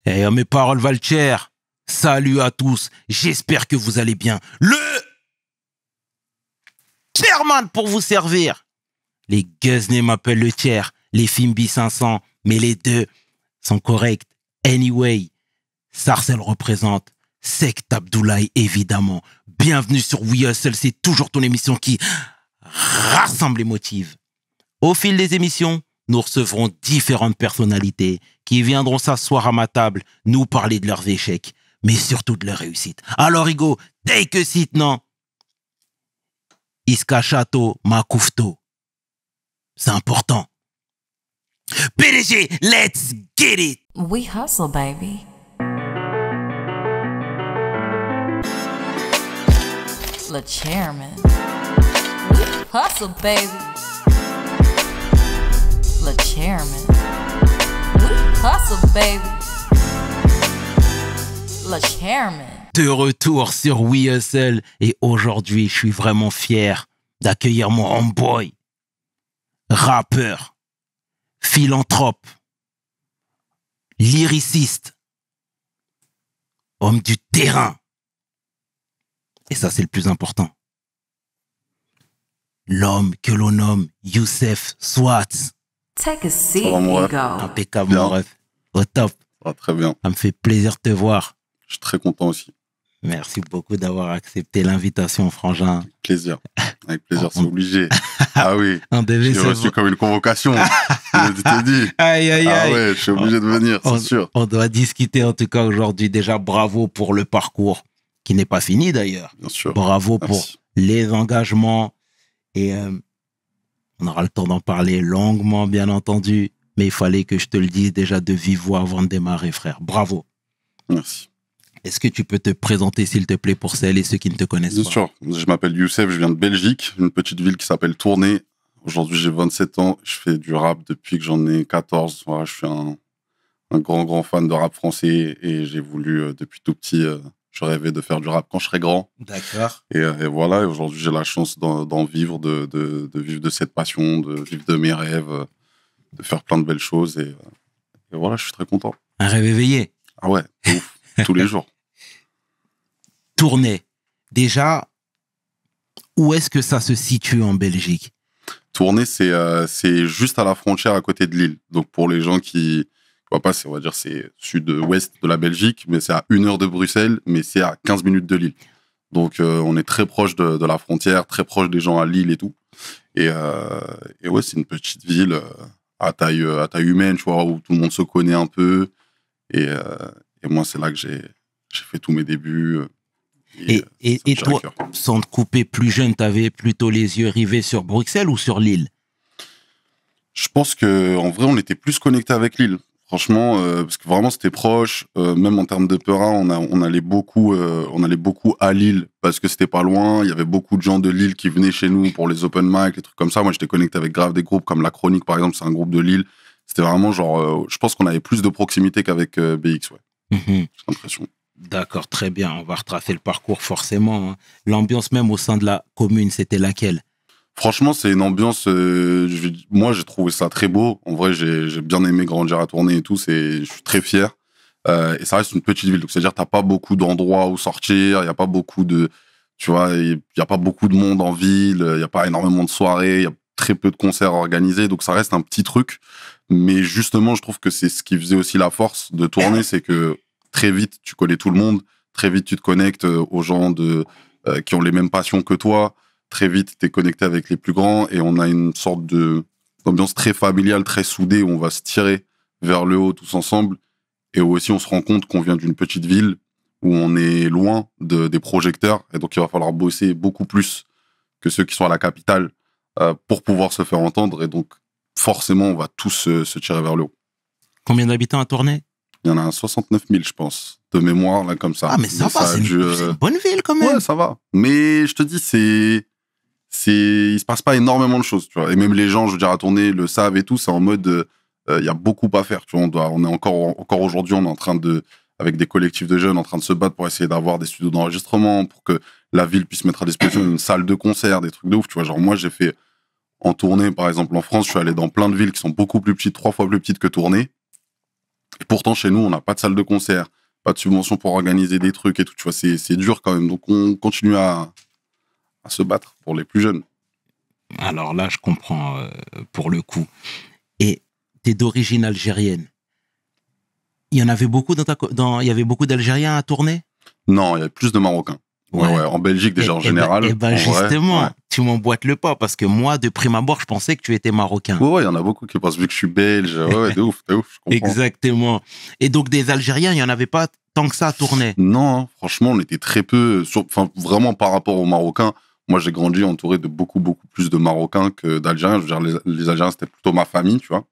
Eh, mes paroles valent cher. Salut à tous. J'espère que vous allez bien. Le chairman pour vous servir. Les Guzney m'appellent le tiers. Les Fimbi 500. Mais les deux sont corrects. Anyway, Sarcel représente. Sect Abdoulaye, évidemment. Bienvenue sur We Hustle. C'est toujours ton émission qui rassemble et motive. Au fil des émissions, nous recevrons différentes personnalités qui viendront s'asseoir à ma table, nous parler de leurs échecs, mais surtout de leurs réussites. Alors, Hugo, take a seat, non? Iska Chateau, Makoufto. C'est important. PDG, let's get it! We hustle, baby. Le chairman. We hustle, baby. Le chairman. We hustle, baby. Le chairman. De retour sur We Hustle et aujourd'hui, je suis vraiment fier d'accueillir mon homeboy, rappeur, philanthrope, lyriciste, homme du terrain. Et ça, c'est le plus important. L'homme que l'on nomme Youssef Swatz. Take a seat, Ça va, mon ref? Hugo. Impeccable, Bien. mon ref. Au top. Ah, très bien. Ça me fait plaisir de te voir. Je suis très content aussi. Merci beaucoup d'avoir accepté l'invitation, frangin. Plaisir. Avec plaisir, c'est obligé. Ah oui. On devait J'ai se reçu voir. comme une convocation. Je t'ai dit. Aïe, aïe, Ah aïe. ouais, je suis obligé de venir, c'est sûr. On doit discuter en tout cas aujourd'hui. Déjà, bravo pour le parcours, qui n'est pas fini d'ailleurs. Bien sûr. Bravo pour Merci. les engagements. Et on aura le temps d'en parler longuement, bien entendu. Mais il fallait que je te le dise déjà de vive voix avant de démarrer, frère. Bravo. Merci. Est-ce que tu peux te présenter, s'il te plaît, pour celles et ceux qui ne te connaissent Bien pas? sûr. Je m'appelle Youssef, je viens de Belgique, une petite ville qui s'appelle Tournai. Aujourd'hui, j'ai 27 ans. Je fais du rap depuis que j'en ai 14. Voilà, je suis un grand fan de rap français et j'ai voulu, depuis tout petit, je rêvais de faire du rap quand je serais grand. D'accord. Et voilà, et aujourd'hui, j'ai la chance d'en vivre, de vivre de cette passion, de vivre de mes rêves, de faire plein de belles choses. Et voilà, je suis très content. Un rêve éveillé. Ah ouais, de ouf, tous les jours. Tournai. Déjà, où est-ce que ça se situe en Belgique? Tournai, c'est juste à la frontière à côté de Lille. Donc pour les gens qui voient pas, on va dire c'est sud-ouest de la Belgique, mais c'est à 1 heure de Bruxelles, mais c'est à 15 minutes de Lille. Donc on est très proche de la frontière, très proche des gens à Lille et tout. Et ouais, c'est une petite ville à taille humaine, tu vois, où tout le monde se connaît un peu. Et moi, c'est là que j'ai fait tous mes débuts. Et ça me tient à toi, cœur. sans te couper plus jeune, t'avais plutôt les yeux rivés sur Bruxelles ou sur Lille? Je pense que en vrai, on était plus connecté avec Lille. Franchement, parce que vraiment c'était proche. Même en termes de Perrin, on allait beaucoup à Lille parce que c'était pas loin. Il y avait beaucoup de gens de Lille qui venaient chez nous pour les open mic, les trucs comme ça. Moi, j'étais connecté avec grave des groupes comme La Chronique, par exemple. C'est un groupe de Lille. C'était vraiment genre, je pense qu'on avait plus de proximité qu'avec BX, ouais. Mhm. J'ai l'impression. D'accord, très bien. On va retracer le parcours forcément, hein. L'ambiance même au sein de la commune, c'était laquelle? Franchement, c'est une ambiance. Moi, j'ai trouvé ça très beau. En vrai, j'ai bien aimé grandir à Tournai et tout. Je suis très fier. Et ça reste une petite ville. Donc, c'est-à-dire, t'as pas beaucoup d'endroits où sortir. Il y a pas beaucoup de, tu vois, il y a pas beaucoup de monde en ville. Il y a pas énormément de soirées. Il y a très peu de concerts organisés. Donc, ça reste un petit truc. Mais justement, je trouve que c'est ce qui faisait aussi la force de Tournai, c'est que très vite, tu connais tout le monde. Très vite, tu te connectes aux gens qui ont les mêmes passions que toi. Très vite, tu es connecté avec les plus grands et on a une sorte d'ambiance très familiale, très soudée où on va se tirer vers le haut tous ensemble et où aussi on se rend compte qu'on vient d'une petite ville où on est loin des projecteurs et donc il va falloir bosser beaucoup plus que ceux qui sont à la capitale pour pouvoir se faire entendre et donc forcément on va tous se tirer vers le haut. Combien d'habitants à Tournai? Il y en a 69 000, je pense, de mémoire, là, comme ça. Ah, mais ça va, c'est une bonne ville quand même. Ouais, ça va. Mais je te dis, il se passe pas énormément de choses, tu vois. Et même les gens, je veux dire, à Tournai le savent et tout, c'est en mode, il y a beaucoup à faire, tu vois. On est encore aujourd'hui, on est en train avec des collectifs de jeunes, en train de se battre pour essayer d'avoir des studios d'enregistrement, pour que la ville puisse mettre à disposition une salle de concert, des trucs de ouf, tu vois. Genre, moi, j'ai fait en tournée, par exemple, en France, je suis allé dans plein de villes qui sont beaucoup plus petites, 3 fois plus petites que Tournai. Et pourtant, chez nous, on n'a pas de salle de concert, pas de subvention pour organiser des trucs et tout. Tu vois, c'est dur quand même. Donc, on continue à se battre pour les plus jeunes. Alors là, je comprends pour le coup. Et t'es d'origine algérienne. Il y en avait beaucoup il y avait beaucoup d'Algériens à tourner? Non, il y avait plus de Marocains. Ouais. En Belgique, déjà, en général. Et ben justement, vrai, ouais. tu m'emboîtes le pas, parce que moi, de prime abord, je pensais que tu étais marocain. Ouais, il y en a beaucoup qui pensent, vu que je suis belge. Ouais, de ouf, je comprends. Exactement. Et donc, des Algériens, il n'y en avait pas tant que ça à tourner? Non, hein, franchement, on était très peu. Enfin, vraiment, par rapport aux Marocains, moi, j'ai grandi entouré de beaucoup plus de Marocains que d'Algériens. Je veux dire, les Algériens, c'était plutôt ma famille, tu vois.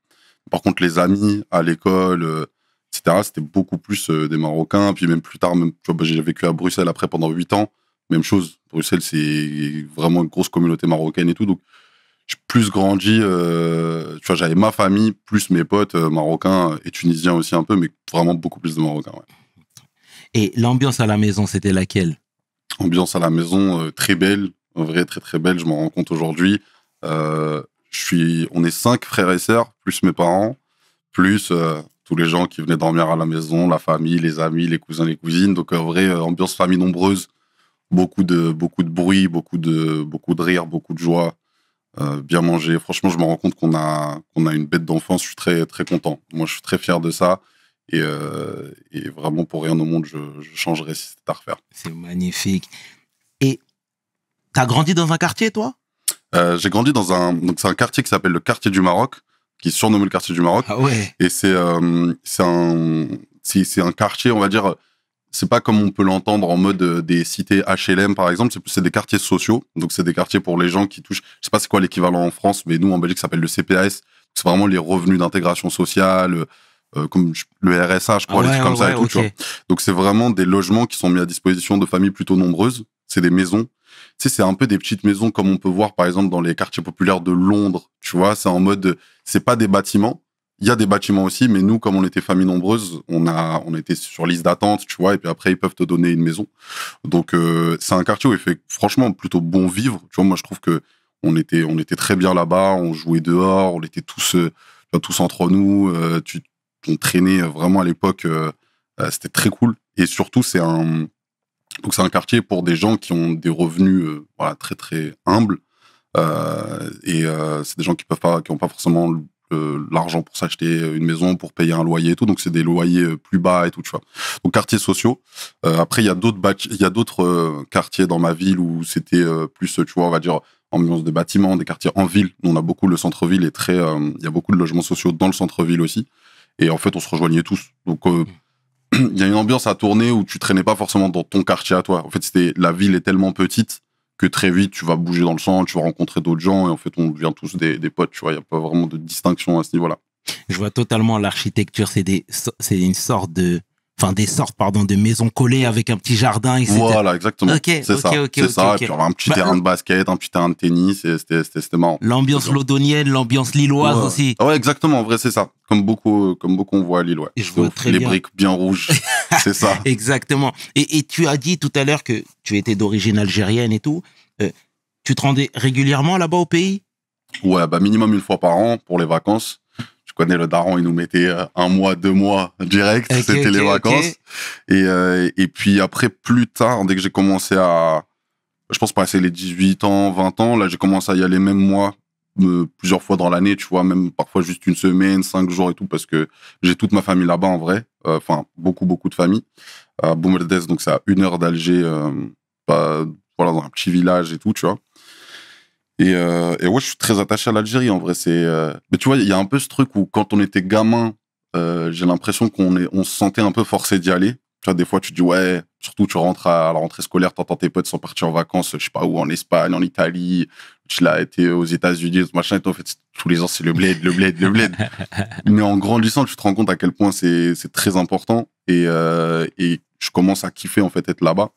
Par contre, les amis à l'école, etc., c'était beaucoup plus des Marocains. Puis même plus tard, même, tu vois, j'ai vécu à Bruxelles après pendant 8 ans. Même chose, Bruxelles, c'est vraiment une grosse communauté marocaine et tout. Donc, j'ai plus grandi, tu vois, j'avais ma famille, plus mes potes marocains et tunisiens aussi un peu, mais vraiment beaucoup plus de Marocains, ouais. Et l'ambiance à la maison, c'était laquelle? Ambiance à la maison, très belle, en vrai, très très belle, je m'en rends compte aujourd'hui. On est 5 frères et sœurs, plus mes parents, plus tous les gens qui venaient dormir à la maison, la famille, les amis, les cousins, les cousines. Donc, en vrai, ambiance famille nombreuse, beaucoup de bruit, beaucoup de rire, beaucoup de joie, bien manger. Franchement, je me rends compte qu'on a une bête d'enfance. Je suis très très content. Moi, je suis très fier de ça. Et vraiment, pour rien au monde, je changerais si c'était à refaire. C'est magnifique. Et t'as grandi dans un quartier, toi? J'ai grandi donc c'est un quartier qui s'appelle le quartier du Maroc, qui est surnommé le quartier du Maroc. Ah ouais. Et c'est un quartier, on va dire, c'est pas comme on peut l'entendre en mode des cités HLM, par exemple. C'est des quartiers sociaux. Donc, c'est des quartiers pour les gens qui touchent, je sais pas c'est quoi l'équivalent en France, mais nous, en Belgique, ça s'appelle le CPAS. C'est vraiment les revenus d'intégration sociale, comme le RSA, je crois, les trucs comme ça et tout, okay. tu vois. Donc, c'est vraiment des logements qui sont mis à disposition de familles plutôt nombreuses. C'est des maisons. Tu sais, c'est un peu des petites maisons comme on peut voir, par exemple, dans les quartiers populaires de Londres, tu vois. C'est en mode, c'est pas des bâtiments. Il y a des bâtiments aussi, mais nous, comme on était famille nombreuse, on était sur liste d'attente, tu vois, et puis après, ils peuvent te donner une maison. Donc, c'est un quartier où il fait franchement plutôt bon vivre. Tu vois, moi, je trouve que on était très bien là-bas, on jouait dehors, on était tous entre nous, on traînait vraiment à l'époque, c'était très cool. Et surtout, c'est un quartier pour des gens qui ont des revenus voilà, très, très humbles. C'est des gens qui n'ont pas forcément l'argent pour s'acheter une maison, pour payer un loyer et tout. Donc, c'est des loyers plus bas et tout, tu vois. Donc, quartiers sociaux. Après, il y a d'autres quartiers dans ma ville où c'était plus, tu vois, on va dire, ambiance de bâtiments, des quartiers en ville. Nous, on a beaucoup, le centre-ville est très... Il y a beaucoup de logements sociaux dans le centre-ville aussi. Et en fait, on se rejoignait tous. Donc, il y a une ambiance à tourner où tu traînais pas forcément dans ton quartier à toi. En fait, la ville est tellement petite que très vite, tu vas bouger dans le centre, tu vas rencontrer d'autres gens, et en fait, on devient tous des potes, tu vois. Il n'y a pas vraiment de distinction à ce niveau-là. Je vois totalement l'architecture, c'est une sorte de... Enfin, des sortes, de maisons collées avec un petit jardin, etc. Voilà, exactement. C'est ça. Et puis, il y avait un petit terrain de basket, un petit terrain de tennis, et c'était marrant. L'ambiance londonienne, l'ambiance lilloise aussi. Ouais, exactement. En vrai, c'est ça. Comme beaucoup on voit à Lille, ouais. Je vois très bien. Les briques bien rouges, c'est ça. Exactement. Et tu as dit tout à l'heure que tu étais d'origine algérienne et tout. Tu te rendais régulièrement là-bas au pays? Ouais, minimum une fois par an pour les vacances. Je connais le daron, il nous mettait 1 mois, 2 mois direct, c'était les vacances. Et puis après, plus tard, dès que j'ai commencé je pense passer les 18 ans, 20 ans, là j'ai commencé à y aller même moi, plusieurs fois dans l'année, tu vois, même parfois juste une semaine, 5 jours et tout, parce que j'ai toute ma famille là-bas en vrai, enfin beaucoup de familles. À Boumerdès, donc c'est à 1 heure d'Alger, voilà, dans un petit village et tout, tu vois. Et ouais, je suis très attaché à l'Algérie, en vrai. Mais tu vois, il y a un peu ce truc où, quand on était gamin, j'ai l'impression on se sentait un peu forcé d'y aller. Tu vois, des fois, tu te dis, ouais, surtout, tu rentres à la rentrée scolaire, t'entends tes potes sont partis en vacances, je sais pas où, en Espagne, en Italie, tu l'as été aux États-Unis, machin, et tout. En fait, tous les ans, c'est le bled. Mais en grandissant, tu te rends compte à quel point c'est très important. Et je commence à kiffer, en fait, être là-bas.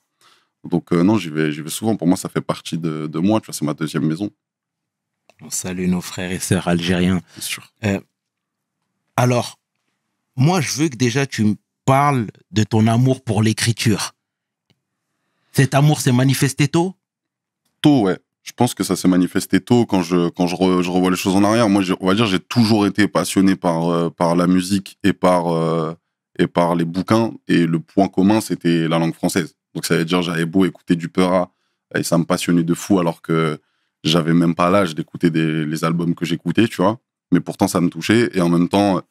Donc, non, j'y vais souvent. Pour moi, ça fait partie de moi. Tu vois, c'est ma 2e maison. On salue nos frères et sœurs algériens. C'est sûr. Alors, moi, je veux que déjà tu me parles de ton amour pour l'écriture. Cet amour s'est manifesté tôt? Tôt, ouais. Je pense que ça s'est manifesté tôt quand je revois les choses en arrière. Moi, on va dire, j'ai toujours été passionné par la musique et par les bouquins. Et le point commun, c'était la langue française. Donc, ça veut dire, j'avais beau écouter du Peura et ça me passionnait de fou alors que j'avais même pas l'âge d'écouter les albums que j'écoutais, tu vois. Mais pourtant, ça me touchait. Et en même temps,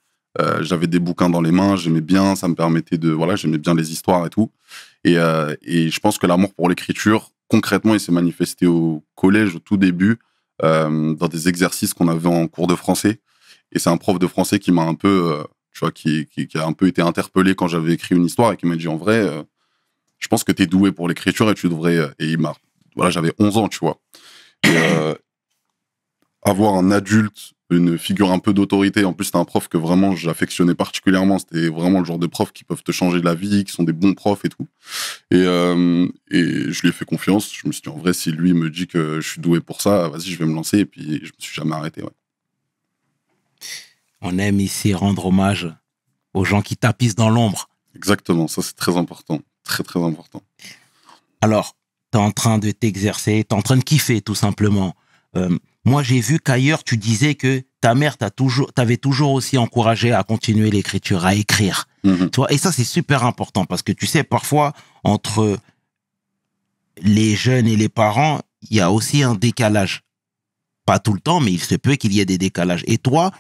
j'avais des bouquins dans les mains, j'aimais bien, ça me permettait j'aimais bien les histoires et tout. Et je pense que l'amour pour l'écriture, concrètement, il s'est manifesté au collège, au tout début, dans des exercices qu'on avait en cours de français. Et c'est un prof de français qui m'a un peu, tu vois, qui a un peu été interpellé quand j'avais écrit une histoire et qui m'a dit, en vrai, je pense que t'es doué pour l'écriture et tu devrais... Et j'avais 11 ans, tu vois. Et avoir un adulte, une figure un peu d'autorité, en plus c'était un prof que vraiment j'affectionnais particulièrement, c'était vraiment le genre de profs qui peuvent te changer la vie, qui sont des bons profs et tout. Et je lui ai fait confiance, je me suis dit en vrai si lui me dit que je suis doué pour ça, vas-y je vais me lancer, et puis je me suis jamais arrêté. Ouais. On aime ici rendre hommage aux gens qui tapissent dans l'ombre. Exactement, ça c'est très important, très très important. Alors, t'es en train de t'exercer, t'es en train de kiffer tout simplement. Moi, j'ai vu qu'ailleurs, tu disais que ta mère t'avait toujours aussi encouragé à continuer l'écriture, à écrire. Mm-hmm. Tu vois, et ça, c'est super important parce que tu sais, parfois, entre les jeunes et les parents, il y a aussi un décalage. Pas tout le temps, mais il se peut qu'il y ait des décalages. Et toi,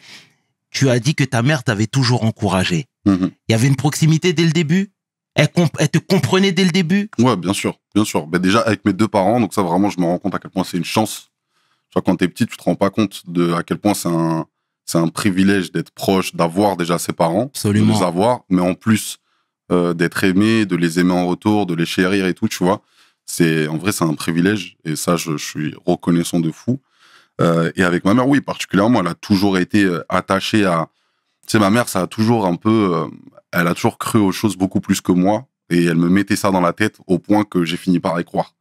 tu as dit que ta mère t'avait toujours encouragé. Mm-hmm. Il y avait une proximité dès le début? Elle te comprenait dès le début? Ouais, bien sûr, bien sûr. Ben déjà, avec mes deux parents, donc ça, vraiment, je me rends compte à quel point c'est une chance. Tu vois, quand t'es petit, tu te rends pas compte à quel point c'est un privilège d'être proche, d'avoir déjà ses parents. Absolument. De les avoir, mais en plus d'être aimé, de les aimer en retour, de les chérir et tout, tu vois. En vrai, c'est un privilège, et ça, je suis reconnaissant de fou. Et avec ma mère, oui, particulièrement, elle a toujours été attachée à... Tu sais, ma mère, ça a toujours un peu... elle a toujours cru aux choses beaucoup plus que moi, et elle me mettait ça dans la tête au point que j'ai fini par y croire.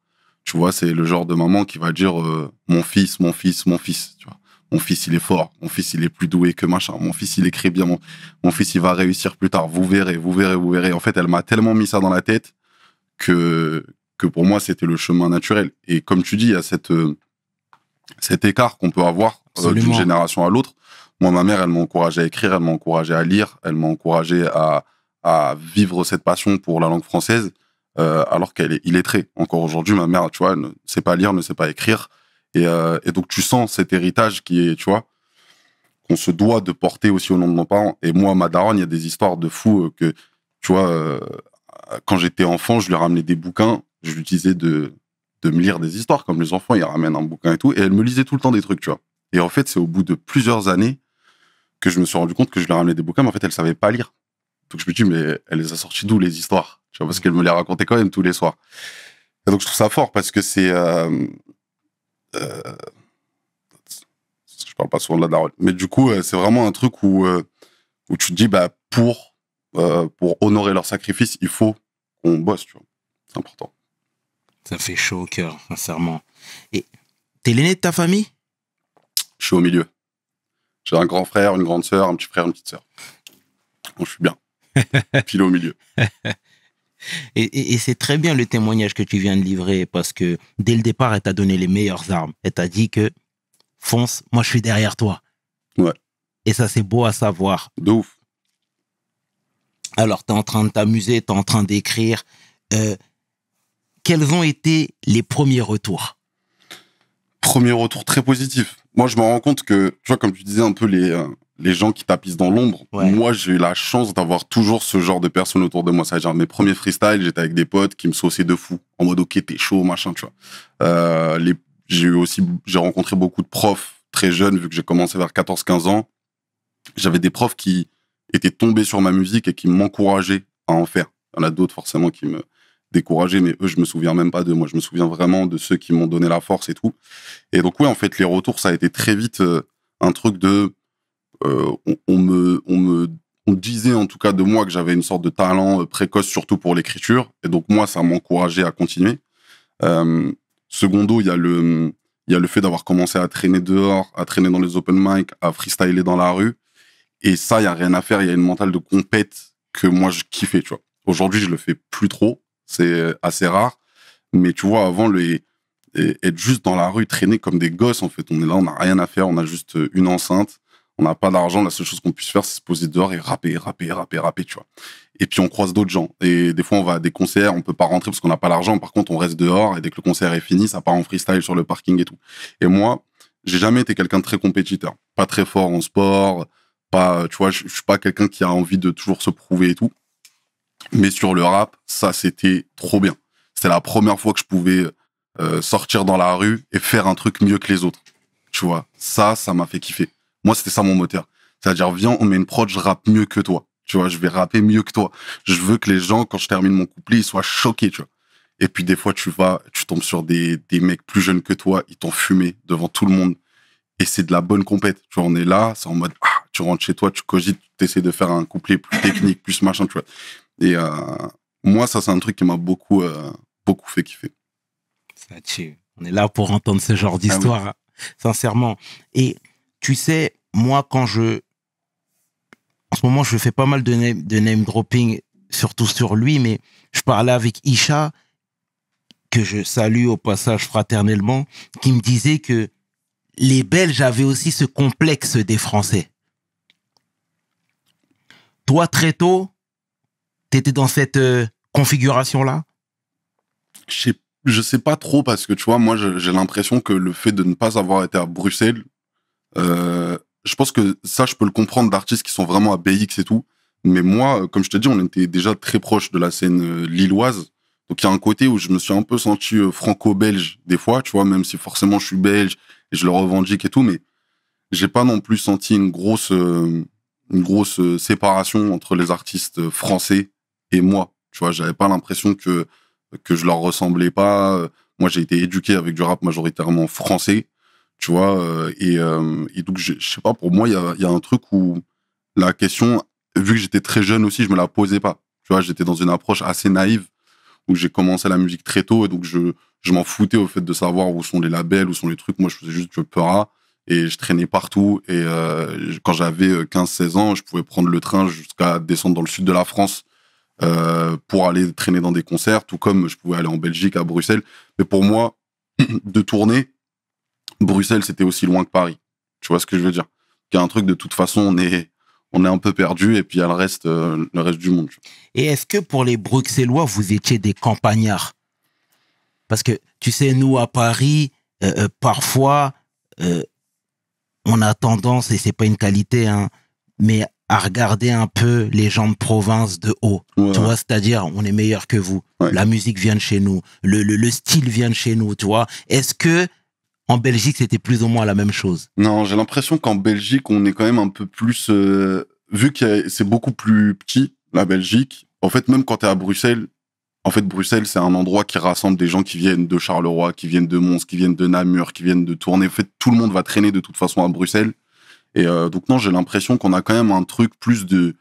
Tu vois, c'est le genre de maman qui va dire mon fils, mon fils, mon fils. Tu vois, mon fils, il est fort. Mon fils, il est plus doué que machin. Mon fils, il écrit bien. Mon fils, il va réussir plus tard. Vous verrez, vous verrez, vous verrez. En fait, elle m'a tellement mis ça dans la tête que pour moi, c'était le chemin naturel. Et comme tu dis, il y a cet écart qu'on peut avoir d'une génération à l'autre. Moi, ma mère, elle m'a encouragé à écrire, elle m'a encouragé à lire, elle m'a encouragé à vivre cette passion pour la langue française. Alors qu'elle est illettrée. Encore aujourd'hui, ma mère, tu vois, elle ne sait pas lire, ne sait pas écrire. Et donc, tu sens cet héritage qui est, tu vois, qu'on se doit de porter aussi au nom de nos parents. Et moi, ma daronne, il y a des histoires de fous que, tu vois, quand j'étais enfant, je lui ramenais des bouquins, je lui disais de me lire des histoires, comme les enfants, ils ramènent un bouquin et tout, et elle me lisait tout le temps des trucs, tu vois. Et en fait, c'est au bout de plusieurs années que je me suis rendu compte que je lui ramenais des bouquins, mais en fait, elle savait pas lire. Donc, je me dis, mais elle les a sortis d'où, les histoires? Tu vois, parce qu'elle me les racontait quand même tous les soirs. Et donc, je trouve ça fort parce que c'est... je parle pas souvent de la daronne. Mais du coup, c'est vraiment un truc où tu te dis, bah, pour honorer leur sacrifice, il faut qu'on bosse, tu vois. C'est important. Ça fait chaud au cœur, sincèrement. Et t'es l'aîné de ta famille? Je suis au milieu. J'ai un grand frère, une grande sœur, un petit frère, une petite sœur. Donc, je suis bien. Pile au milieu. Et c'est très bien le témoignage que tu viens de livrer parce que dès le départ, elle t'a donné les meilleures armes. Elle t'a dit que fonce, moi je suis derrière toi. Ouais. Et ça, c'est beau à savoir. De ouf. Alors, t'es en train de t'amuser, t'es en train d'écrire. Quels ont été les premiers retours? Premier retour très positif. Moi, je me rends compte que, tu vois, comme tu disais un peu les gens qui tapissent dans l'ombre. Ouais. Moi, j'ai eu la chance d'avoir toujours ce genre de personnes autour de moi. C'est-à-dire, mes premiers freestyles, j'étais avec des potes qui me sauçaient de fou. En mode, ok, t'es chaud, machin, tu vois. J'ai rencontré beaucoup de profs très jeunes, vu que j'ai commencé vers 14-15 ans. J'avais des profs qui étaient tombés sur ma musique et qui m'encourageaient à en faire. Il y en a d'autres, forcément, qui me décourageaient, mais eux, je me souviens même pas d'eux. Moi, je me souviens vraiment de ceux qui m'ont donné la force et tout. Et donc, ouais, en fait, les retours, ça a été très vite un truc de... on disait en tout cas de moi que j'avais une sorte de talent précoce, surtout pour l'écriture, et donc moi ça m'encourageait à continuer. Secondo, il y a le fait d'avoir commencé à traîner dehors, à traîner dans les open mic, à freestyler dans la rue, et ça, il y a rien à faire. Il y a une mentale de compète que moi je kiffais, tu vois. Aujourd'hui, je le fais plus trop, c'est assez rare, mais tu vois, avant, et être juste dans la rue, traîner comme des gosses, en fait. On est là, on n'a rien à faire, on a juste une enceinte, on n'a pas d'argent, la seule chose qu'on puisse faire, c'est se poser dehors et rapper, tu vois. Et puis on croise d'autres gens. Et des fois, on va à des concerts, on peut pas rentrer parce qu'on n'a pas l'argent. Par contre, on reste dehors et dès que le concert est fini, ça part en freestyle sur le parking et tout. Et moi, j'ai jamais été quelqu'un de très compétiteur. Pas très fort en sport, pas, tu vois, je suis pas quelqu'un qui a envie de toujours se prouver et tout. Mais sur le rap, ça, c'était trop bien. C'était la première fois que je pouvais sortir dans la rue et faire un truc mieux que les autres. Tu vois, ça m'a fait kiffer. Moi, c'était ça mon moteur. C'est-à-dire, viens, on met une prod, je rappe mieux que toi. Tu vois, je vais rapper mieux que toi. Je veux que les gens, quand je termine mon couplet, ils soient choqués, tu vois. Et puis, des fois, tu tombes sur des mecs plus jeunes que toi, ils t'ont fumé devant tout le monde. Et c'est de la bonne compète. Tu vois, on est là, c'est en mode, tu rentres chez toi, tu cogites, tu essaies de faire un couplet plus technique, plus machin, tu vois. Et moi, ça, c'est un truc qui m'a beaucoup fait kiffer. Ça tue. On est là pour entendre ce genre d'histoire, sincèrement. Et tu sais, moi, en ce moment, je fais pas mal de name dropping, surtout sur lui, mais je parlais avec Isha, que je salue au passage fraternellement, qui me disait que les Belges avaient aussi ce complexe des Français. Toi, très tôt, t'étais dans cette configuration-là? Je sais pas trop parce que, tu vois, moi, j'ai l'impression que le fait de ne pas avoir été à Bruxelles, je pense que ça, je peux le comprendre d'artistes qui sont vraiment à BX et tout. Mais moi, comme je te dis, on était déjà très proche de la scène lilloise. Donc, il y a un côté où je me suis un peu senti franco-belge des fois, tu vois, même si forcément je suis belge et je le revendique et tout, mais j'ai pas non plus senti une grosse séparation entre les artistes français et moi. Tu vois, j'avais pas l'impression que je leur ressemblais pas. Moi, j'ai été éduqué avec du rap majoritairement français, tu vois, et donc, je sais pas, pour moi, il y a un truc où la question, vu que j'étais très jeune aussi, je me la posais pas. Tu vois, j'étais dans une approche assez naïve où j'ai commencé la musique très tôt et donc je m'en foutais au fait de savoir où sont les labels, où sont les trucs. Moi, je faisais juste du peura et je traînais partout. Et quand j'avais 15-16 ans, je pouvais prendre le train jusqu'à descendre dans le sud de la France pour aller traîner dans des concerts, tout comme je pouvais aller en Belgique, à Bruxelles. Mais pour moi, de tourner, Bruxelles, c'était aussi loin que Paris. Tu vois ce que je veux dire? Il y a un truc, de toute façon, on est un peu perdu et puis il y a le reste du monde. Et est-ce que pour les Bruxellois, vous étiez des campagnards? Parce que, tu sais, nous, à Paris, parfois, on a tendance, et c'est pas une qualité, hein, mais à regarder un peu les gens de province de haut. Ouais. Tu vois, c'est-à-dire, on est meilleur que vous. Ouais. La musique vient de chez nous. Le style vient de chez nous, tu vois. Est-ce que en Belgique, c'était plus ou moins la même chose? Non, j'ai l'impression qu'en Belgique, on est quand même un peu plus... vu que c'est beaucoup plus petit, la Belgique, en fait, même quand t'es à Bruxelles, Bruxelles, c'est un endroit qui rassemble des gens qui viennent de Charleroi, qui viennent de Mons, qui viennent de Namur, qui viennent de Tournai. En fait, tout le monde va traîner de toute façon à Bruxelles. Et donc, non, j'ai l'impression qu'on a quand même un truc plus de...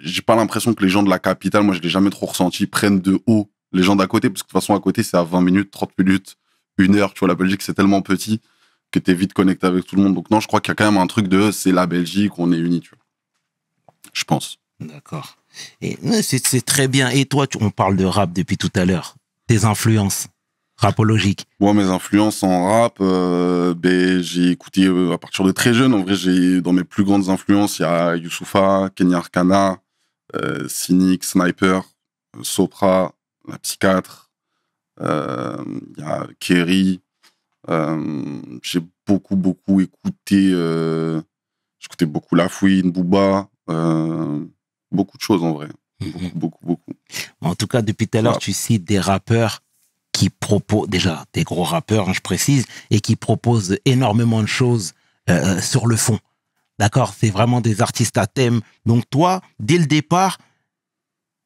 J'ai pas l'impression que les gens de la capitale, moi, je l'ai jamais trop ressenti, prennent de haut les gens d'à côté, parce que de toute façon, à côté, c'est à 20 minutes, 30 minutes, 1 heure. Tu vois, la Belgique, c'est tellement petit que t'es vite connecté avec tout le monde. Donc non, je crois qu'il y a quand même un truc de c'est la Belgique, on est unis, tu vois. Je pense. D'accord. Et c'est très bien. Et toi, on parle de rap depuis tout à l'heure. Tes influences rapologiques? Moi, mes influences en rap, j'ai écouté à partir de très jeune. En vrai, dans mes plus grandes influences, il y a Youssoupha, Kenya Arcana, Cynic, Sniper, Sopra, La Psychiatre, il y a Kerry. J'ai beaucoup écouté. J'écoutais beaucoup Lafouine, Booba, beaucoup de choses en vrai. Beaucoup. En tout cas, depuis tout à l'heure, tu cites des rappeurs qui proposent, déjà des gros rappeurs, hein, je précise, et qui proposent énormément de choses sur le fond. D'accord? C'est vraiment des artistes à thème. Donc toi, dès le départ,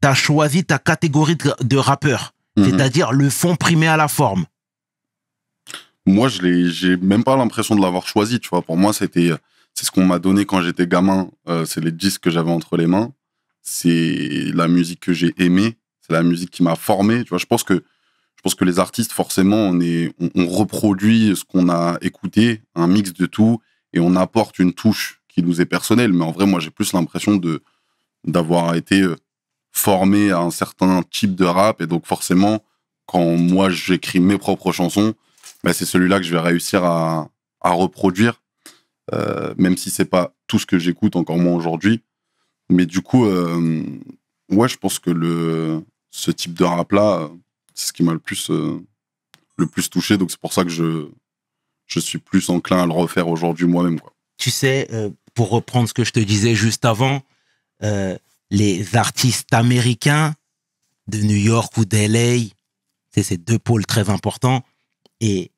tu as choisi ta catégorie de rappeur, c'est-à-dire le fond primé à la forme. Moi, j'ai même pas l'impression de l'avoir choisi, tu vois. Pour moi, c'est ce qu'on m'a donné quand j'étais gamin. C'est les disques que j'avais entre les mains. C'est la musique que j'ai aimée. C'est la musique qui m'a formé. Tu vois, je pense que les artistes, forcément, on reproduit ce qu'on a écouté, un mix de tout, et on apporte une touche qui nous est personnelle. Mais en vrai, moi, j'ai plus l'impression d'avoir été formé à un certain type de rap, et donc forcément, quand moi j'écris mes propres chansons, bah, c'est celui-là que je vais réussir à reproduire, même si c'est pas tout ce que j'écoute, encore moins aujourd'hui. Mais du coup, ouais, je pense que ce type de rap-là, c'est ce qui m'a le plus touché. Donc c'est pour ça que je suis plus enclin à le refaire aujourd'hui moi-même, quoi. Tu sais, pour reprendre ce que je te disais juste avant, les artistes américains de New York ou d'LA, c'est deux pôles très importants. Et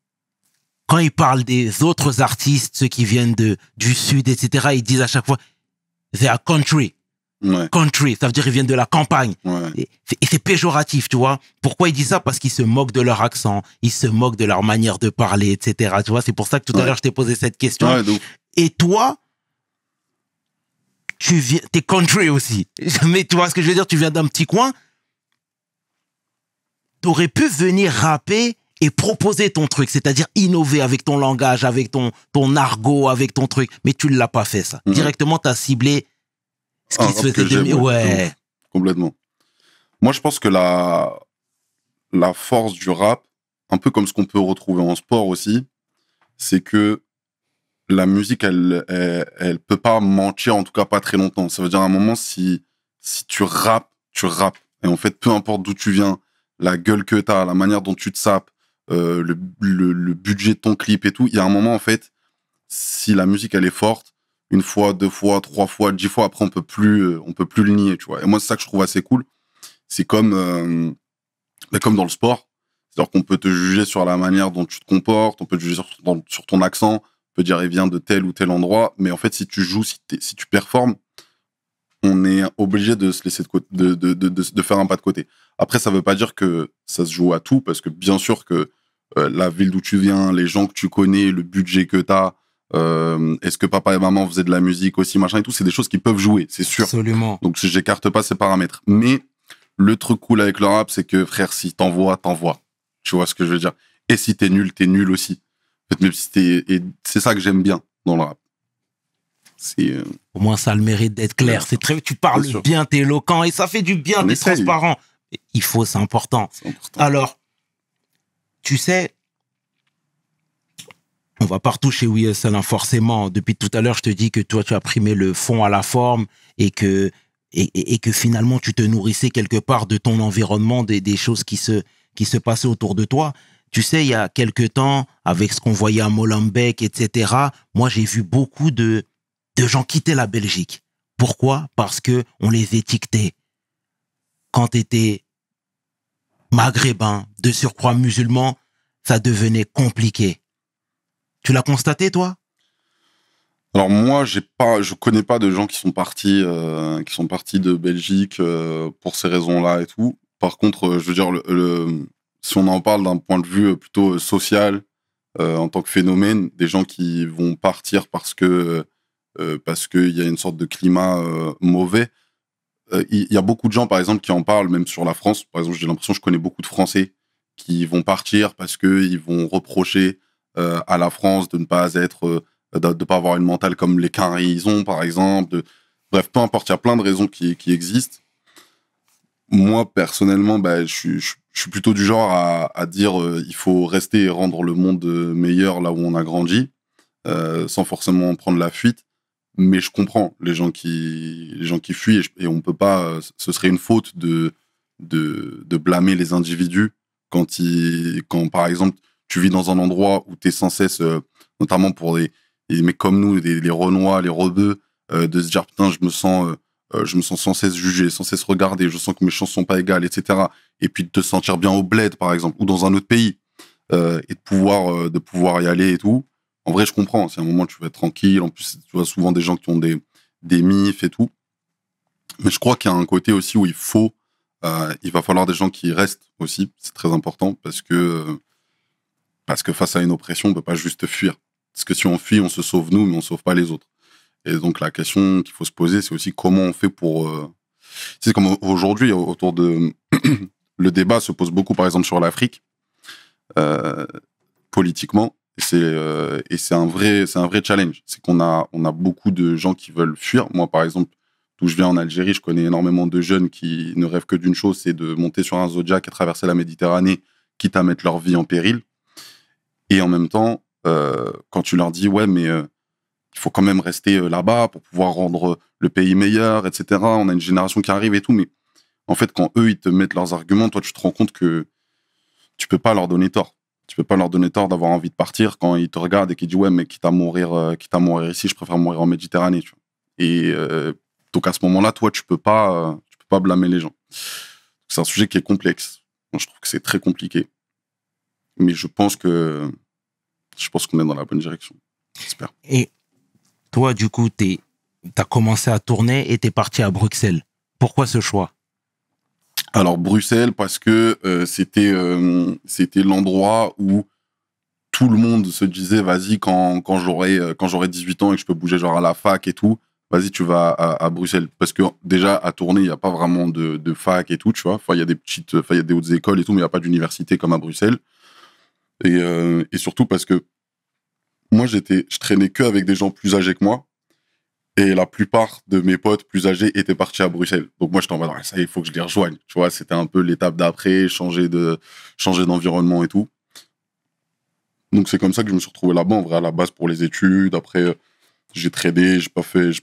quand ils parlent des autres artistes, ceux qui viennent du Sud, etc., ils disent à chaque fois « they are country ». Ouais. Country, ça veut dire ils viennent de la campagne. Ouais. Et c'est péjoratif, tu vois. Pourquoi ils disent ça? Parce qu'ils se moquent de leur accent, ils se moquent de leur manière de parler, etc. Tu vois, c'est pour ça que tout à l'heure, je t'ai posé cette question. Ouais, donc... Et toi, t'es country aussi. Mais tu vois ce que je veux dire? Tu viens d'un petit coin. T'aurais pu venir rapper et proposer ton truc, c'est-à-dire innover avec ton langage, avec ton argot, avec ton truc. Mais tu ne l'as pas fait, ça. Directement, t'as ciblé ce qui se faisait de mieux. Ouais. Complètement. Moi, je pense que la force du rap, un peu comme ce qu'on peut retrouver en sport aussi, c'est que la musique, elle peut pas mentir, en tout cas pas très longtemps. Ça veut dire à un moment, si tu rappes, tu rappes. Et en fait, peu importe d'où tu viens, la gueule que t'as, la manière dont tu te sapes, le budget de ton clip et tout, il y a un moment, en fait, si la musique, elle est forte, une fois, 2 fois, 3 fois, 10 fois, après, on peut plus le nier, tu vois. Et moi, c'est ça que je trouve assez cool. C'est comme dans le sport. C'est-à-dire qu'on peut te juger sur la manière dont tu te comportes, on peut te juger sur ton accent, on peut dire il vient de tel ou tel endroit, mais en fait, si tu joues, si tu performes, on est obligé de se laisser de faire un pas de côté. Après, ça veut pas dire que ça se joue à tout, parce que bien sûr que la ville d'où tu viens, les gens que tu connais, le budget que t'as, est-ce que papa et maman faisaient de la musique aussi, machin et tout, c'est des choses qui peuvent jouer, c'est sûr. Absolument. Donc, j'écarte pas ces paramètres. Mais le truc cool avec le rap, c'est que, frère, si t'envoies. Tu vois ce que je veux dire? Et si t'es nul aussi. En fait, même si et c'est ça que j'aime bien dans le rap. Au moins, ça a le mérite d'être clair. C'est très, tu parles bien, t'es éloquent et ça fait du bien, t'es transparent. C'est important. Alors, tu sais, on va partout chez WeHustle, forcément. Depuis tout à l'heure, je te dis que toi, tu as primé le fond à la forme et que finalement, tu te nourrissais quelque part de ton environnement, des choses qui se passaient autour de toi. Tu sais, il y a quelque temps, avec ce qu'on voyait à Molenbeek, etc., moi, j'ai vu beaucoup de gens quitter la Belgique. Pourquoi? Parce que on les étiquetait. Quand tu étais maghrébin, de surcroît musulman, ça devenait compliqué. Tu l'as constaté, toi? Alors moi, je connais pas de gens qui sont partis de Belgique pour ces raisons-là et tout. Par contre, je veux dire, si on en parle d'un point de vue plutôt social, en tant que phénomène, des gens qui vont partir parce que il y a une sorte de climat mauvais. Il y a beaucoup de gens, par exemple, qui en parlent, même sur la France. Par exemple, j'ai l'impression que je connais beaucoup de Français qui vont partir parce qu'ils vont reprocher à la France de ne pas de pas avoir une mentale comme les Canaries ils ont, par exemple. Bref, peu importe, il y a plein de raisons qui existent. Moi, personnellement, je suis plutôt du genre à dire il faut rester et rendre le monde meilleur là où on a grandi, sans forcément prendre la fuite. Mais je comprends les gens qui fuient et on peut pas. Ce serait une faute de blâmer les individus quand par exemple tu vis dans un endroit où tu es sans cesse, notamment pour des mecs comme nous, les Renois, les Rebeux, de se dire putain je me sens sans cesse jugé, sans cesse regardé, je sens que mes chances sont pas égales, etc. Et puis de te sentir bien au bled par exemple ou dans un autre pays et de pouvoir y aller et tout. En vrai, je comprends. C'est un moment où tu vas être tranquille. En plus, tu vois souvent des gens qui ont des mifs et tout. Mais je crois qu'il y a un côté aussi où il va falloir des gens qui restent aussi. C'est très important parce que face à une oppression, on peut pas juste fuir. Parce que si on fuit, on se sauve nous, mais on sauve pas les autres. Et donc, la question qu'il faut se poser, c'est aussi comment on fait pour... C'est comme aujourd'hui, autour de... Le débat se pose beaucoup, par exemple, sur l'Afrique, politiquement. Et c'est un vrai challenge. C'est qu'on a beaucoup de gens qui veulent fuir. Moi, par exemple, d'où je viens en Algérie, je connais énormément de jeunes qui ne rêvent que d'une chose, c'est de monter sur un Zodiac et traverser la Méditerranée quitte à mettre leur vie en péril. Et en même temps, quand tu leur dis, ouais, mais il faut quand même rester là-bas pour pouvoir rendre le pays meilleur, etc. On a une génération qui arrive et tout, mais en fait, quand eux, ils te mettent leurs arguments, toi, tu te rends compte que tu peux pas leur donner tort. Tu peux pas leur donner tort d'avoir envie de partir quand ils te regardent et qu'ils disent, ouais, mais quitte à mourir ici, je préfère mourir en Méditerranée, tu vois. Et donc, à ce moment-là, toi, tu peux pas blâmer les gens. C'est un sujet qui est complexe. Moi, je trouve que c'est très compliqué. Mais je pense qu'on est dans la bonne direction. J'espère. Et toi, du coup, t'as commencé à tourner et t'es parti à Bruxelles. Pourquoi ce choix? Alors, Bruxelles, parce que c'était l'endroit où tout le monde se disait, vas-y, quand j'aurai 18 ans et que je peux bouger genre à la fac et tout, vas-y, tu vas à Bruxelles. Parce que déjà, à tourner, il n'y a pas vraiment de fac et tout, tu vois. Enfin, il y a des hautes écoles et tout, mais il n'y a pas d'université comme à Bruxelles. Et surtout parce que moi, je traînais que avec des gens plus âgés que moi. Et la plupart de mes potes plus âgés étaient partis à Bruxelles. Donc moi, j'étais en mode, ça, il faut que je les rejoigne. Tu vois, c'était un peu l'étape d'après, changer d'environnement et tout. Donc c'est comme ça que je me suis retrouvé là-bas, en vrai, à la base pour les études. Après, j'ai tradé, j'ai pas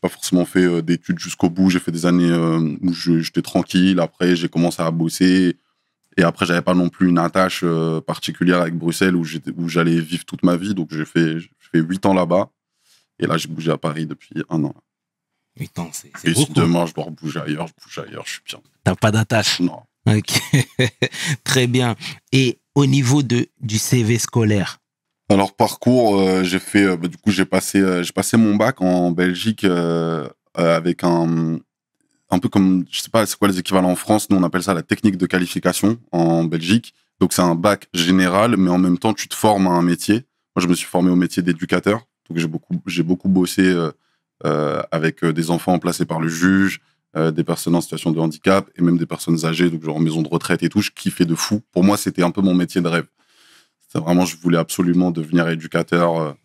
forcément fait d'études jusqu'au bout. J'ai fait des années où j'étais tranquille. Après, j'ai commencé à bosser. Et après, j'avais pas non plus une attache particulière avec Bruxelles où j'allais vivre toute ma vie. Donc j'ai fait 8 ans là-bas. Et là, j'ai bougé à Paris depuis 1 an. 8 ans, c'est et beaucoup. Si demain, je dois bouger ailleurs, je bouge ailleurs, je suis bien. T'as pas d'attache? Non. Ok. Très bien. Et au niveau du CV scolaire? Alors, parcours, j'ai fait... du coup, j'ai passé mon bac en Belgique avec un peu comme... Je sais pas, c'est quoi les équivalents en France? Nous, on appelle ça la technique de qualification en Belgique. Donc, c'est un bac général, mais en même temps, tu te formes à un métier. Moi, je me suis formé au métier d'éducateur. Donc, j'ai beaucoup bossé avec des enfants placés par le juge, des personnes en situation de handicap et même des personnes âgées, donc genre en maison de retraite et tout. Je kiffais de fou. Pour moi, c'était un peu mon métier de rêve. C'était vraiment, je voulais absolument devenir éducateur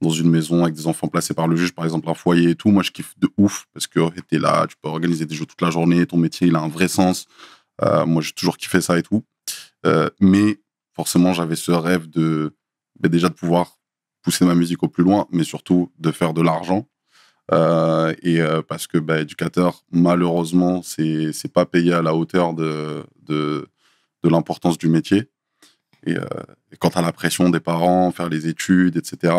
dans une maison avec des enfants placés par le juge, par exemple un foyer et tout. Moi, je kiffe de ouf parce que t'es là, tu peux organiser des jeux toute la journée, ton métier, il a un vrai sens. Moi, j'ai toujours kiffé ça et tout. Mais forcément, j'avais ce rêve déjà de pouvoir pousser ma musique au plus loin, mais surtout de faire de l'argent. Parce que éducateur, malheureusement, c'est pas payé à la hauteur de l'importance du métier. Et quant à la pression des parents, faire les études, etc.,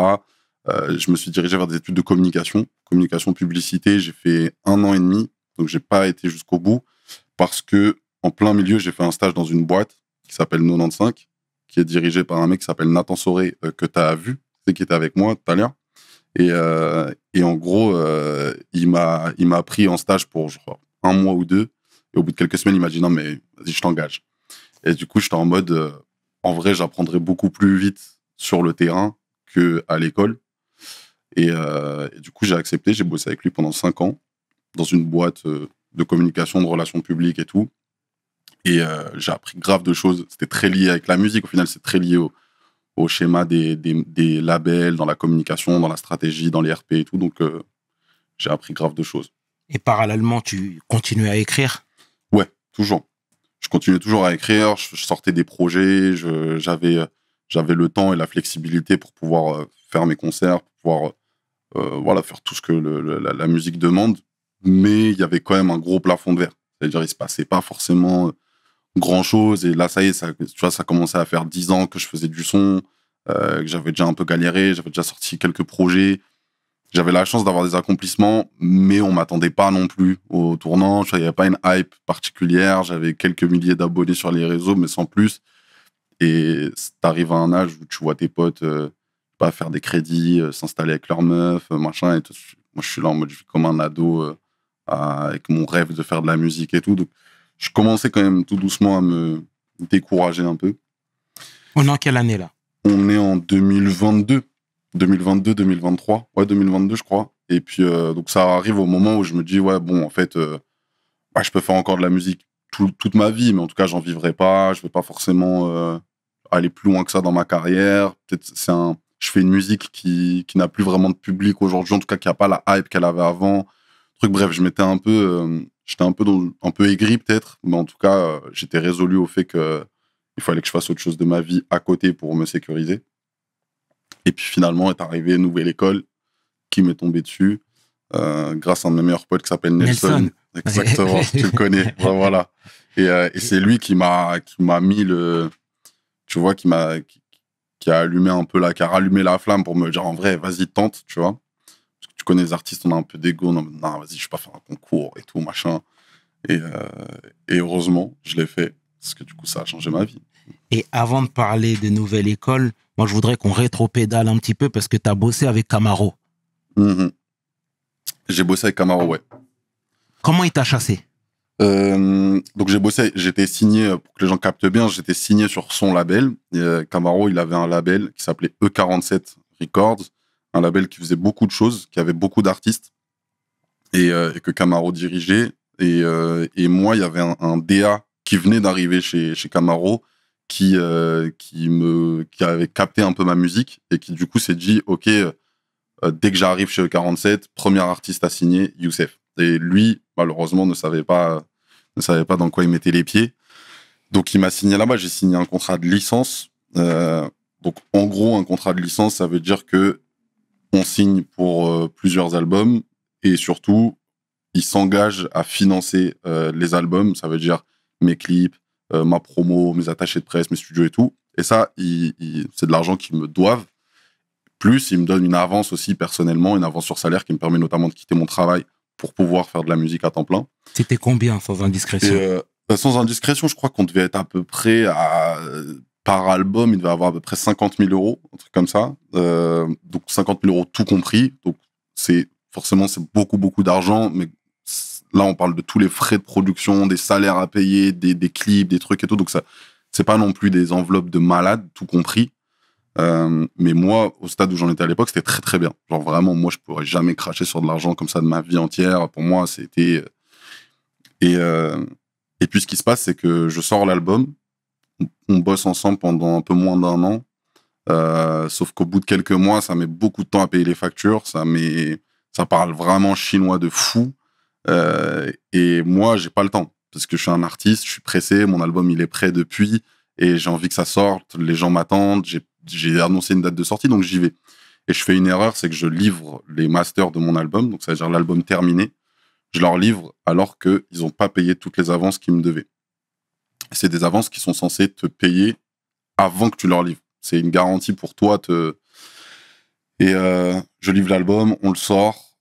je me suis dirigé vers des études de communication publicité. J'ai fait 1 an et demi, donc j'ai pas été jusqu'au bout parce que en plein milieu, j'ai fait un stage dans une boîte qui s'appelle 95, qui est dirigée par un mec qui s'appelle Nathan Soré, que tu as vu, qui était avec moi tout à l'heure. Et en gros, il m'a pris en stage pour genre 1 mois ou 2. Et au bout de quelques semaines, il m'a dit non, mais vas-y, je t'engage. Et du coup, j'étais en mode, en vrai, j'apprendrai beaucoup plus vite sur le terrain qu'à l'école. Et du coup, j'ai accepté. J'ai bossé avec lui pendant 5 ans dans une boîte de communication, de relations publiques et tout. Et j'ai appris grave de choses. C'était très lié avec la musique. Au final, c'est très lié au schéma des labels, dans la communication, dans la stratégie, dans les RP et tout. Donc, j'ai appris grave de choses. Et parallèlement, tu continues à écrire? Ouais, toujours. Je continuais toujours à écrire. Je sortais des projets. J'avais le temps et la flexibilité pour pouvoir faire mes concerts, pour pouvoir faire tout ce que la musique demande. Mais il y avait quand même un gros plafond de verre. C'est-à-dire, il se passait pas forcément grand-chose. Et là, ça y est, tu vois, ça commençait à faire 10 ans que je faisais du son, que j'avais déjà un peu galéré, j'avais déjà sorti quelques projets. J'avais la chance d'avoir des accomplissements, mais on m'attendait pas non plus au tournant. Il n'y avait pas une hype particulière. J'avais quelques milliers d'abonnés sur les réseaux, mais sans plus. Et t'arrives à un âge où tu vois tes potes faire des crédits, s'installer avec leurs meufs, machin. Et tout. Moi, je suis là en mode, je suis comme un ado avec mon rêve de faire de la musique et tout. Donc, je commençais quand même tout doucement à me décourager un peu. On est en quelle année, là? On est en 2022. 2022-2023. Ouais, 2022, je crois. Et puis, donc, ça arrive au moment où je me dis, ouais, bon, en fait, je peux faire encore de la musique toute ma vie, mais en tout cas, j'en vivrai pas. Je vais pas forcément aller plus loin que ça dans ma carrière. Peut-être je fais une musique qui n'a plus vraiment de public aujourd'hui, en tout cas, qui a pas la hype qu'elle avait avant. Bref, je m'étais un peu... j'étais un peu aigri peut-être, mais en tout cas, j'étais résolu au fait qu'il Il fallait que je fasse autre chose de ma vie à côté pour me sécuriser. Et puis finalement est arrivée une nouvelle école qui m'est tombée dessus grâce à un de mes meilleurs potes qui s'appelle Nelson. Exactement, tu le connais. Ouais, voilà. Et c'est lui qui m'a mis le... Tu vois, qui a allumé un peu qui a rallumé la flamme pour me dire en vrai, vas-y, tente, tu vois. Parce que tu connais les artistes, on a un peu d'ego. Non, vas-y, je vais pas faire un concours et tout, machin. Et heureusement, je l'ai fait. Parce que du coup, ça a changé ma vie. Et avant de parler de nouvelle école, moi, je voudrais qu'on rétropédale un petit peu parce que tu as bossé avec Camaro. Mm-hmm. J'ai bossé avec Camaro, ouais. Comment il t'a chassé? Donc j'étais signé, pour que les gens captent bien, j'étais signé sur son label. Camaro, il avait un label qui s'appelait E47 Records, un label qui faisait beaucoup de choses, qui avait beaucoup d'artistes et que Camaro dirigeait. Et moi, il y avait un DA qui venait d'arriver chez Camaro qui avait capté un peu ma musique et qui du coup s'est dit ok, dès que j'arrive chez E47, premier artiste à signer, Youssef. Et lui, malheureusement, ne savait pas dans quoi il mettait les pieds. Donc, il m'a signé là-bas. J'ai signé un contrat de licence. Donc, en gros, un contrat de licence, ça veut dire que on signe pour plusieurs albums et surtout, il s'engage à financer les albums. Ça veut dire mes clips, ma promo, mes attachés de presse, mes studios et tout. Et ça, c'est de l'argent qu'ils me doivent. Plus, il me donne une avance aussi personnellement, une avance sur salaire qui me permet notamment de quitter mon travail pour pouvoir faire de la musique à temps plein. C'était combien, sans indiscrétion? Sans indiscrétion, je crois qu'on devait être à peu près par album, il devait avoir à peu près 50 000 euros, un truc comme ça. Donc 50 000 euros tout compris. Donc forcément, c'est beaucoup, beaucoup d'argent. Mais là, on parle de tous les frais de production, des salaires à payer, des clips, des trucs et tout. Donc ça, c'est pas non plus des enveloppes de malades, tout compris. Mais moi, au stade où j'en étais à l'époque, c'était très très bien. Genre vraiment, moi, je pourrais jamais cracher sur de l'argent comme ça de ma vie entière. Pour moi, c'était... Et puis, ce qui se passe, c'est que je sors l'album. On bosse ensemble pendant un peu moins d'un an. Sauf qu'au bout de quelques mois, ça met beaucoup de temps à payer les factures. Ça parle vraiment chinois de fou. Et moi, j'ai pas le temps. Parce que je suis un artiste, je suis pressé. Mon album, il est prêt depuis. Et j'ai envie que ça sorte. Les gens m'attendent. J'ai annoncé une date de sortie, donc j'y vais. Et je fais une erreur, c'est que je livre les masters de mon album, donc ça veut dire l'album terminé. Je leur livre alors qu'ils n'ont pas payé toutes les avances qu'ils me devaient. C'est des avances qui sont censées te payer avant que tu leur livres. C'est une garantie pour toi. Et je livre l'album, on le sort.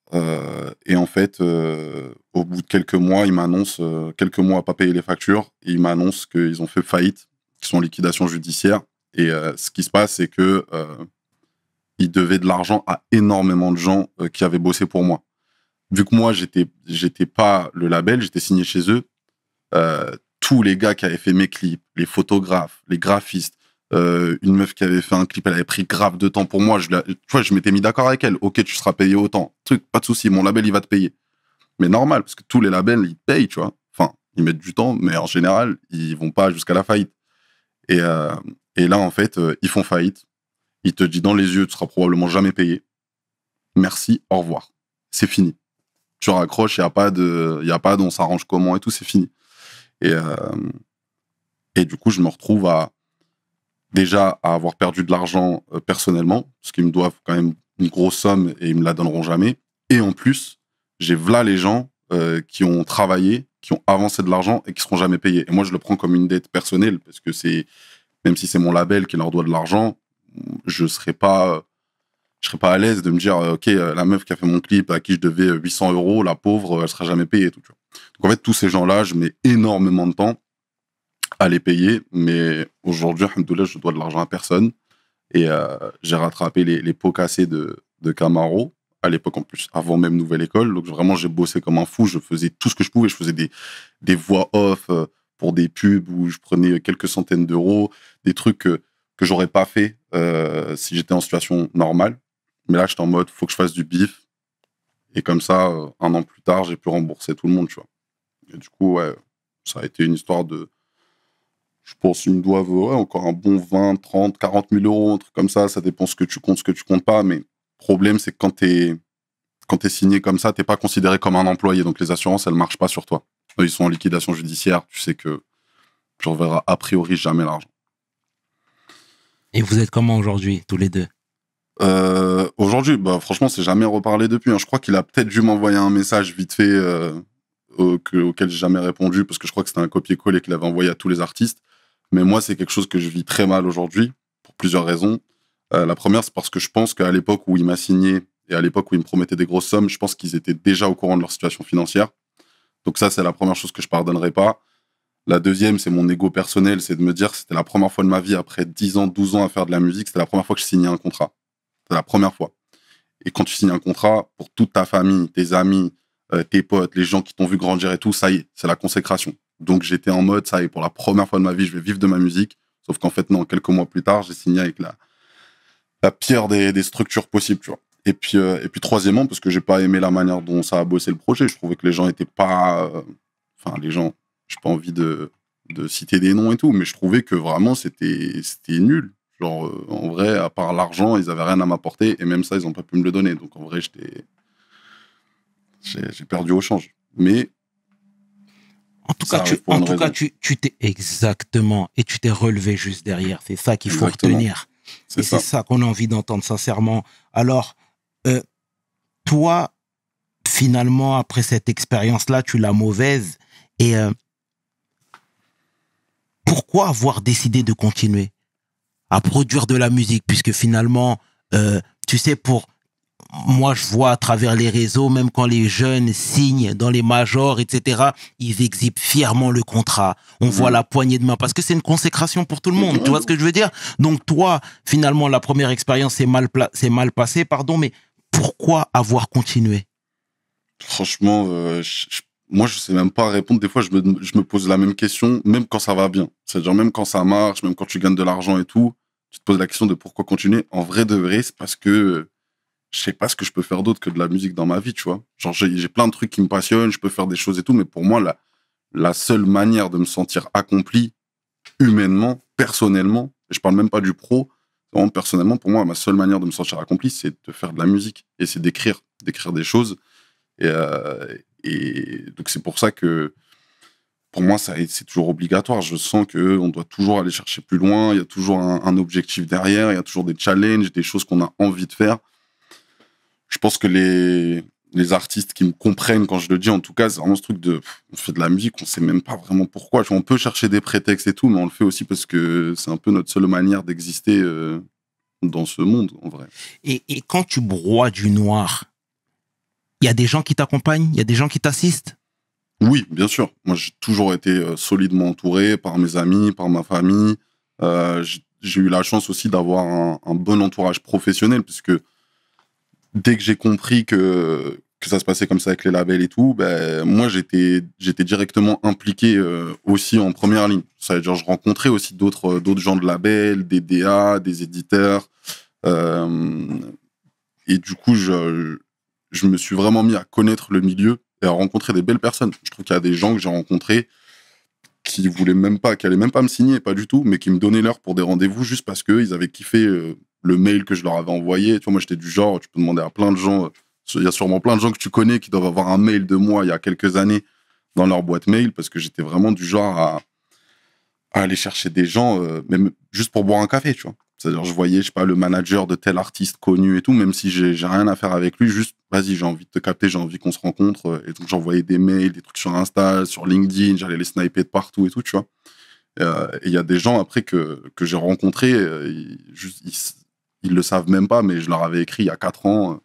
Et en fait, au bout de quelques mois, ils m'annoncent, quelques mois à pas payer les factures, et ils m'annoncent qu'ils ont fait faillite, qu'ils sont en liquidation judiciaire. Et ce qui se passe, c'est que ils devaient de l'argent à énormément de gens qui avaient bossé pour moi. Vu que moi, j'étais pas le label, j'étais signé chez eux, tous les gars qui avaient fait mes clips, les photographes, les graphistes, une meuf qui avait fait un clip, elle avait pris grave de temps pour moi. Tu vois, je m'étais mis d'accord avec elle. Ok, tu seras payé autant. Pas de souci, mon label, il va te payer. Mais normal, parce que tous les labels, ils te payent, tu vois. Enfin, ils mettent du temps, mais en général, ils vont pas jusqu'à la faillite. Et là, en fait, ils font faillite. Il te dit dans les yeux, tu seras probablement jamais payé. Merci, au revoir. C'est fini. Tu raccroches, il y a pas on s'arrange comment et tout, c'est fini. Et du coup, je me retrouve déjà à avoir perdu de l'argent personnellement, parce qu'ils me doivent quand même une grosse somme et ils me la donneront jamais. Et en plus, j'ai v'là les gens qui ont travaillé, qui ont avancé de l'argent et qui seront jamais payés. Et moi, je le prends comme une dette personnelle, parce que même si c'est mon label qui leur doit de l'argent, je serais pas à l'aise de me dire ok, la meuf qui a fait mon clip à qui je devais 800 euros, la pauvre, elle sera jamais payée, tout, tu vois. Donc en fait, tous ces gens-là, je mets énormément de temps à les payer, mais aujourd'hui, alhamdoulilah, je dois de l'argent à personne. Et j'ai rattrapé les pots cassés de Camaro à l'époque, en plus, avant même Nouvelle École. Donc vraiment, j'ai bossé comme un fou. Je faisais tout ce que je pouvais. Je faisais des voix off pour des pubs où je prenais quelques centaines d'euros, des trucs que j'aurais pas fait si j'étais en situation normale. Mais là, j'étais en mode, faut que je fasse du bif. Et comme ça, un an plus tard, j'ai pu rembourser tout le monde, tu vois. Et du coup, ouais, ça a été une histoire de... Je pense qu'ils me doivent encore un bon 20, 30, 40 000 euros, un truc comme ça. Ça dépend ce que tu comptes pas. Mais le problème, c'est que quand t'es signé comme ça, t'es pas considéré comme un employé. Donc les assurances, elles marchent pas sur toi. Eux, ils sont en liquidation judiciaire. Tu sais que tu reverras a priori jamais l'argent. Et vous êtes comment aujourd'hui, tous les deux? Aujourd'hui, bah, franchement, c'est jamais reparlé depuis, hein. Je crois qu'il a peut-être dû m'envoyer un message vite fait auquel j'ai jamais répondu parce que je crois que c'était un copier-coller qu'il avait envoyé à tous les artistes. Mais moi, c'est quelque chose que je vis très mal aujourd'hui pour plusieurs raisons. La première, c'est parce que je pense qu'à l'époque où il m'a signé et à l'époque où il me promettait des grosses sommes, je pense qu'ils étaient déjà au courant de leur situation financière. Donc ça, c'est la première chose que je pardonnerai pas. La deuxième, c'est mon ego personnel, c'est de me dire que c'était la première fois de ma vie, après 10 ans, 12 ans à faire de la musique, c'était la première fois que je signais un contrat. C'est la première fois. Et quand tu signes un contrat, pour toute ta famille, tes amis, tes potes, les gens qui t'ont vu grandir et tout, ça y est, c'est la consécration. Donc j'étais en mode, ça y est, pour la première fois de ma vie, je vais vivre de ma musique. Sauf qu'en fait, non, quelques mois plus tard, j'ai signé avec la pire des structures possibles, tu vois. Et puis troisièmement, parce que j'ai pas aimé la manière dont ça a bossé le projet. Je trouvais que les gens étaient pas... Enfin, les gens, j'ai pas envie de citer des noms et tout, mais je trouvais que vraiment, c'était nul. Genre, en vrai, à part l'argent, ils avaient rien à m'apporter, et même ça, ils ont pas pu me le donner. Donc, en vrai, j'ai perdu au change. Mais, En tout cas, tu t'es exactement, et tu t'es relevé juste derrière. C'est ça qu'il faut retenir. C'est ça qu'on a envie d'entendre sincèrement. Alors, toi, finalement, après cette expérience-là, tu l'as mauvaise. Et pourquoi avoir décidé de continuer à produire de la musique? Puisque finalement, tu sais, moi, je vois à travers les réseaux, même quand les jeunes signent dans les majors, etc., ils exhibent fièrement le contrat. On voit la poignée de main parce que c'est une consécration pour tout le monde. Tu vois ce que je veux dire? Donc toi, finalement, la première expérience s'est mal passée, pardon, mais pourquoi avoir continué? Franchement, moi, je sais même pas répondre. Des fois, je me pose la même question, même quand ça va bien. C'est-à-dire, même quand ça marche, même quand tu gagnes de l'argent et tout, tu te poses la question de pourquoi continuer. En vrai de vrai, c'est parce que je sais pas ce que je peux faire d'autre que de la musique dans ma vie, tu vois. Genre, j'ai plein de trucs qui me passionnent, je peux faire des choses et tout, mais pour moi, la seule manière de me sentir accompli humainement, personnellement, et je parle même pas du pro, vraiment personnellement, pour moi, ma seule manière de me sentir accompli, c'est de faire de la musique et c'est d'écrire des choses. Et donc, c'est pour ça que, pour moi, c'est toujours obligatoire. Je sens qu'on doit toujours aller chercher plus loin, il y a toujours un objectif derrière, il y a toujours des challenges, des choses qu'on a envie de faire. Je pense que les artistes qui me comprennent quand je le dis, en tout cas, c'est vraiment ce truc de... On fait de la musique, on sait même pas vraiment pourquoi. On peut chercher des prétextes et tout, mais on le fait aussi parce que c'est un peu notre seule manière d'exister dans ce monde, en vrai. Et quand tu broies du noir, il y a des gens qui t'accompagnent, il y a des gens qui t'assistent? Oui, bien sûr. Moi, j'ai toujours été solidement entouré par mes amis, par ma famille. J'ai eu la chance aussi d'avoir un bon entourage professionnel, puisque dès que j'ai compris que ça se passait comme ça avec les labels et tout, ben, moi, j'étais directement impliqué aussi en première ligne. Ça veut dire, je rencontrais aussi d'autres gens de labels, des DA, des éditeurs. Et du coup, je me suis vraiment mis à connaître le milieu et à rencontrer des belles personnes. Je trouve qu'il y a des gens que j'ai rencontrés qui allaient même pas me signer, pas du tout, mais qui me donnaient l'heure pour des rendez-vous juste parce qu'ils avaient kiffé le mail que je leur avais envoyé. Tu vois, moi, j'étais du genre, tu peux demander à plein de gens, il y a sûrement plein de gens que tu connais qui doivent avoir un mail de moi il y a quelques années dans leur boîte mail, parce que j'étais vraiment du genre à aller chercher des gens, même juste pour boire un café, tu vois. C'est-à-dire, je voyais, je sais pas, le manager de tel artiste connu et tout, même si j'ai rien à faire avec lui, juste, vas-y, j'ai envie de te capter, j'ai envie qu'on se rencontre. Et donc, j'envoyais des mails, des trucs sur Insta, sur LinkedIn, j'allais les sniper de partout et tout, tu vois. Et il y a des gens, après, que j'ai rencontrés, ils le savent même pas, mais je leur avais écrit il y a 4 ans.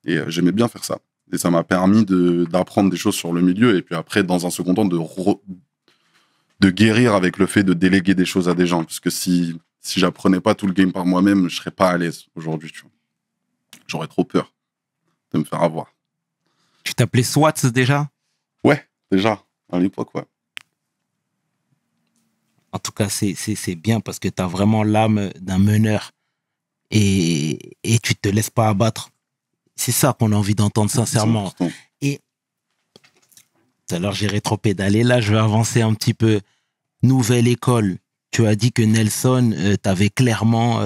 Et j'aimais bien faire ça. Et ça m'a permis d'apprendre des choses sur le milieu. Et puis après, dans un second temps, de guérir avec le fait de déléguer des choses à des gens. Parce que si j'apprenais pas tout le game par moi-même, je serais pas à l'aise aujourd'hui, tu vois. J'aurais trop peur de me faire avoir. Tu t'appelais Swats déjà? Ouais, déjà, à l'époque, ouais. En tout cas, c'est bien parce que tu as vraiment l'âme d'un meneur et tu te laisses pas abattre. C'est ça qu'on a envie d'entendre sincèrement. Et tout à l'heure, j'ai rétropédalé. Là, je vais avancer un petit peu. Nouvelle école. Tu as dit que Nelson t'avait clairement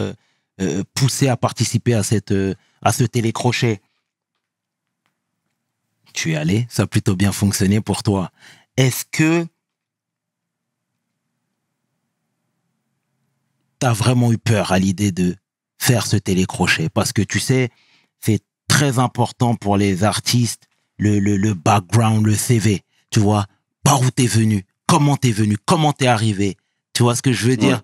poussé à participer à ce télécrochet. Tu es allé, ça a plutôt bien fonctionné pour toi. Est-ce que t'as vraiment eu peur à l'idée de faire ce télécrochet? Parce que tu sais, c'est très important pour les artistes, le background, le CV. Tu vois, par où t'es venu, comment t'es arrivé. Tu vois ce que je veux dire?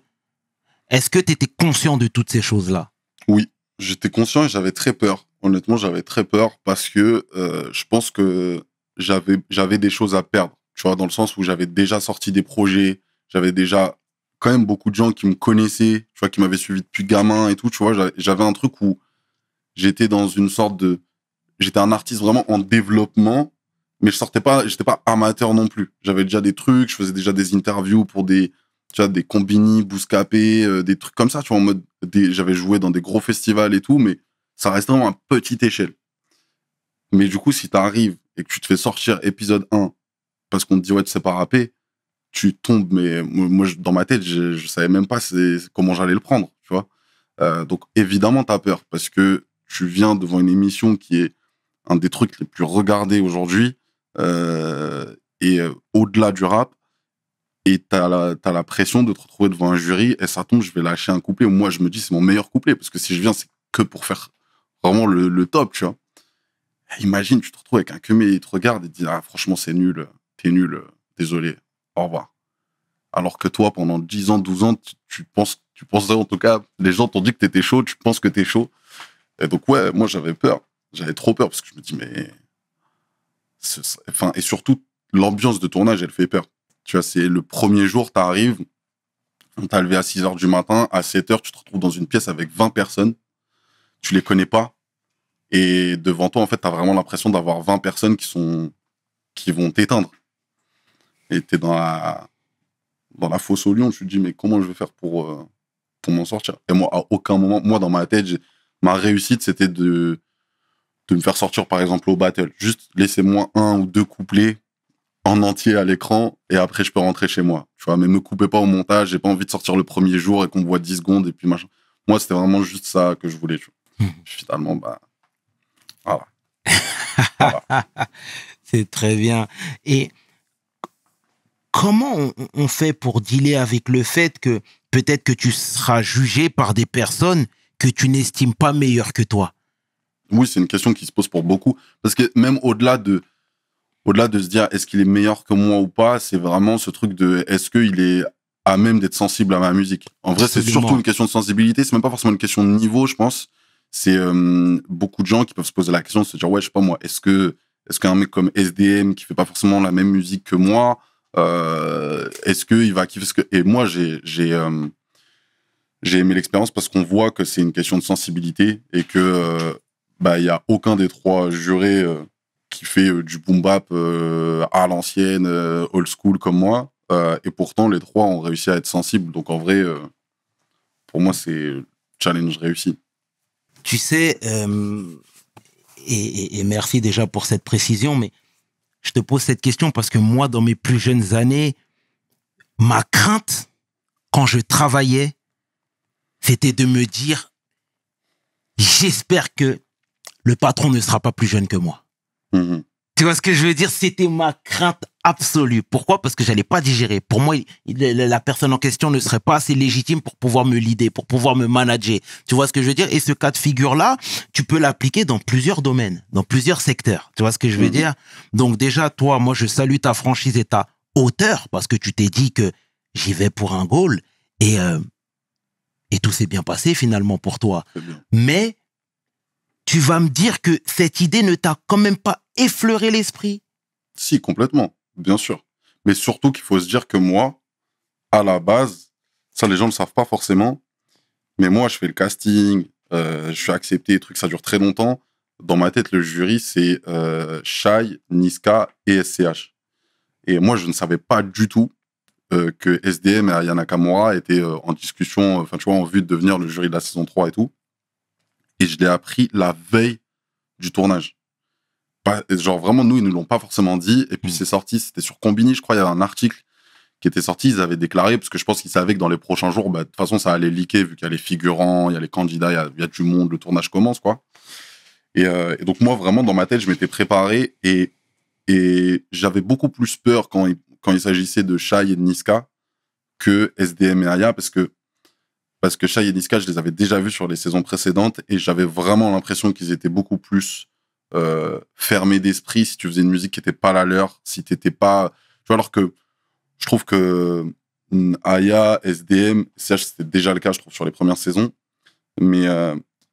Est-ce que t'étais conscient de toutes ces choses-là? Oui, j'étais conscient et j'avais très peur. Honnêtement, j'avais très peur parce que je pense que j'avais des choses à perdre. Tu vois, dans le sens où j'avais déjà sorti des projets, j'avais déjà quand même beaucoup de gens qui me connaissaient, tu vois, qui m'avaient suivi depuis gamin et tout. Tu vois, j'avais un truc où j'étais dans une sorte de... J'étais un artiste vraiment en développement, mais j'étais pas amateur non plus. J'avais déjà des trucs, je faisais déjà des interviews pour des, tu vois, des Combini, Bouscapé, des trucs comme ça, tu vois, en mode, j'avais joué dans des gros festivals et tout, mais ça restait vraiment à petite échelle. Mais du coup, si t'arrives et que tu te fais sortir épisode 1 parce qu'on te dit, ouais, tu sais pas rapper, tu tombes, mais moi, dans ma tête, je savais même pas comment j'allais le prendre, tu vois. Donc, évidemment, t'as peur parce que tu viens devant une émission qui est un des trucs les plus regardés aujourd'hui, au-delà du rap, et t'as la pression de te retrouver devant un jury, et ça tombe, je vais lâcher un couplet, où moi, je me dis, c'est mon meilleur couplet, parce que si je viens, c'est que pour faire vraiment le top, tu vois. Imagine, tu te retrouves avec un Kemé, il te regarde et te dit, ah, franchement, c'est nul, t'es nul, désolé, au revoir. Alors que toi, pendant 10 ans, 12 ans, tu penses en tout cas, les gens t'ont dit que t'étais chaud, tu penses que t'es chaud. Et donc, ouais, moi, j'avais peur. J'avais trop peur parce que je me dis, mais. Enfin, et surtout, l'ambiance de tournage, elle fait peur. Tu vois, c'est le premier jour, t'arrives, on t'a levé à 6h du matin, à 7h, tu te retrouves dans une pièce avec 20 personnes, tu les connais pas, et devant toi, en fait, t'as vraiment l'impression d'avoir 20 personnes qui vont t'éteindre. Et t'es dans la fosse au lion, tu te dis, mais comment je vais faire pour m'en sortir? Et moi, à aucun moment, moi, dans ma tête, ma réussite, c'était de me faire sortir, par exemple, au battle. Juste, laissez-moi 1 ou 2 couplets en entier à l'écran, et après, je peux rentrer chez moi. Tu vois, mais me coupez pas au montage, j'ai pas envie de sortir le premier jour et qu'on me voit 10 secondes, et puis machin. Moi, c'était vraiment juste ça que je voulais, tu vois. Finalement, bah, voilà. Voilà. C'est très bien. Et comment on fait pour dealer avec le fait que peut-être que tu seras jugé par des personnes que tu n'estimes pas meilleures que toi? Oui, c'est une question qui se pose pour beaucoup. Parce que même au-delà de se dire est-ce qu'il est meilleur que moi ou pas, c'est vraiment ce truc de est-ce qu'il est à même d'être sensible à ma musique. En vrai, c'est surtout une question de sensibilité. C'est même pas forcément une question de niveau, je pense. C'est beaucoup de gens qui peuvent se poser la question de se dire ouais, je sais pas moi, est-ce qu'un mec comme SDM qui fait pas forcément la même musique que moi, est-ce qu'il va kiffer et moi j'ai aimé l'expérience parce qu'on voit que c'est une question de sensibilité et que il y a aucun des 3 jurés qui fait du boom bap à l'ancienne, old school comme moi, et pourtant les 3 ont réussi à être sensibles. Donc en vrai, pour moi c'est challenge réussi. Tu sais, et merci déjà pour cette précision, mais je te pose cette question parce que moi, dans mes plus jeunes années, ma crainte, quand je travaillais, c'était de me dire, j'espère que le patron ne sera pas plus jeune que moi. Mmh. Tu vois ce que je veux dire? C'était ma crainte absolue. Pourquoi? Parce que j'allais pas digérer. Pour moi, la personne en question ne serait pas assez légitime pour pouvoir me leader, pour pouvoir me manager. Tu vois ce que je veux dire? Et ce cas de figure-là, tu peux l'appliquer dans plusieurs domaines, dans plusieurs secteurs. Tu vois ce que je veux dire? Donc déjà, toi, moi, je salue ta franchise et ta hauteur parce que tu t'es dit que j'y vais pour un goal et tout s'est bien passé finalement pour toi. Mais tu vas me dire que cette idée ne t'a quand même pas effleuré l'esprit? Si, complètement, bien sûr. Mais surtout qu'il faut se dire que moi, à la base, ça les gens ne le savent pas forcément, mais moi je fais le casting, je suis accepté, truc, ça dure très longtemps. Dans ma tête, le jury, c'est Shai, Niska et SCH. Et moi, je ne savais pas du tout que SDM et Aya Nakamura étaient en discussion, enfin tu vois, en vue de devenir le jury de la saison 3 et tout. Et je l'ai appris la veille du tournage. Genre vraiment, nous, ils ne l'ont pas forcément dit. Et puis c'est sorti, c'était sur Combini, je crois, il y avait un article qui était sorti, ils avaient déclaré, parce que je pense qu'ils savaient que dans les prochains jours, de toute façon, ça allait leaker, vu qu'il y a les figurants, il y a les candidats, il y a du monde, le tournage commence, quoi. Et donc moi, vraiment, dans ma tête, je m'étais préparé et j'avais beaucoup plus peur quand il s'agissait de Shai et de Niska que SDM et Aya, parce que parce que Shai et Niska, je les avais déjà vus sur les saisons précédentes et j'avais vraiment l'impression qu'ils étaient beaucoup plus fermés d'esprit si tu faisais une musique qui n'était pas la leur, si t'étais pas... Tu vois, alors que je trouve que Aya, SDM, CH, c'était déjà le cas, je trouve, sur les premières saisons, mais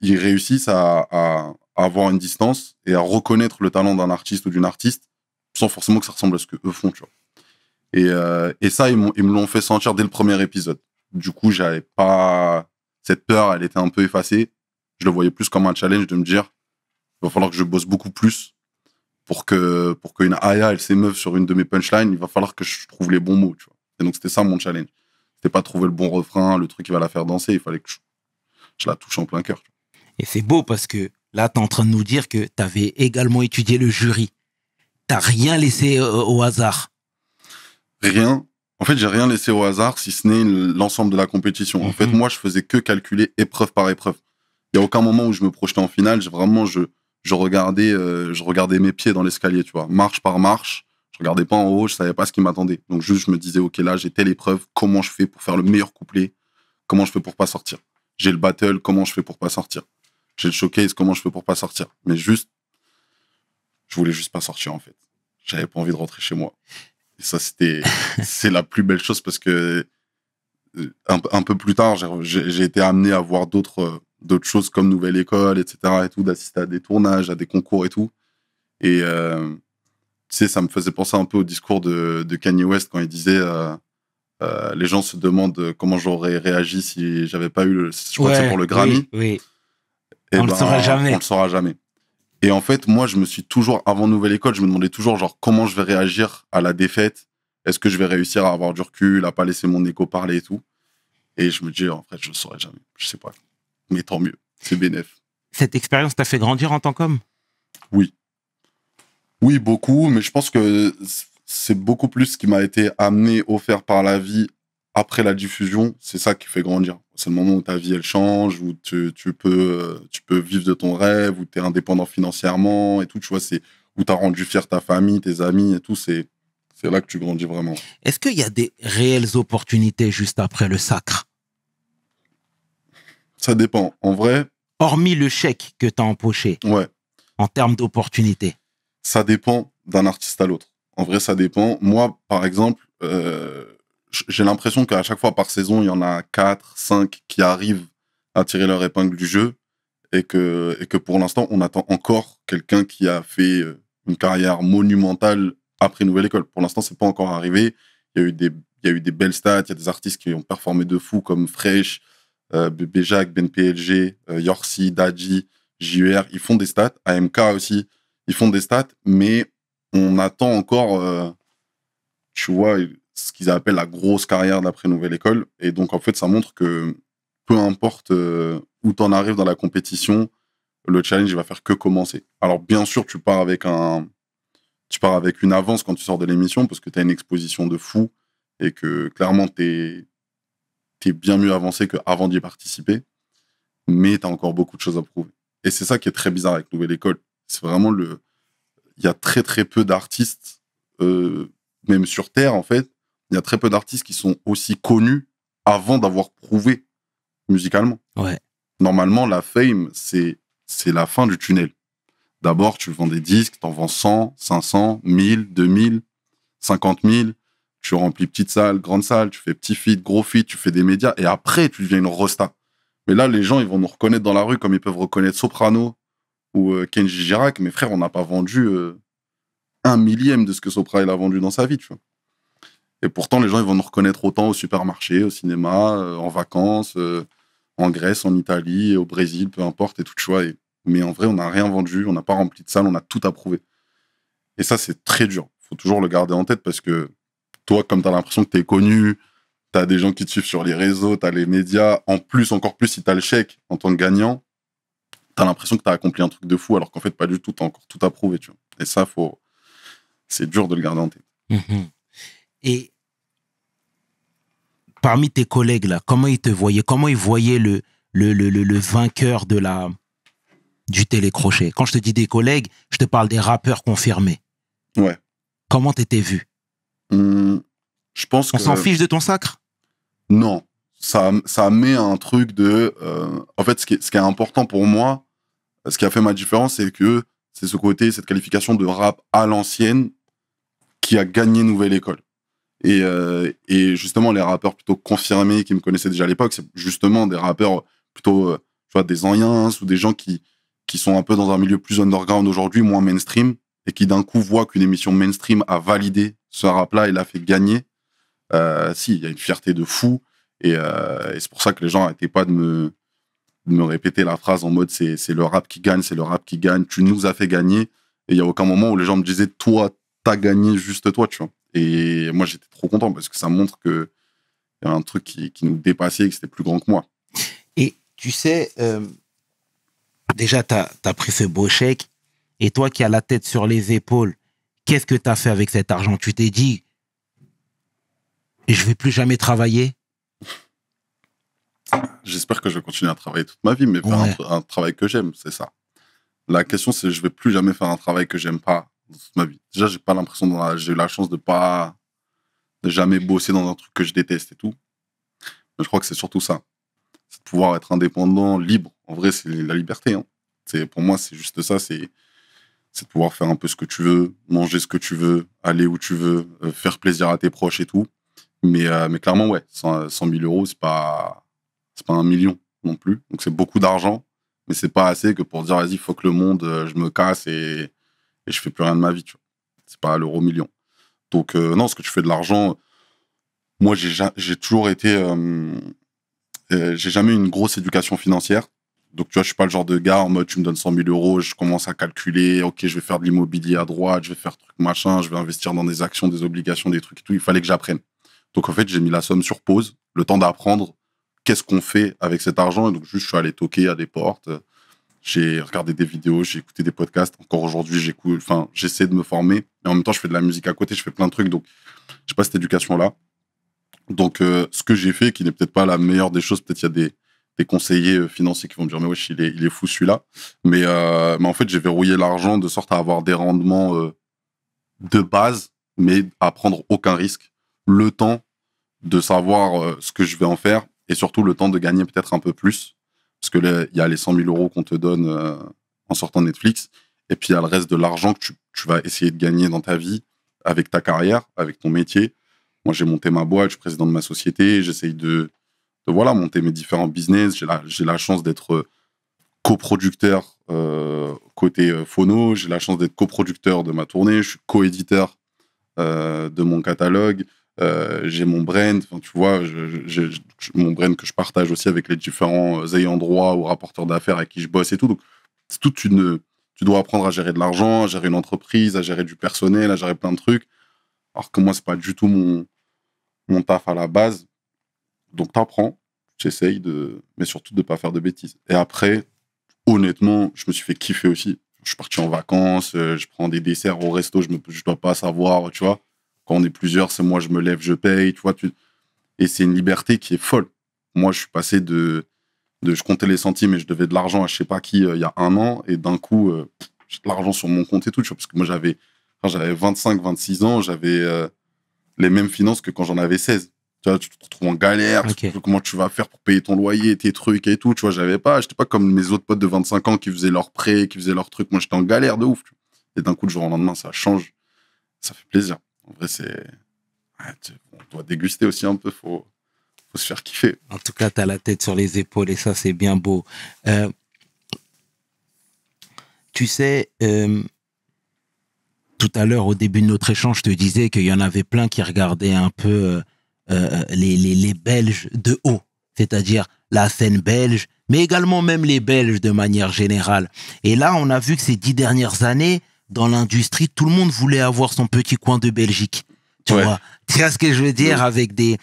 ils réussissent à avoir une distance et à reconnaître le talent d'un artiste ou d'une artiste sans forcément que ça ressemble à ce que eux font, tu vois. Et ça, ils me l'ont fait sentir dès le premier épisode. Du coup, j'avais pas... Cette peur, elle était un peu effacée. Je le voyais plus comme un challenge de me dire il va falloir que je bosse beaucoup plus pour qu'une Aya, elle s'émeuve sur une de mes punchlines. Il va falloir que je trouve les bons mots, tu vois. Et donc, c'était ça mon challenge. C'était pas trouver le bon refrain, le truc qui va la faire danser. Il fallait que je la touche en plein cœur. Et c'est beau parce que là, tu es en train de nous dire que tu avais également étudié le jury. Tu n'as rien laissé au hasard. Rien. En fait, j'ai rien laissé au hasard, si ce n'est l'ensemble de la compétition. En fait, moi, je faisais que calculer épreuve par épreuve. Il n'y a aucun moment où je me projetais en finale. Je regardais mes pieds dans l'escalier, tu vois, marche par marche. Je regardais pas en haut, je savais pas ce qui m'attendait. Donc, juste, je me disais, OK, là, j'ai telle épreuve. Comment je fais pour faire le meilleur couplet? Comment je fais pour pas sortir? J'ai le battle. Comment je fais pour pas sortir? J'ai le showcase. Comment je fais pour pas sortir? Mais juste, je voulais juste pas sortir, en fait. J'avais pas envie de rentrer chez moi. Et ça, c'est la plus belle chose parce que un peu plus tard, j'ai été amené à voir d'autres choses comme Nouvelle École, etc. et tout, d'assister à des tournages, à des concours et tout. Et tu sais, ça me faisait penser un peu au discours de Kanye West quand il disait les gens se demandent comment j'aurais réagi si j'avais pas eu je crois que c'est pour le Grammy. Oui. Et On le saura jamais. On le saura jamais. Et en fait, moi, je me suis toujours, avant Nouvelle École, je me demandais toujours, genre, comment je vais réagir à la défaite? Est-ce que je vais réussir à avoir du recul, à pas laisser mon écho parler et tout? Et je me dis, en fait, je le saurais jamais. Je sais pas. Mais tant mieux. C'est bénef. Cette expérience t'a fait grandir en tant qu'homme? Oui. Oui, beaucoup. Mais je pense que c'est beaucoup plus ce qui m'a été amené, offert par la vie après la diffusion. C'est ça qui fait grandir. C'est le moment où ta vie, elle change, où tu peux vivre de ton rêve, où tu es indépendant financièrement et tout. Tu vois, c'est où tu as rendu fier ta famille, tes amis et tout. C'est là que tu grandis vraiment. Est-ce qu'il y a des réelles opportunités juste après le sacre? Ça dépend. En vrai... Hormis le chèque que tu as empoché, ouais. En termes d'opportunités. Ça dépend d'un artiste à l'autre. En vrai, ça dépend. Moi, par exemple, j'ai l'impression qu'à chaque fois par saison, il y en a 4, 5 qui arrivent à tirer leur épingle du jeu et que pour l'instant, on attend encore quelqu'un qui a fait une carrière monumentale après Nouvelle École. Pour l'instant, c'est pas encore arrivé. Il y a eu des belles stats, il y a des artistes qui ont performé de fou comme Fresh, Bébé Jacques, Ben PLG, Yorsi, Dadji, JER. Ils font des stats. AMK aussi, ils font des stats, mais on attend encore, tu vois, ce qu'ils appellent la grosse carrière d'après Nouvelle École. Et donc, en fait, ça montre que peu importe où t'en arrives dans la compétition, le challenge, il va faire que commencer. Alors, bien sûr, tu pars avec une avance quand tu sors de l'émission parce que tu as une exposition de fou et que clairement, t'es bien mieux avancé qu'avant d'y participer. Mais tu as encore beaucoup de choses à prouver. Et c'est ça qui est très bizarre avec Nouvelle École. C'est vraiment il y a très, très peu d'artistes, même sur Terre, en fait, il y a très peu d'artistes qui sont aussi connus avant d'avoir prouvé musicalement. Ouais. Normalement, la fame, c'est la fin du tunnel. D'abord, tu vends des disques, t'en vends 100, 500, 1000, 2000, 50 000. Tu remplis petite salle, grande salle, tu fais petit feat, gros feat, tu fais des médias. Et après, tu deviens une rosta. Mais là, les gens, ils vont nous reconnaître dans la rue comme ils peuvent reconnaître Soprano ou Kenji Girac. Mais frère, on n'a pas vendu 1/1000 de ce que Sopra il a vendu dans sa vie, tu vois. Et pourtant, les gens, ils vont nous reconnaître autant au supermarché, au cinéma, en vacances, en Grèce, en Italie, au Brésil, peu importe, et tout, tu vois. Mais en vrai, on n'a rien vendu, on n'a pas rempli de salle, on a tout approuvé. Et ça, c'est très dur. Il faut toujours le garder en tête parce que toi, comme tu as l'impression que tu es connu, tu as des gens qui te suivent sur les réseaux, tu as les médias, en plus, encore plus, si tu as le chèque en tant que gagnant, tu as l'impression que tu as accompli un truc de fou, alors qu'en fait, pas du tout, tu as encore tout approuvé, tu vois. Et ça, c'est dur de le garder en tête. Mmh. Et parmi tes collègues, là, comment ils te voyaient? Comment ils voyaient le vainqueur du télécrochet? Quand je te dis des collègues, je te parle des rappeurs confirmés. Ouais. Comment t'étais vu? Je pense On s'en fiche de ton sacre? Non. ça met un truc de... en fait, ce qui est important pour moi, ce qui a fait ma différence, c'est que c'est ce côté, cette qualification de rap à l'ancienne qui a gagné Nouvelle École. Et justement, les rappeurs plutôt confirmés qui me connaissaient déjà à l'époque, c'est justement des rappeurs plutôt, tu vois, des anciens ou des gens qui sont un peu dans un milieu plus underground aujourd'hui, moins mainstream, et qui d'un coup voient qu'une émission mainstream a validé ce rap-là et l'a fait gagner. Si, il y a une fierté de fou. Et c'est pour ça que les gens n'arrêtaient pas de me répéter la phrase en mode c'est le rap qui gagne, c'est le rap qui gagne, tu nous as fait gagner. Et il n'y a aucun moment où les gens me disaient toi, t'as gagné juste toi, tu vois. Et moi, j'étais trop content parce que ça montre qu'il y avait un truc qui nous dépassait et que c'était plus grand que moi. Et tu sais, déjà, t'as pris ce beau chèque et toi qui as la tête sur les épaules, qu'est-ce que t'as fait avec cet argent? Tu t'es dit, je vais plus jamais travailler? J'espère que je vais continuer à travailler toute ma vie, mais faire un travail que j'aime, c'est ça. La question, c'est je vais plus jamais faire un travail que j'aime pas dans toute ma vie. Déjà, j'ai pas l'impression, j'ai eu la chance de jamais bosser dans un truc que je déteste et tout. Mais je crois que c'est surtout ça. C'est de pouvoir être indépendant, libre. En vrai, c'est la liberté. Hein. Pour moi, c'est juste ça. C'est de pouvoir faire un peu ce que tu veux, manger ce que tu veux, aller où tu veux, faire plaisir à tes proches et tout. Mais clairement, ouais, 100 000 euros, c'est pas 1 million non plus. Donc, c'est beaucoup d'argent, mais c'est pas assez que pour dire, vas-y, il faut que le monde, je me casse et je fais plus rien de ma vie, tu vois. C'est pas l'euro million. Donc, non, ce que tu fais de l'argent, moi, j'ai toujours été... j'ai jamais eu une grosse éducation financière. Donc, tu vois, je suis pas le genre de gars en mode, tu me donnes 100 000 euros, je commence à calculer, ok, je vais faire de l'immobilier à droite, je vais faire truc machin, je vais investir dans des actions, des obligations, des trucs et tout. Il fallait que j'apprenne. Donc, en fait, j'ai mis la somme sur pause, le temps d'apprendre qu'est-ce qu'on fait avec cet argent. Et donc, juste, je suis allé toquer à des portes. J'ai regardé des vidéos, j'ai écouté des podcasts. Encore aujourd'hui, j'essaie de me former. Et en même temps, je fais de la musique à côté, je fais plein de trucs. Donc, j'ai pas cette éducation-là. Donc, ce que j'ai fait, qui n'est peut-être pas la meilleure des choses, peut-être il y a des conseillers financiers qui vont me dire, mais wesh, il est fou celui-là. Mais en fait, j'ai verrouillé l'argent de sorte à avoir des rendements de base, mais à prendre aucun risque. Le temps de savoir ce que je vais en faire et surtout le temps de gagner peut-être un peu plus. Parce que là, il y a les 100 000 euros qu'on te donne en sortant de Netflix. Et puis, il y a le reste de l'argent que tu vas essayer de gagner dans ta vie avec ta carrière, avec ton métier. Moi, j'ai monté ma boîte, je suis président de ma société. J'essaye de monter mes différents business. J'ai la chance d'être coproducteur côté phono. J'ai la chance d'être coproducteur de ma tournée. Je suis coéditeur de mon catalogue. J'ai mon brand, tu vois, mon brand que je partage aussi avec les différents ayants droit ou rapporteurs d'affaires avec qui je bosse et tout. Donc, c'est tu dois apprendre à gérer de l'argent, à gérer une entreprise, à gérer du personnel, à gérer plein de trucs. Alors que moi, c'est pas du tout mon taf à la base. Donc, t'apprends, j'essaye mais surtout de pas faire de bêtises. Et après, honnêtement, je me suis fait kiffer aussi. Je suis parti en vacances, je prends des desserts au resto, je dois pas savoir, tu vois. Quand on est plusieurs, c'est moi, je me lève, je paye, tu vois. Et c'est une liberté qui est folle. Moi, je suis passé je comptais les centimes et je devais de l'argent à je sais pas qui il y a 1 an. Et d'un coup, j'ai de l'argent sur mon compte et tout, tu vois. Parce que moi, quand j'avais 25, 26 ans, j'avais les mêmes finances que quand j'en avais 16. Tu vois, tu te retrouves en galère. Okay. Comment tu vas faire pour payer ton loyer, tes trucs et tout. Tu vois, j'étais pas comme mes autres potes de 25 ans qui faisaient leurs prêts, qui faisaient leurs trucs. Moi, j'étais en galère de ouf. Tu vois. Et d'un coup, du jour au lendemain, ça change. Ça fait plaisir. En vrai, on doit déguster aussi un peu, faut se faire kiffer. En tout cas, tu as la tête sur les épaules et ça, c'est bien beau. Tu sais, tout à l'heure, au début de notre échange, je te disais qu'il y en avait plein qui regardaient un peu les Belges de haut, c'est-à-dire la scène belge, mais également même les Belges de manière générale. Et là, on a vu que ces 10 dernières années, dans l'industrie, tout le monde voulait avoir son petit coin de Belgique. Tu vois ce que je veux dire, avec des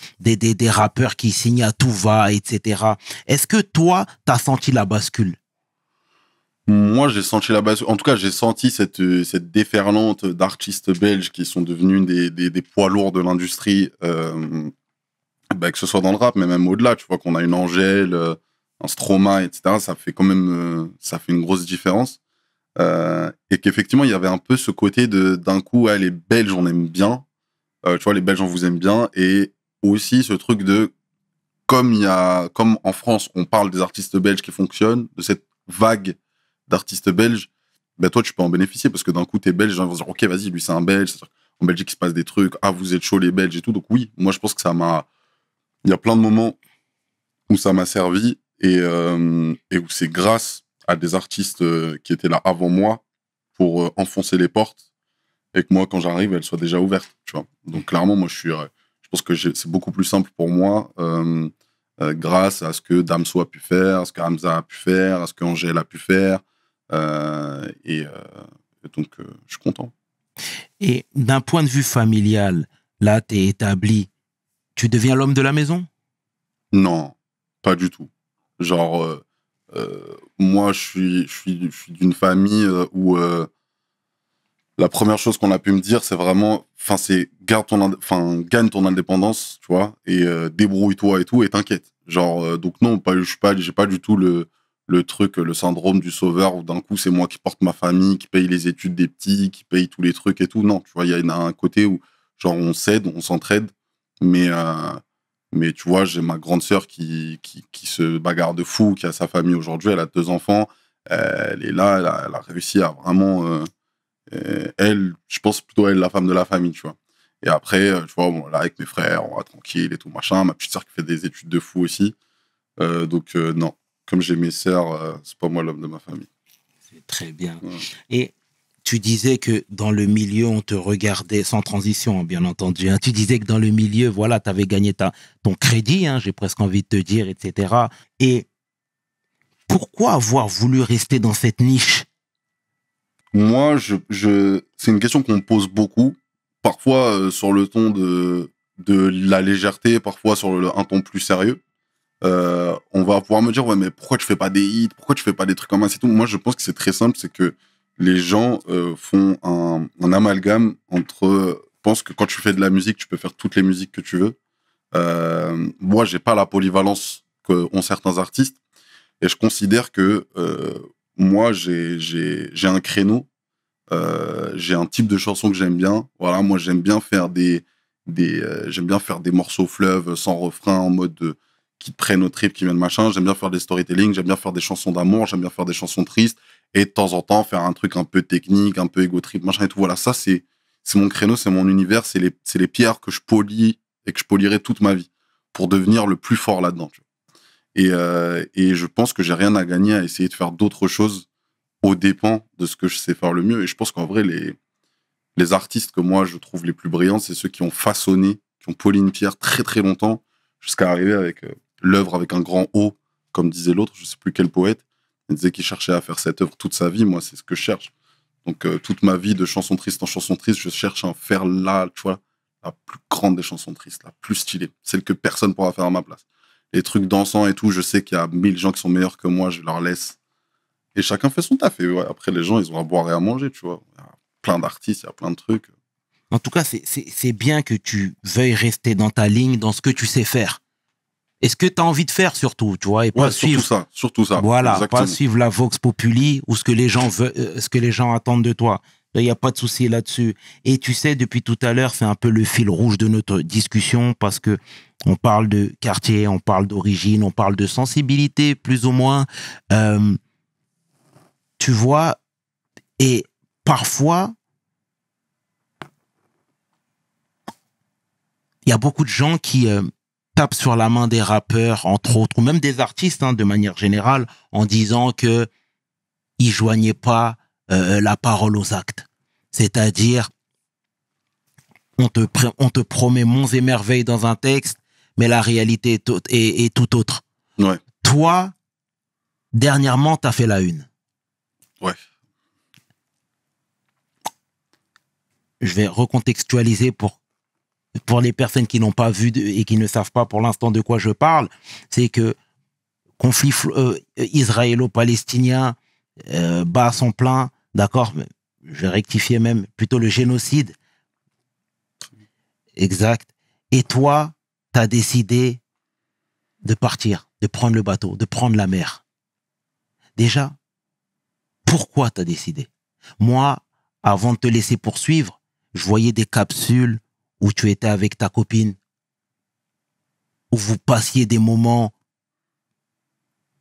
rappeurs qui signent à tout va, etc. Est-ce que toi, t'as senti la bascule? Moi, j'ai senti la bascule. En tout cas, j'ai senti cette déferlante d'artistes belges qui sont devenus des poids lourds de l'industrie, que ce soit dans le rap, mais même au-delà. Tu vois qu'on a une Angèle, un Stromae, etc. Ça fait quand même ça fait une grosse différence. Et qu'effectivement, il y avait un peu ce côté d'un coup, les Belges, on aime bien. Tu vois, les Belges, on vous aime bien. Et aussi ce truc de comme en France, on parle des artistes belges qui fonctionnent, de cette vague d'artistes belges, ben toi, tu peux en bénéficier parce que d'un coup, t'es belge, les gens vont se dire, OK, vas-y, lui, c'est un belge. En Belgique, il se passe des trucs. Ah, vous êtes chaud, les Belges et tout. Donc oui, moi, je pense que il y a plein de moments où ça m'a servi et où c'est grâce à des artistes qui étaient là avant moi pour enfoncer les portes et que moi, quand j'arrive, elles soient déjà ouvertes, tu vois. Donc clairement, moi, je pense que c'est beaucoup plus simple pour moi grâce à ce que Damso a pu faire, à ce que Hamza a pu faire, à ce que Angèle a pu faire. Et donc, je suis content. Et d'un point de vue familial, là, t'es établi, tu deviens l'homme de la maison? Non, pas du tout. Genre, moi, je suis d'une famille où la première chose qu'on a pu me dire, c'est vraiment, c'est gagne ton indépendance, tu vois, et débrouille-toi et tout, et t'inquiète. Genre, donc non, j'ai pas du tout le truc, le syndrome du sauveur où d'un coup, c'est moi qui porte ma famille, qui paye les études des petits, qui paye tous les trucs et tout. Non, tu vois, il y a un côté où, genre, on s'aide, on s'entraide, mais tu vois, j'ai ma grande sœur qui se bagarre de fou, qui a sa famille aujourd'hui, elle a 2 enfants, elle est là, elle a réussi à vraiment... elle, je pense plutôt elle, la femme de la famille, tu vois. Et après, tu vois, bon, là, avec mes frères, on va tranquille et tout, machin. Ma petite sœur qui fait des études de fou aussi. Donc, non. Comme j'ai mes sœurs, c'est pas moi l'homme de ma famille. C'est très bien. Ouais. Et tu disais que dans le milieu, on te regardait, sans transition, bien entendu. Hein, tu disais que dans le milieu, voilà, tu avais gagné ton crédit, hein, j'ai presque envie de te dire, etc. Et pourquoi avoir voulu rester dans cette niche? Moi, c'est une question qu'on me pose beaucoup. Parfois sur le ton de la légèreté, parfois sur un ton plus sérieux. On va pouvoir me dire, ouais, mais pourquoi tu fais pas des hits? Pourquoi tu fais pas des trucs comme ça et tout? Moi, je pense que c'est très simple, c'est que les gens font un amalgame entre... pensent que quand tu fais de la musique, tu peux faire toutes les musiques que tu veux. Moi, j'ai pas la polyvalence qu'ont certains artistes. Et je considère que moi, j'ai un créneau. J'ai un type de chanson que j'aime bien. Voilà, moi, j'aime bien faire j'aime bien faire des morceaux fleuves sans refrain en mode... qui te prennent au trip, qui viennent machin. J'aime bien faire des storytelling, j'aime bien faire des chansons d'amour, j'aime bien faire des chansons tristes, et de temps en temps faire un truc un peu technique, un peu égo trip, machin et tout. Voilà, ça c'est mon créneau, c'est mon univers, c'est les pierres que je polis et que je polirai toute ma vie pour devenir le plus fort là-dedans. Tu vois. Et je pense que j'ai rien à gagner à essayer de faire d'autres choses aux dépens de ce que je sais faire le mieux. Et je pense qu'en vrai, les artistes que moi je trouve les plus brillants, c'est ceux qui ont façonné, qui ont poli une pierre très très longtemps jusqu'à arriver avec l'œuvre avec un grand O, comme disait l'autre, je sais plus quel poète, il disait qu'il cherchait à faire cette œuvre toute sa vie. Moi, c'est ce que je cherche. Donc, toute ma vie, de chanson triste en chanson triste, je cherche à faire tu vois, la plus grande des chansons tristes, la plus stylée, celle que personne pourra faire à ma place. Les trucs dansants et tout, je sais qu'il y a 1000 gens qui sont meilleurs que moi, je leur laisse. Et chacun fait son taf. Et ouais, après, les gens, ils ont à boire et à manger, tu vois. Il y a plein d'artistes, il y a plein de trucs. En tout cas, c'est bien que tu veuilles rester dans ta ligne, dans ce que tu sais faire. Et ce que tu as envie de faire surtout, tu vois, et pas suivre, surtout ça. Voilà, Exactement. pas suivre la vox populi ou ce que les gens veulent, ce que les gens attendent de toi. Il n'y a pas de souci là-dessus. Et tu sais, depuis tout à l'heure, c'est un peu le fil rouge de notre discussion parce que on parle de quartier, on parle d'origine, on parle de sensibilité, plus ou moins. Tu vois, et parfois, il y a beaucoup de gens qui tapent sur la main des rappeurs, entre autres, ou même des artistes, hein, de manière générale, en disant que ils joignaient pas la parole aux actes. C'est-à-dire, on te promet monts et merveilles dans un texte, mais la réalité est tout autre. Ouais. Toi, dernièrement, t'as fait la une. Ouais. Je vais recontextualiser pour les personnes qui n'ont pas vu et qui ne savent pas pour l'instant de quoi je parle. C'est que conflit israélo-palestinien bat son plein, d'accord, je vais rectifier même, plutôt le génocide. Exact. Et toi, tu as décidé de partir, de prendre le bateau, de prendre la mer. Déjà, pourquoi tu as décidé? Moi, avant de te laisser poursuivre, je voyais des capsules où tu étais avec ta copine. où vous passiez des moments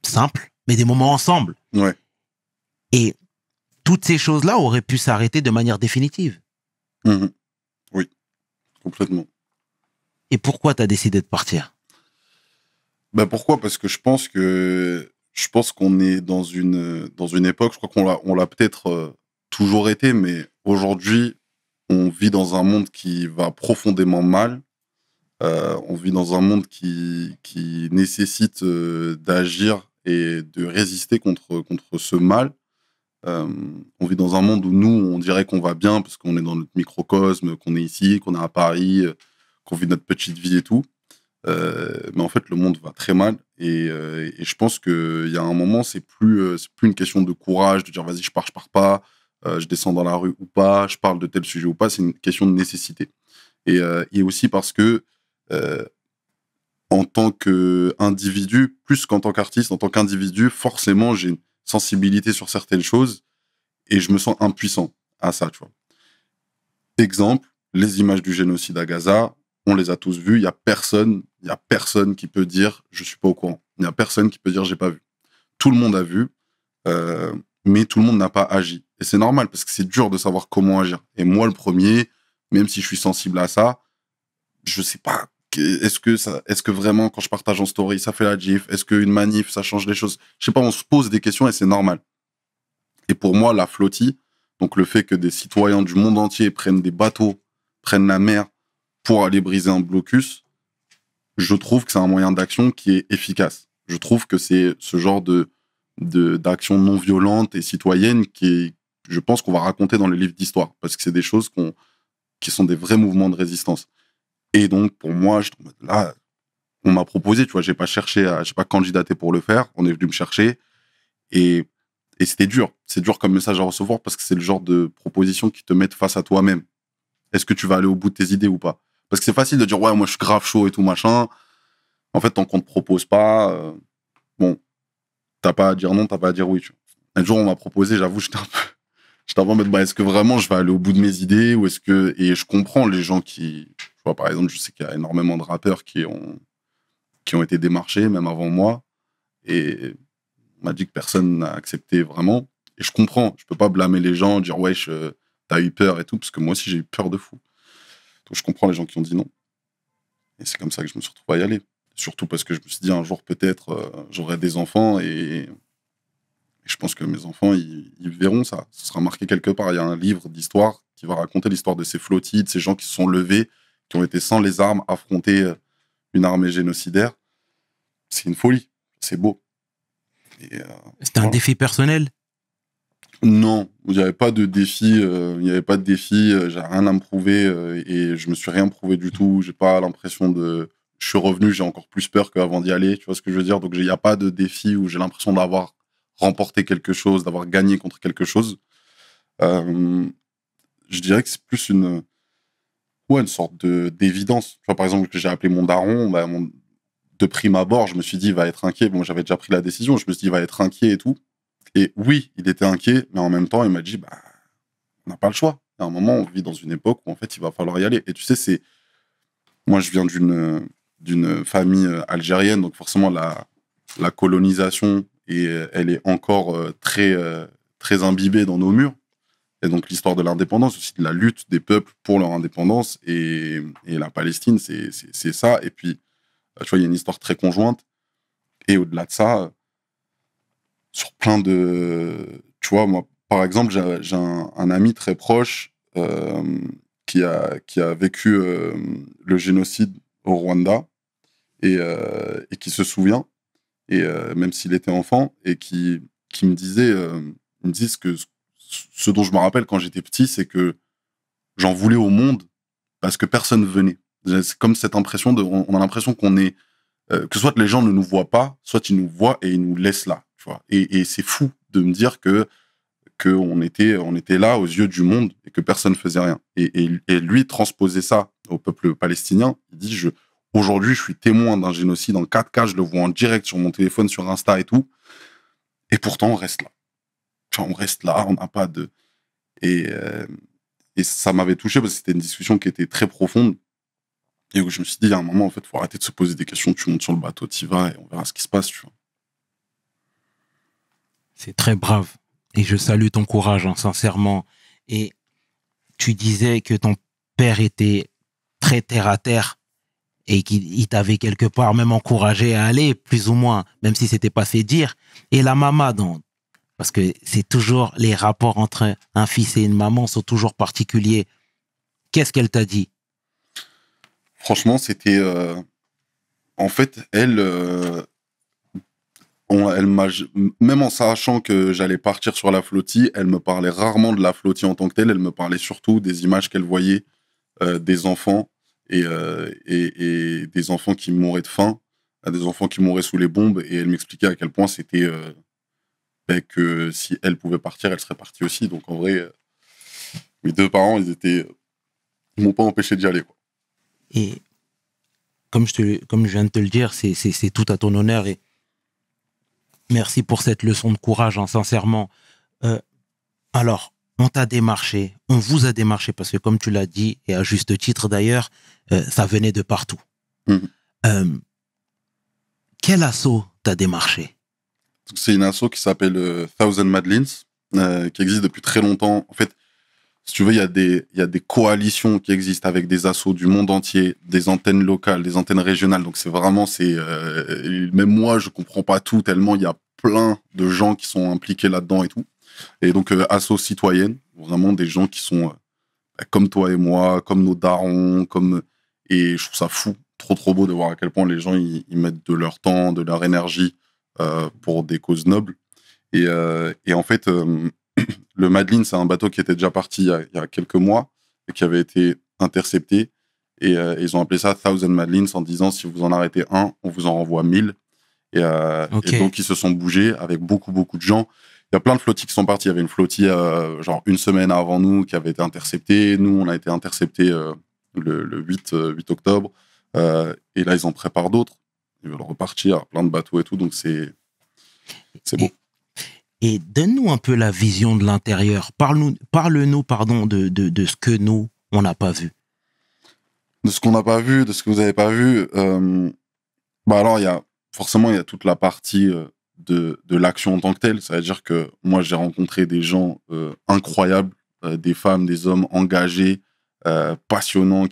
simples, mais des moments ensemble. Ouais. Et toutes ces choses-là auraient pu s'arrêter de manière définitive. Mhm. Oui, complètement. Et pourquoi tu as décidé de partir? Ben pourquoi? Parce que je pense qu'on est dans une époque, je crois on l'a peut-être toujours été, mais aujourd'hui, on vit dans un monde qui va profondément mal. On vit dans un monde qui nécessite d'agir et de résister contre ce mal. On vit dans un monde où nous, on dirait qu'on va bien parce qu'on est dans notre microcosme, qu'on est ici, qu'on est à Paris, qu'on vit notre petite vie et tout. Mais en fait, le monde va très mal. Et je pense qu'il y a un moment, c'est plus une question de courage, de dire vas-y, je pars pas, je descends dans la rue ou pas, je parle de tel sujet ou pas. C'est une question de nécessité. Et aussi parce que en tant qu'individu, plus qu'en tant qu'artiste, en tant qu'individu, forcément, j'ai une sensibilité sur certaines choses et je me sens impuissant à ça, tu vois. Exemple, les images du génocide à Gaza, on les a tous vues, il y a personne qui peut dire je suis pas au courant. Il y a personne qui peut dire j'ai pas vu. Tout le monde a vu, mais tout le monde n'a pas agi. Et c'est normal parce que c'est dur de savoir comment agir. Et moi, le premier, même si je suis sensible à ça, je sais pas. Est-ce que vraiment, quand je partage en story, ça fait la gif? Est-ce qu'une manif, ça change les choses? Je sais pas, on se pose des questions et c'est normal. Et pour moi, la flottie, donc le fait que des citoyens du monde entier prennent des bateaux, prennent la mer pour aller briser un blocus, je trouve que c'est un moyen d'action qui est efficace. Je trouve que c'est ce genre d'action non violente et citoyenne je pense qu'on va raconter dans les livres d'histoire, parce que c'est des choses qui sont des vrais mouvements de résistance. Et donc, pour moi, là, on m'a proposé, tu vois, j'ai pas candidaté pour le faire, on est venu me chercher, et c'était dur. C'est dur comme message à recevoir, parce que c'est le genre de proposition qui te met face à toi-même. Est-ce que tu vas aller au bout de tes idées ou pas? Parce que c'est facile de dire, ouais, moi, je suis grave chaud et tout, machin. En fait, tant qu'on te propose pas, bon, t'as pas à dire non, t'as pas à dire oui, tu vois. Un jour, on m'a proposé, j'avoue, j'étais un peu en mode, est-ce que vraiment je vais aller au bout de mes idées, ou et je comprends les gens tu vois, par exemple, je sais qu'il y a énormément de rappeurs qui ont été démarchés, même avant moi, et on m'a dit que personne n'a accepté vraiment. Et je comprends, je peux pas blâmer les gens, dire, wesh, t'as eu peur et tout, parce que moi aussi, j'ai eu peur de fou. Donc, je comprends les gens qui ont dit non. Et c'est comme ça que je me suis retrouvé à y aller. Surtout parce que je me suis dit, un jour, peut-être, j'aurai des enfants, et je pense que mes enfants, ils verront ça. Ce sera marqué quelque part. Il y a un livre d'histoire qui va raconter l'histoire de ces flottilles, de ces gens qui se sont levés, qui ont été sans les armes, affronter une armée génocidaire. C'est une folie. C'est beau. C'était un défi personnel? Non, il n'y avait pas de défi. J'ai rien à me prouver, et je me suis rien prouvé du tout. J'ai pas l'impression de... Je suis revenu, j'ai encore plus peur qu'avant d'y aller. Tu vois ce que je veux dire? Donc, il n'y a pas de défi où j'ai l'impression d'avoir remporté quelque chose, d'avoir gagné contre quelque chose. Je dirais que c'est plus une sorte d'évidence. Tu vois, par exemple, que j'ai appelé mon daron, de prime abord, je me suis dit, il va être inquiet. Bon, j'avais déjà pris la décision, je me suis dit, il va être inquiet et tout. Et oui, il était inquiet, mais en même temps, il m'a dit, on n'a pas le choix. À un moment, on vit dans une époque où, en fait, il va falloir y aller. Et tu sais, moi, je viens d'une famille algérienne, donc forcément, la colonisation, elle est encore très, très imbibée dans nos murs. Et donc, l'histoire de l'indépendance, aussi de la lutte des peuples pour leur indépendance, et la Palestine, c'est ça. Et puis, tu vois, il y a une histoire très conjointe. Et au-delà de ça, sur plein de... Tu vois, moi, par exemple, j'ai un ami très proche qui a vécu le génocide au Rwanda, et qui se souvient, et même s'il était enfant, et qui me disait, que ce dont je me rappelle quand j'étais petit, c'est que j'en voulais au monde parce que personne venait. C'est comme cette impression on a l'impression qu'on est, que soit les gens ne nous voient pas, soit ils nous voient et ils nous laissent là, tu vois. Et c'est fou de me dire que on était là aux yeux du monde et que personne faisait rien. Et lui transposer ça au peuple palestinien, il dit, aujourd'hui, je suis témoin d'un génocide en 4K, je le vois en direct sur mon téléphone, sur Insta et tout, et pourtant on reste là. Enfin, on reste là, on n'a pas de... Et ça m'avait touché parce que c'était une discussion qui était très profonde. Et où je me suis dit, à un moment, en fait, faut arrêter de se poser des questions. Tu montes sur le bateau, t'y vas et on verra ce qui se passe, tu vois. C'est très brave. Et je salue ton courage, hein, sincèrement. Et tu disais que ton père était très terre à terre et qu'il t'avait quelque part même encouragé à aller, plus ou moins, même si c'était pas fait dire. Et la maman, donc, parce que c'est toujours les rapports entre un fils et une maman sont toujours particuliers. Qu'est-ce qu'elle t'a dit? Franchement, c'était... en fait, elle... elle m'a, même en sachant que j'allais partir sur la flottille, elle me parlait rarement de la flottille en tant que telle. Elle me parlait surtout des images qu'elle voyait des enfants et des enfants qui mouraient de faim, des enfants qui mouraient sous les bombes. Et elle m'expliquait à quel point c'était que si elle pouvait partir, elle serait partie aussi. Donc en vrai, mes deux parents, ils m'ont pas empêché d'y aller, quoi. Et comme je viens de te le dire, c'est tout à ton honneur et merci pour cette leçon de courage, hein, sincèrement. Alors, on t'a démarché, on vous a démarché, parce que comme tu l'as dit, et à juste titre d'ailleurs, ça venait de partout. Quel assaut t'a démarché? C'est une asso qui s'appelle Thousand Madlins, qui existe depuis très longtemps. En fait, si tu veux, il y a des coalitions qui existent avec des assos du monde entier, des antennes locales, des antennes régionales. Donc c'est vraiment, même moi, je comprends pas tout, tellement il y a plein de gens qui sont impliqués là-dedans et tout. Et donc, assos citoyennes, vraiment des gens qui sont comme toi et moi, comme nos darons, et je trouve ça fou, trop beau de voir à quel point les gens, ils mettent de leur temps, de leur énergie pour des causes nobles. Et en fait, le Madeleine, c'est un bateau qui était déjà parti il y a quelques mois et qui avait été intercepté. Et ils ont appelé ça Thousand Madeleines en disant si vous en arrêtez un, on vous en renvoie 1000. Et donc, ils se sont bougés avec beaucoup de gens. Il y a plein de flottilles qui sont parties. Il y avait une flottille, genre une semaine avant nous, qui avait été interceptée. Nous, on a été interceptés le 8 octobre. Et là, ils en préparent d'autres. Ils veulent repartir, plein de bateaux et tout. Donc, c'est beau. Et donne-nous un peu la vision de l'intérieur. Parle-nous, de ce que nous, on n'a pas vu. De ce qu'on n'a pas vu, de ce que vous n'avez pas vu. Alors, il y a toute la partie de l'action en tant que telle. Ça veut dire que moi, j'ai rencontré des gens incroyables, des femmes, des hommes engagés, passionnants,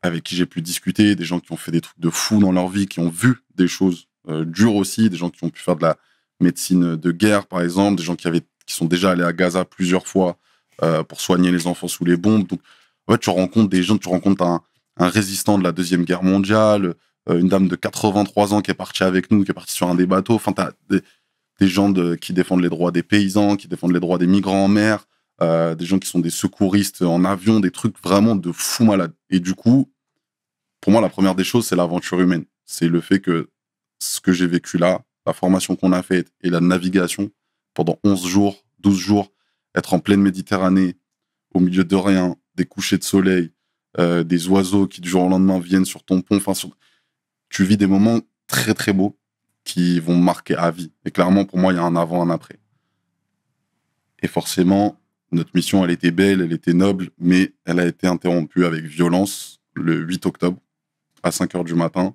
avec qui j'ai pu discuter, des gens qui ont fait des trucs de fou dans leur vie, qui ont vu des choses dures aussi, des gens qui ont pu faire de la médecine de guerre, par exemple, des gens qui sont déjà allés à Gaza plusieurs fois pour soigner les enfants sous les bombes. Donc, en fait, tu rencontres des gens, tu rencontres un résistant de la Deuxième Guerre mondiale, une dame de 83 ans qui est partie avec nous, qui est partie sur un des bateaux. Enfin, t'as des gens qui défendent les droits des paysans, qui défendent les droits des migrants en mer, des gens qui sont des secouristes en avion, des trucs vraiment de fou malade. Et du coup, pour moi, la première des choses, c'est l'aventure humaine. C'est le fait que ce que j'ai vécu là, la formation qu'on a faite et la navigation pendant 11 jours, 12 jours, être en pleine Méditerranée, au milieu de rien, des couchers de soleil, des oiseaux qui du jour au lendemain viennent sur ton pont. Enfin, tu vis des moments très très beaux qui vont marquer à vie. Et clairement, pour moi, il y a un avant, un après. Et forcément, notre mission, elle était belle, elle était noble, mais elle a été interrompue avec violence le 8 octobre à 5h du matin.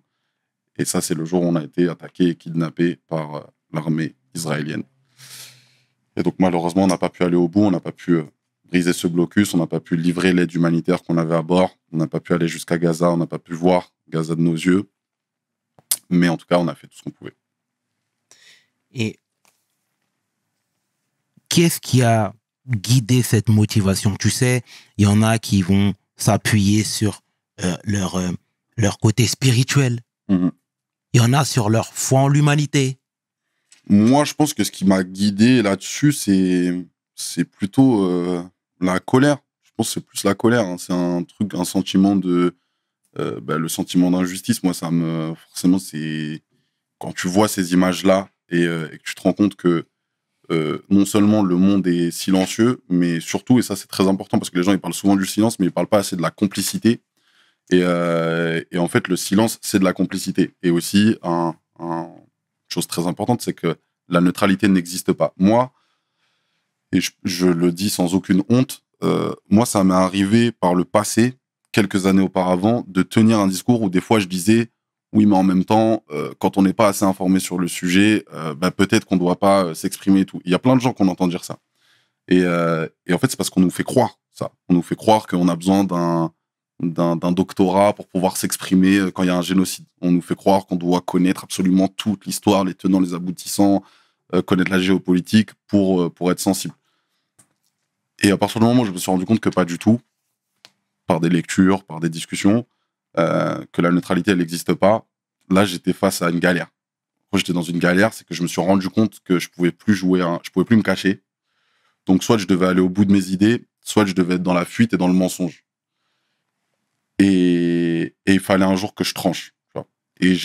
Et ça, c'est le jour où on a été attaqué et kidnappé par l'armée israélienne. Et donc, malheureusement, on n'a pas pu aller au bout, on n'a pas pu briser ce blocus, on n'a pas pu livrer l'aide humanitaire qu'on avait à bord, on n'a pas pu aller jusqu'à Gaza, on n'a pas pu voir Gaza de nos yeux. Mais en tout cas, on a fait tout ce qu'on pouvait. Et qu'est-ce qui a guidé cette motivation? Tu sais, il y en a qui vont s'appuyer sur leur côté spirituel. Mm-hmm. Il y en a sur leur foi en l'humanité. Moi, je pense que ce qui m'a guidé là-dessus, c'est plutôt la colère. Je pense que c'est plus la colère. Hein. C'est un sentiment le sentiment d'injustice. Moi, forcément, c'est quand tu vois ces images-là et que tu te rends compte que non seulement le monde est silencieux, mais surtout, et ça c'est très important parce que les gens ils parlent souvent du silence, mais ils parlent pas assez de la complicité. Et en fait, le silence, c'est de la complicité. Et aussi, chose très importante, c'est que la neutralité n'existe pas. Moi, et je le dis sans aucune honte, moi, ça m'est arrivé par le passé quelques années auparavant, de tenir un discours où des fois je disais oui, mais en même temps, quand on n'est pas assez informé sur le sujet, peut-être qu'on ne doit pas s'exprimer et tout. Il y a plein de gens qu'on entend dire ça. Et en fait, c'est parce qu'on nous fait croire ça. On nous fait croire qu'on a besoin d'un doctorat pour pouvoir s'exprimer quand il y a un génocide. On nous fait croire qu'on doit connaître absolument toute l'histoire, les tenants, les aboutissants, connaître la géopolitique pour être sensible. Et à partir du moment où je me suis rendu compte que pas du tout, par des lectures, par des discussions, que la neutralité, elle n'existe pas, là, j'étais face à une galère. Quand j'étais dans une galère, c'est que je me suis rendu compte que je pouvais plus je pouvais plus me cacher. Donc, soit je devais aller au bout de mes idées, soit je devais être dans la fuite et dans le mensonge. Et il fallait un jour que je tranche. Tu vois. Et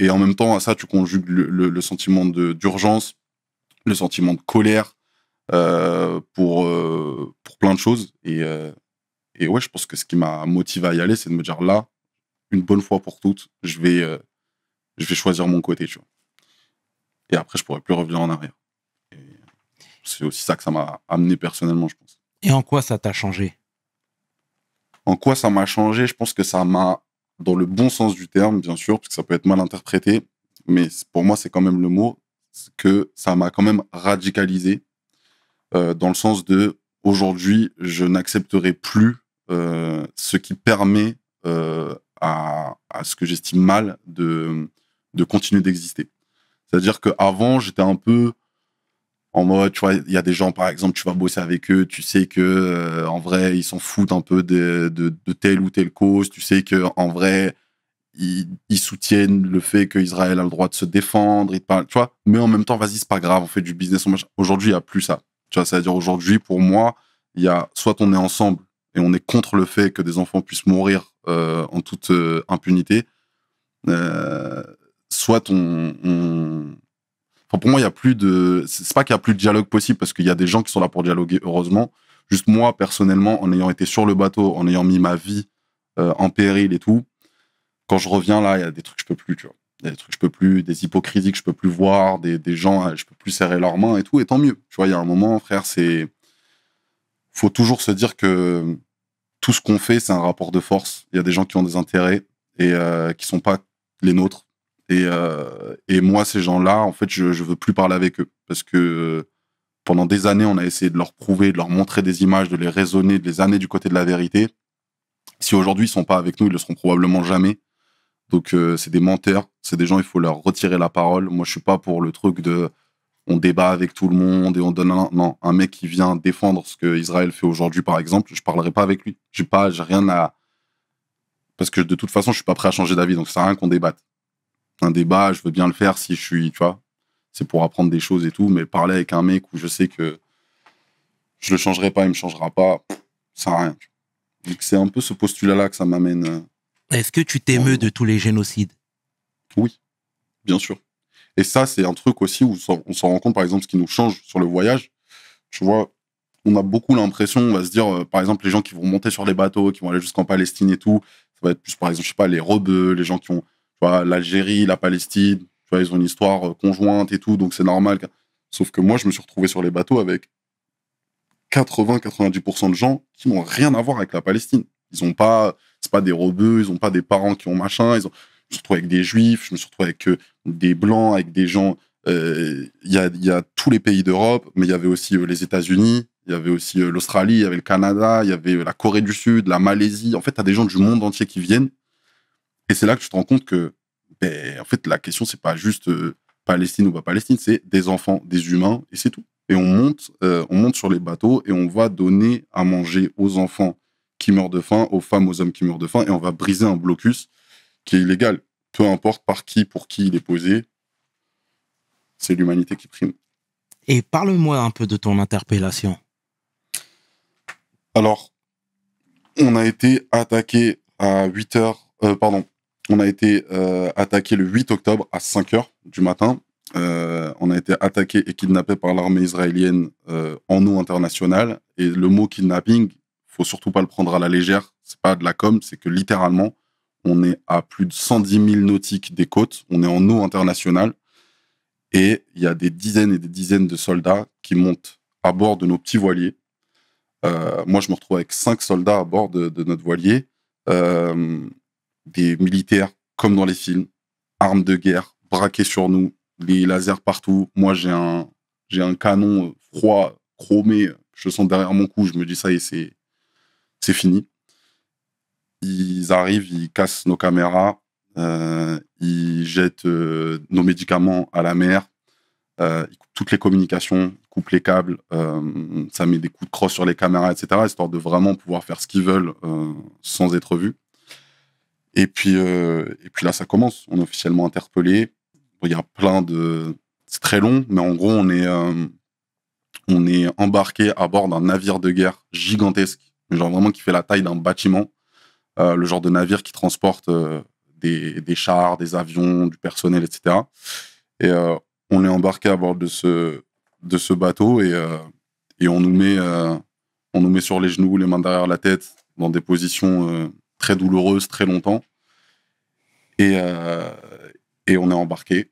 et en même temps, à ça, tu conjugues le sentiment d'urgence, le sentiment de colère pour plein de choses. Et ouais, je pense que ce qui m'a motivé à y aller, c'est de me dire là, une bonne fois pour toutes, je vais choisir mon côté, tu vois. Et après, je pourrais plus revenir en arrière. Et c'est aussi ça que ça m'a amené personnellement, je pense. Et en quoi ça t'a changé? En quoi ça m'a changé? Je pense que ça m'a, dans le bon sens du terme, bien sûr, parce que ça peut être mal interprété, mais pour moi, c'est quand même le mot, que ça m'a quand même radicalisé, dans le sens de, aujourd'hui, je n'accepterai plus ce qui permet à ce que j'estime mal de continuer d'exister. C'est-à-dire qu'avant, j'étais un peu en mode, tu vois, il y a des gens, par exemple, tu vas bosser avec eux, tu sais que en vrai, ils s'en foutent un peu de telle ou telle cause, tu sais que en vrai, ils soutiennent le fait qu'Israël a le droit de se défendre, ils te parlent, tu vois, mais en même temps, vas-y, c'est pas grave, on fait du business. Aujourd'hui, il n'y a plus ça. Tu vois, c'est-à-dire aujourd'hui, pour moi, il y a soit on est ensemble et on est contre le fait que des enfants puissent mourir en toute impunité, soit Enfin, pour moi, il y a plus de. C'est pas qu'il y a plus de dialogue possible parce qu'il y a des gens qui sont là pour dialoguer, heureusement. Juste moi, personnellement, en ayant été sur le bateau, en ayant mis ma vie en péril et tout, quand je reviens là, il y a des trucs que je peux plus, tu vois. Il y a des trucs que je peux plus, des hypocrisies que je peux plus voir, des gens, je peux plus serrer leurs mains et tout, et tant mieux. Tu vois, il y a un moment, frère, faut toujours se dire que tout ce qu'on fait, c'est un rapport de force. Il y a des gens qui ont des intérêts et qui sont pas les nôtres. Et moi, ces gens-là, en fait, je veux plus parler avec eux parce que pendant des années, on a essayé de leur prouver, de leur montrer des images, de les raisonner, de les amener du côté de la vérité. Si aujourd'hui, ils sont pas avec nous, ils le seront probablement jamais. Donc, c'est des menteurs, c'est des gens, il faut leur retirer la parole. Moi, je suis pas pour le truc de on débat avec tout le monde et on donne non, un mec qui vient défendre ce que Israël fait aujourd'hui, par exemple, je parlerai pas avec lui. J'ai rien à... Parce que de toute façon, je suis pas prêt à changer d'avis, donc ça sert à rien qu'on débatte. Un débat, je veux bien le faire si je suis, tu vois, c'est pour apprendre des choses et tout, mais parler avec un mec où je sais que je le changerai pas, il me changera pas, ça sert à rien. Donc c'est un peu ce postulat-là que ça m'amène. Est-ce que tu t'émeus de tous les génocides? Oui, bien sûr. Et ça, c'est un truc aussi où on s'en rend compte, par exemple, ce qui nous change sur le voyage. Tu vois, on a beaucoup l'impression, on va se dire, par exemple, les gens qui vont monter sur les bateaux, qui vont aller jusqu'en Palestine et tout, ça va être plus, par exemple, je sais pas, les rebeux, les gens qui ont, tu vois, l'Algérie, la Palestine, tu vois, ils ont une histoire conjointe et tout, donc c'est normal. Sauf que moi, je me suis retrouvé sur les bateaux avec 80-90% de gens qui n'ont rien à voir avec la Palestine. Ils ont pas, c'est pas des rebeux, ils ont pas des parents qui ont machin, je me suis retrouvé avec des juifs, je me suis retrouvé avec des blancs, avec des gens, il y a tous les pays d'Europe, mais il y avait aussi les États-Unis, il y avait aussi l'Australie, il y avait le Canada, il y avait la Corée du Sud, la Malaisie. En fait, tu as des gens du monde entier qui viennent. Et c'est là que tu te rends compte que, en fait, la question, c'est pas juste Palestine ou pas Palestine, c'est des enfants, des humains, et c'est tout. Et on monte sur les bateaux et on va donner à manger aux enfants qui meurent de faim, aux femmes, aux hommes qui meurent de faim, et on va briser un blocus qui est illégal. Peu importe par qui, pour qui il est posé, c'est l'humanité qui prime. Et parle-moi un peu de ton interpellation. Alors, on a été attaqué à 8h, on a été attaqué le 8 octobre à 5h du matin. On a été attaqué et kidnappé par l'armée israélienne en eau internationale. Et le mot kidnapping, faut surtout pas le prendre à la légère. C'est pas de la com, c'est que littéralement, on est à plus de 110 000 nautiques des côtes. On est en eau internationale. Et il y a des dizaines et des dizaines de soldats qui montent à bord de nos petits voiliers Moi, je me retrouve avec 5 soldats à bord de notre voilier, des militaires, comme dans les films, armes de guerre, braqués sur nous, les lasers partout. Moi, j'ai un canon froid, chromé, je le sens derrière mon cou, je me dis ça y est, c'est fini. Ils arrivent, ils cassent nos caméras, ils jettent nos médicaments à la mer, ils coupent toutes les communications, ils coupent les câbles, ça met des coups de crosse sur les caméras, etc., histoire de vraiment pouvoir faire ce qu'ils veulent sans être vus. Et puis là, ça commence. On est officiellement interpellé. Il y a plein de... C'est très long, mais en gros, on est embarqué à bord d'un navire de guerre gigantesque, genre vraiment qui fait la taille d'un bâtiment. Le genre de navire qui transporte des chars, des avions, du personnel, etc. Et on est embarqué à bord de ce bateau et on nous met sur les genoux, les mains derrière la tête, dans des positions très douloureuses, très longtemps. Et on est embarqué.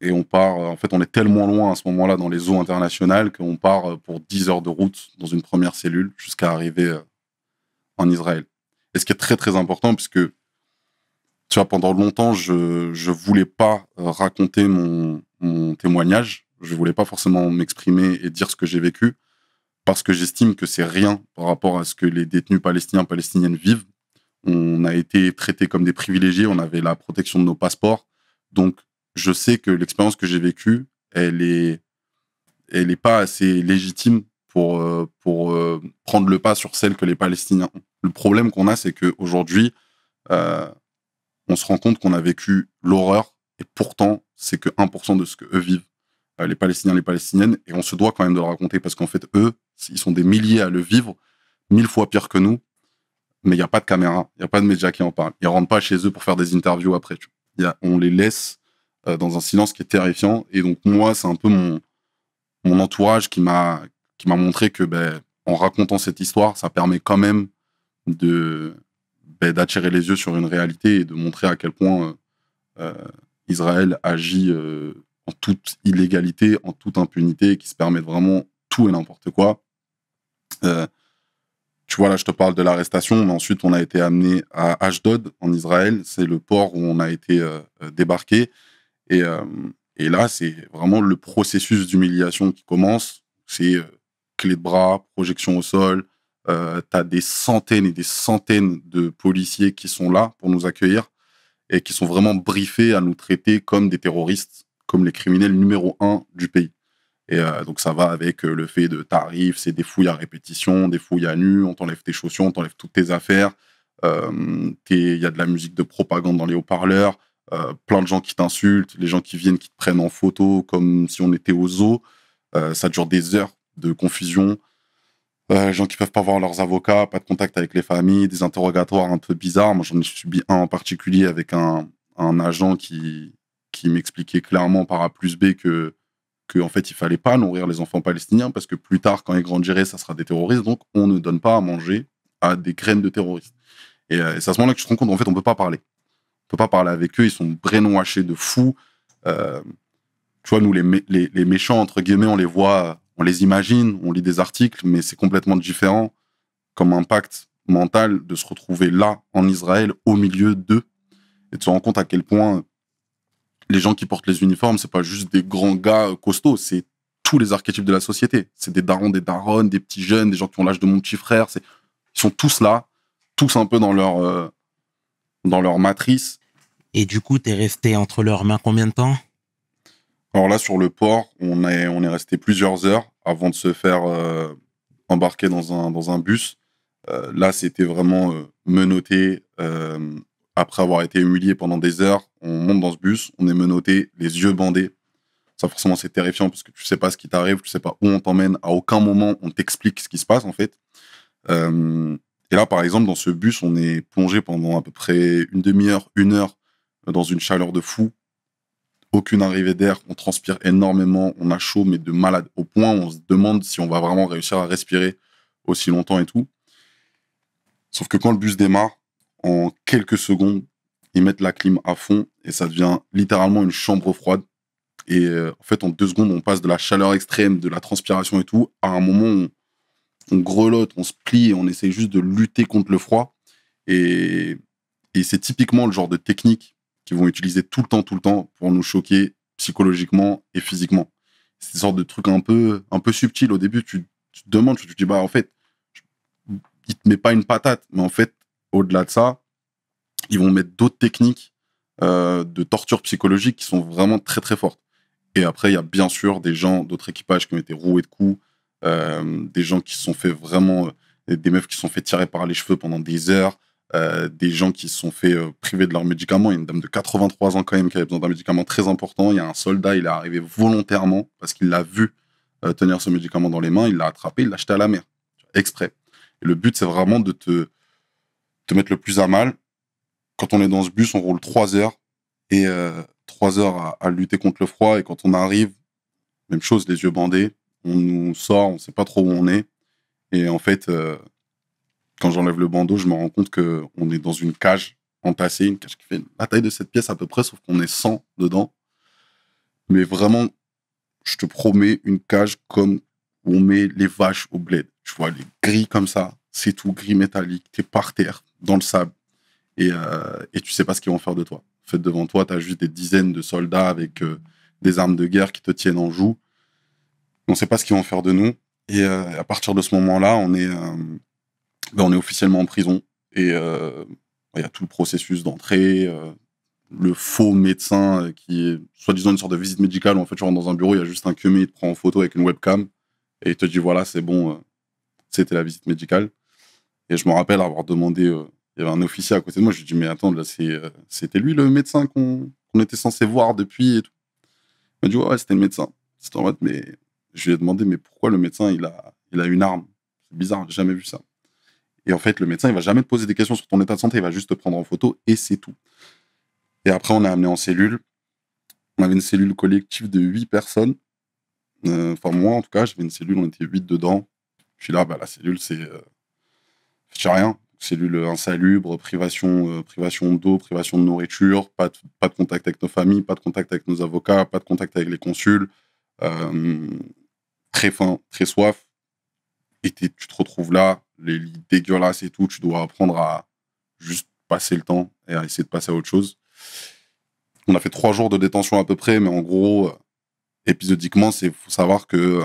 Et on part, en fait, on est tellement loin à ce moment-là dans les eaux internationales qu'on part pour 10 heures de route dans une première cellule jusqu'à arriver en Israël. Et ce qui est très, très important, puisque, tu vois, pendant longtemps, je voulais pas raconter mon témoignage. Je voulais pas forcément m'exprimer et dire ce que j'ai vécu, parce que j'estime que c'est rien par rapport à ce que les détenus palestiniennes vivent. On a été traités comme des privilégiés, on avait la protection de nos passeports. Donc, je sais que l'expérience que j'ai vécue, elle est pas assez légitime pour prendre le pas sur celle que les Palestiniens ont. Le problème qu'on a, c'est qu'aujourd'hui, on se rend compte qu'on a vécu l'horreur, et pourtant, c'est que 1% de ce qu'eux vivent, les Palestiniens, les Palestiniennes, et on se doit quand même de le raconter, parce qu'en fait, eux, ils sont des milliers à le vivre, 1000 fois pire que nous, mais il n'y a pas de caméra, il n'y a pas de médias qui en parlent. Ils ne rentrent pas chez eux pour faire des interviews après. On les laisse dans un silence qui est terrifiant, et donc moi, c'est un peu mon entourage qui m'a montré que, en racontant cette histoire, ça permet quand même d'attirer les yeux sur une réalité et de montrer à quel point Israël agit en toute illégalité, en toute impunité, et qui se permet vraiment tout et n'importe quoi. Tu vois, là, je te parle de l'arrestation, mais ensuite, on a été amené à Ashdod, en Israël. C'est le port où on a été débarqué. Et là, c'est vraiment le processus d'humiliation qui commence. C'est clé de bras, projection au sol. T'as des centaines et des centaines de policiers qui sont là pour nous accueillir et qui sont vraiment briefés à nous traiter comme des terroristes, comme les criminels numéro 1 du pays. Et donc, ça va avec le fait de t'arrives, c'est des fouilles à répétition, des fouilles à nu, on t'enlève tes chaussures, on t'enlève toutes tes affaires. Il y a de la musique de propagande dans les haut-parleurs, plein de gens qui t'insultent, les gens qui viennent, qui te prennent en photo comme si on était au zoo. Ça dure des heures de confusion. Les gens qui peuvent pas voir leurs avocats, pas de contact avec les familles, des interrogatoires un peu bizarres. Moi, j'en ai subi un en particulier avec un agent qui m'expliquait clairement par A plus B que en fait, il fallait pas nourrir les enfants palestiniens parce que plus tard, quand ils grandiraient, ça sera des terroristes. Donc, on ne donne pas à manger à des graines de terroristes. Et c'est à ce moment-là que tu te rends compte, en fait, on peut pas parler. On peut pas parler avec eux. Ils sont brainwashés de fou. Tu vois, nous, les méchants, entre guillemets, on les voit, on les imagine, on lit des articles, mais c'est complètement différent comme impact mental de se retrouver là, en Israël, au milieu d'eux, et de se rendre compte à quel point les gens qui portent les uniformes, c'est pas juste des grands gars costauds, c'est tous les archétypes de la société. C'est des darons, des daronnes, des petits jeunes, des gens qui ont l'âge de mon petit frère. Ils sont tous là, tous un peu dans leur matrice. Et du coup, t'es resté entre leurs mains combien de temps ? Alors là, sur le port, on est resté plusieurs heures avant de se faire embarquer dans un bus. Là, c'était vraiment menotté. Après avoir été humilié pendant des heures, on monte dans ce bus, on est menotté, les yeux bandés. Ça, forcément, c'est terrifiant parce que tu sais pas ce qui t'arrive, tu sais pas où on t'emmène. À aucun moment, on t'explique ce qui se passe, en fait. Et là, par exemple, dans ce bus, on est plongé pendant à peu près une demi-heure, 1 heure, dans une chaleur de fou. Aucune arrivée d'air, on transpire énormément, on a chaud, mais de malade, au point où on se demande si on va vraiment réussir à respirer aussi longtemps et tout. Sauf que quand le bus démarre, en quelques secondes, ils mettent la clim à fond et ça devient littéralement une chambre froide. Et en fait, en 2 secondes, on passe de la chaleur extrême, de la transpiration et tout, à un moment où on grelotte, on se plie, et on essaye juste de lutter contre le froid. Et c'est typiquement le genre de technique qu'ils vont utiliser tout le temps pour nous choquer psychologiquement et physiquement. C'est une sorte de truc un peu subtil. Au début, tu te demandes, tu te dis, bah, en fait, il te met pas une patate, mais en fait, au-delà de ça, ils vont mettre d'autres techniques de torture psychologique qui sont vraiment très, très fortes. Et après, il y a bien sûr des gens d'autres équipages qui ont été roués de coups, des gens qui se sont fait vraiment, des meufs qui se sont fait tirer par les cheveux pendant des heures, des gens qui se sont fait priver de leurs médicaments. Il y a une dame de 83 ans quand même qui avait besoin d'un médicament très important. Il y a un soldat, il est arrivé volontairement parce qu'il l'a vu tenir ce médicament dans les mains, il l'a attrapé, il l'a jeté à la mer, exprès. Et le but, c'est vraiment de te mettre le plus à mal. Quand on est dans ce bus, on roule 3 heures et 3 heures à lutter contre le froid. Et quand on arrive, même chose, les yeux bandés, on nous sort, on ne sait pas trop où on est. Et en fait, quand j'enlève le bandeau, je me rends compte qu'on est dans une cage entassée, une cage qui fait la taille de cette pièce à peu près, sauf qu'on est 100 dedans. Mais vraiment, je te promets, une cage comme où on met les vaches au bled. Tu vois, les grilles comme ça, c'est tout gris métallique, t'es par terre, dans le sable. Et tu sais pas ce qu'ils vont faire de toi. En fait, devant toi, t'as juste des dizaines de soldats avec des armes de guerre qui te tiennent en joue. On sait pas ce qu'ils vont faire de nous. Et à partir de ce moment-là, on est officiellement en prison. Et il y a tout le processus d'entrée, le faux médecin qui est soi-disant une sorte de visite médicale où en fait tu rentres dans un bureau, il y a juste un keumé, il te prend en photo avec une webcam et il te dit voilà, c'est bon, c'était la visite médicale. Et je me rappelle avoir demandé, il y avait un officier à côté de moi, je lui ai dit mais attends, là c'était lui le médecin qu'on était censé voir depuis et tout. Il m'a dit ouais, c'était le médecin. C'était en mode, mais je lui ai demandé mais pourquoi le médecin il a une arme? C'est bizarre, j'ai jamais vu ça. Et en fait, le médecin, il va jamais te poser des questions sur ton état de santé, il va juste te prendre en photo et c'est tout. Et après, on est amené en cellule. On avait une cellule collective de 8 personnes. Enfin, moi, en tout cas, j'avais une cellule, on était 8 dedans. Puis là, la cellule, c'est rien. Cellule insalubre, privation d'eau, privation de nourriture, pas de contact avec nos familles, pas de contact avec nos avocats, pas de contact avec les consuls. Très faim, très soif. Et tu te retrouves là, les lits dégueulasses et tout. Tu dois apprendre à juste passer le temps et à essayer de passer à autre chose. On a fait 3 jours de détention à peu près, mais en gros, épisodiquement, faut savoir que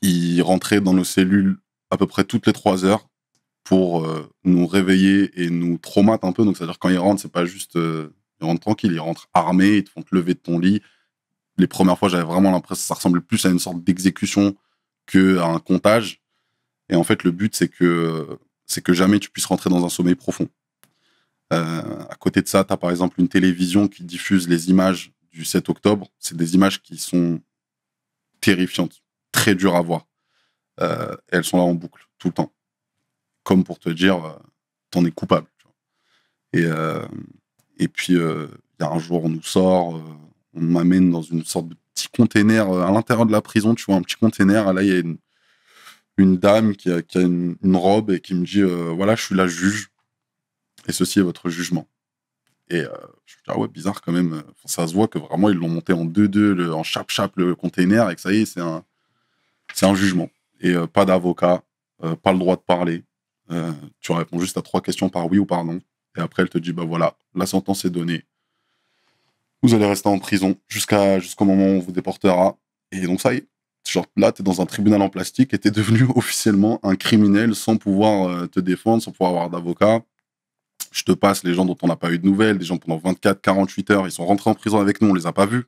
ils rentraient dans nos cellules à peu près toutes les 3 heures pour nous réveiller et nous traumater un peu. Donc, c'est-à-dire quand ils rentrent, c'est pas juste ils rentrent tranquilles, ils rentrent armés, ils te font te lever de ton lit. Les premières fois, j'avais vraiment l'impression que ça ressemblait plus à une sorte d'exécution qu'à un comptage. Et en fait, le but, c'est que jamais tu puisses rentrer dans un sommeil profond. À côté de ça, tu as par exemple une télévision qui diffuse les images du 7 octobre. C'est des images qui sont terrifiantes, très dures à voir. Et elles sont là en boucle, tout le temps. Comme pour te dire, t'en es coupable. Tu vois. Et puis, il y a un jour, on nous sort, on m'amène dans une sorte de petit container à l'intérieur de la prison. Tu vois, un petit container. Là, il y a une dame qui a une robe et qui me dit voilà, je suis la juge. Et ceci est votre jugement. Et je me dis, ah ouais, bizarre quand même. Ça se voit que vraiment, ils l'ont monté en 2-2, en chap-chap, le container, et que ça y est, c'est un jugement. Et pas d'avocat, pas le droit de parler. Tu réponds juste à 3 questions par oui ou par non. Et après, elle te dit, voilà, la sentence est donnée. Vous allez rester en prison jusqu'au moment où on vous déportera. Et donc, ça y est. Genre, là, t'es dans un tribunal en plastique et t'es devenu officiellement un criminel sans pouvoir te défendre, sans pouvoir avoir d'avocat. Je te passe les gens dont on n'a pas eu de nouvelles, des gens pendant 24, 48 heures, ils sont rentrés en prison avec nous, on les a pas vus.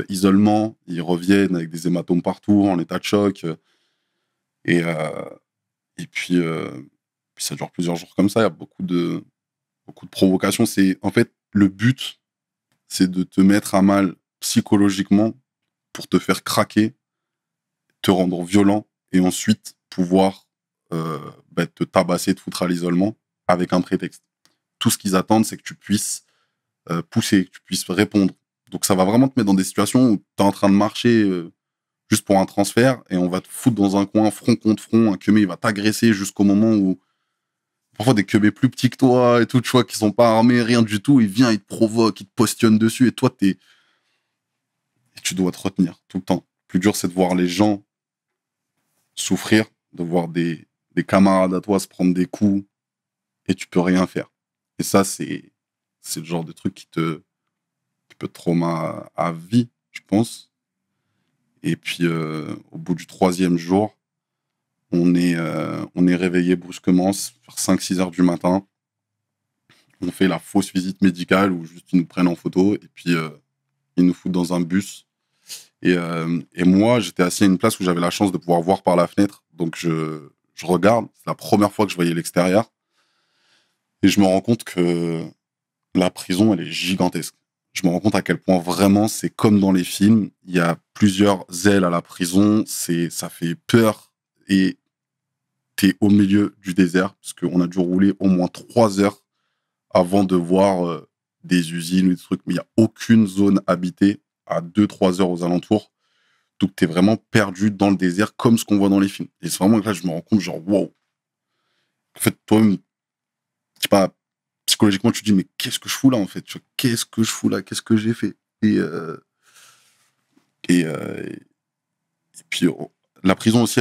Isolement, ils reviennent avec des hématomes partout, en état de choc. Et puis ça dure plusieurs jours comme ça, il y a beaucoup de provocations. En fait, le but, c'est de te mettre à mal psychologiquement pour te faire craquer, te rendre violent et ensuite pouvoir te tabasser, te foutre à l'isolement avec un prétexte. Tout ce qu'ils attendent, c'est que tu puisses pousser, que tu puisses répondre. Donc ça va vraiment te mettre dans des situations où tu es en train de marcher juste pour un transfert et on va te foutre dans un coin, front contre front, un keumé, il va t'agresser jusqu'au moment où parfois des keumés plus petits que toi et tout, tu vois, qui sont pas armés, rien du tout, il vient, il te provoque, il te postionne dessus et toi, et tu dois te retenir tout le temps. Le plus dur, c'est de voir les gens souffrir de voir des camarades à toi se prendre des coups et tu peux rien faire. Et ça, c'est le genre de truc qui peut te trauma à vie, je pense. Et puis, au bout du 3e jour, on est réveillé brusquement vers 5-6 heures du matin. On fait la fausse visite médicale où juste ils nous prennent en photo et puis ils nous foutent dans un bus. Et moi, j'étais assis à une place où j'avais la chance de pouvoir voir par la fenêtre. Donc, je regarde. C'est la première fois que je voyais l'extérieur. Et je me rends compte que la prison, elle est gigantesque. Je me rends compte à quel point vraiment, c'est comme dans les films. Il y a plusieurs ailes à la prison. Ça fait peur. Et t'es au milieu du désert. Parce qu'on a dû rouler au moins 3 heures avant de voir des usines ou des trucs. Mais il n'y a aucune zone habitée à 2-3 heures aux alentours. Donc, t'es vraiment perdu dans le désert comme ce qu'on voit dans les films. Et c'est vraiment que là, je me rends compte, genre, wow. En fait, toi-même, je sais pas, psychologiquement, tu te dis, mais qu'est-ce que je fous là, en fait? Qu'est-ce que je fous là? Qu'est-ce que j'ai fait? Et puis, la prison aussi,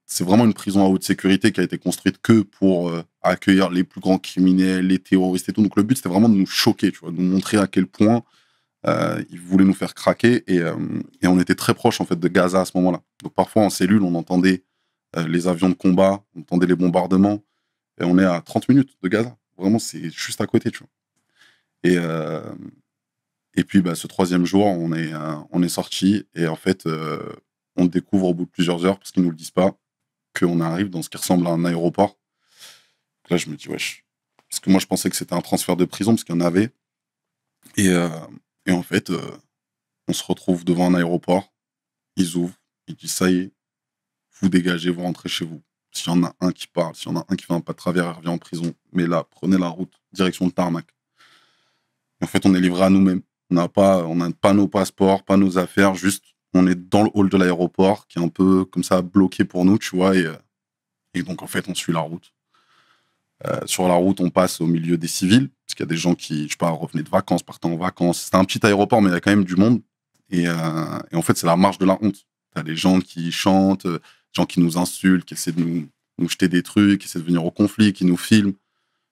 c'est vraiment une prison à haute sécurité qui a été construite que pour accueillir les plus grands criminels, les terroristes et tout. Donc, le but, c'était vraiment de nous choquer, tu vois, de nous montrer à quel point ils voulaient nous faire craquer. Et on était très proche, en fait, de Gaza à ce moment-là. Donc, parfois, en cellule, on entendait les avions de combat, on entendait les bombardements. Et on est à 30 minutes de Gaza. Vraiment, c'est juste à côté, tu vois. Et puis, ce 3e jour, on est sorti. Et en fait, on découvre au bout de plusieurs heures, parce qu'ils nous le disent pas, qu'on arrive dans ce qui ressemble à un aéroport. Donc là, je me dis, wesh. Parce que moi, je pensais que c'était un transfert de prison, parce qu'il y en avait. Et en fait, on se retrouve devant un aéroport. Ils ouvrent. Ils disent, ça y est, vous dégagez, vous rentrez chez vous. S'il y en a un qui parle, s'il y en a un qui fait un pas de travers, il revient en prison. Mais là, prenez la route, direction le tarmac. Et en fait, on est livré à nous-mêmes. On n'a pas nos passeports, pas nos affaires, juste on est dans le hall de l'aéroport qui est un peu comme ça bloqué pour nous, tu vois. Et donc, en fait, on suit la route. Sur la route, on passe au milieu des civils, parce qu'il y a des gens qui, je sais pas, revenaient de vacances, partaient en vacances. C'était un petit aéroport, mais il y a quand même du monde. Et en fait, c'est la marche de la honte. T'as des gens qui chantent, des gens qui nous insultent, qui essaient de nous jeter des trucs, qui essaient de venir au conflit, qui nous filment.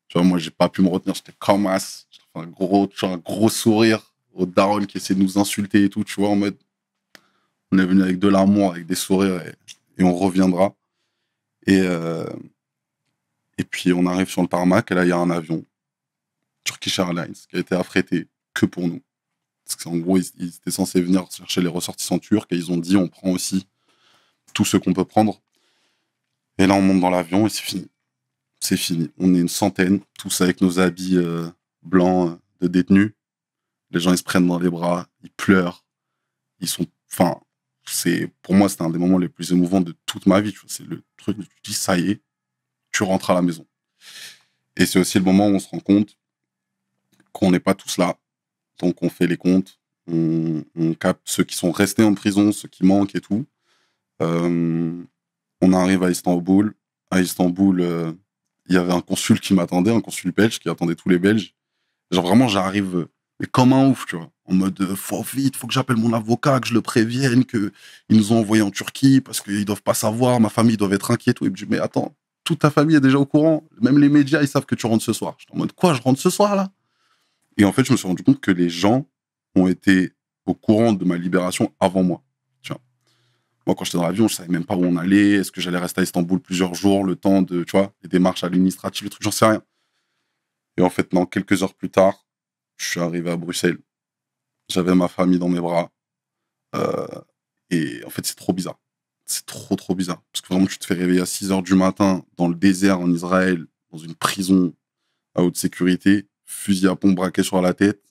Tu vois, moi, j'ai pas pu me retenir, j'étais comme as. J'ai fait un gros sourire aux darons qui essaient de nous insulter et tout, tu vois, en mode, on est venu avec de l'amour, avec des sourires et on reviendra. Et puis, on arrive sur le tarmac et là, il y a un avion, Turkish Airlines, qui a été affrété que pour nous. Parce qu'en gros, ils étaient censés venir chercher les ressortissants turcs et ils ont dit, on prend aussi tout ce qu'on peut prendre. Et là, on monte dans l'avion et c'est fini. C'est fini. On est une centaine, tous avec nos habits blancs de détenus. Les gens, ils se prennent dans les bras, ils pleurent. Ils sont... Enfin, pour moi, c'était un des moments les plus émouvants de toute ma vie. Tu vois. C'est le truc où tu dis, ça y est, tu rentres à la maison. Et c'est aussi le moment où on se rend compte qu'on n'est pas tous là. Donc, on fait les comptes, on capte ceux qui sont restés en prison, ceux qui manquent et tout. On arrive à Istanbul. À Istanbul, il y avait un consul qui m'attendait, un consul belge qui attendait tous les Belges. Genre, vraiment, j'arrive mais comme un ouf, tu vois. En mode, faut que j'appelle mon avocat, que je le prévienne, qu'ils nous ont envoyés en Turquie parce qu'ils doivent pas savoir, ma famille doit être inquiète. Et me dit, mais attends, toute ta famille est déjà au courant. Même les médias, ils savent que tu rentres ce soir. J'étais en mode, quoi, je rentre ce soir, là? Et en fait, je me suis rendu compte que les gens ont été au courant de ma libération avant moi. Tu vois. Moi, quand j'étais dans l'avion, je savais même pas où on allait. Est-ce que j'allais rester à Istanbul plusieurs jours, le temps de, tu vois, les démarches administratives, les trucs, j'en sais rien. Et en fait, non, quelques heures plus tard, je suis arrivé à Bruxelles. J'avais ma famille dans mes bras. Et en fait, c'est trop bizarre. C'est trop bizarre. Parce que vraiment, tu te fais réveiller à 6 heures du matin dans le désert en Israël, dans une prison à haute sécurité, fusil à pompe braqué sur la tête.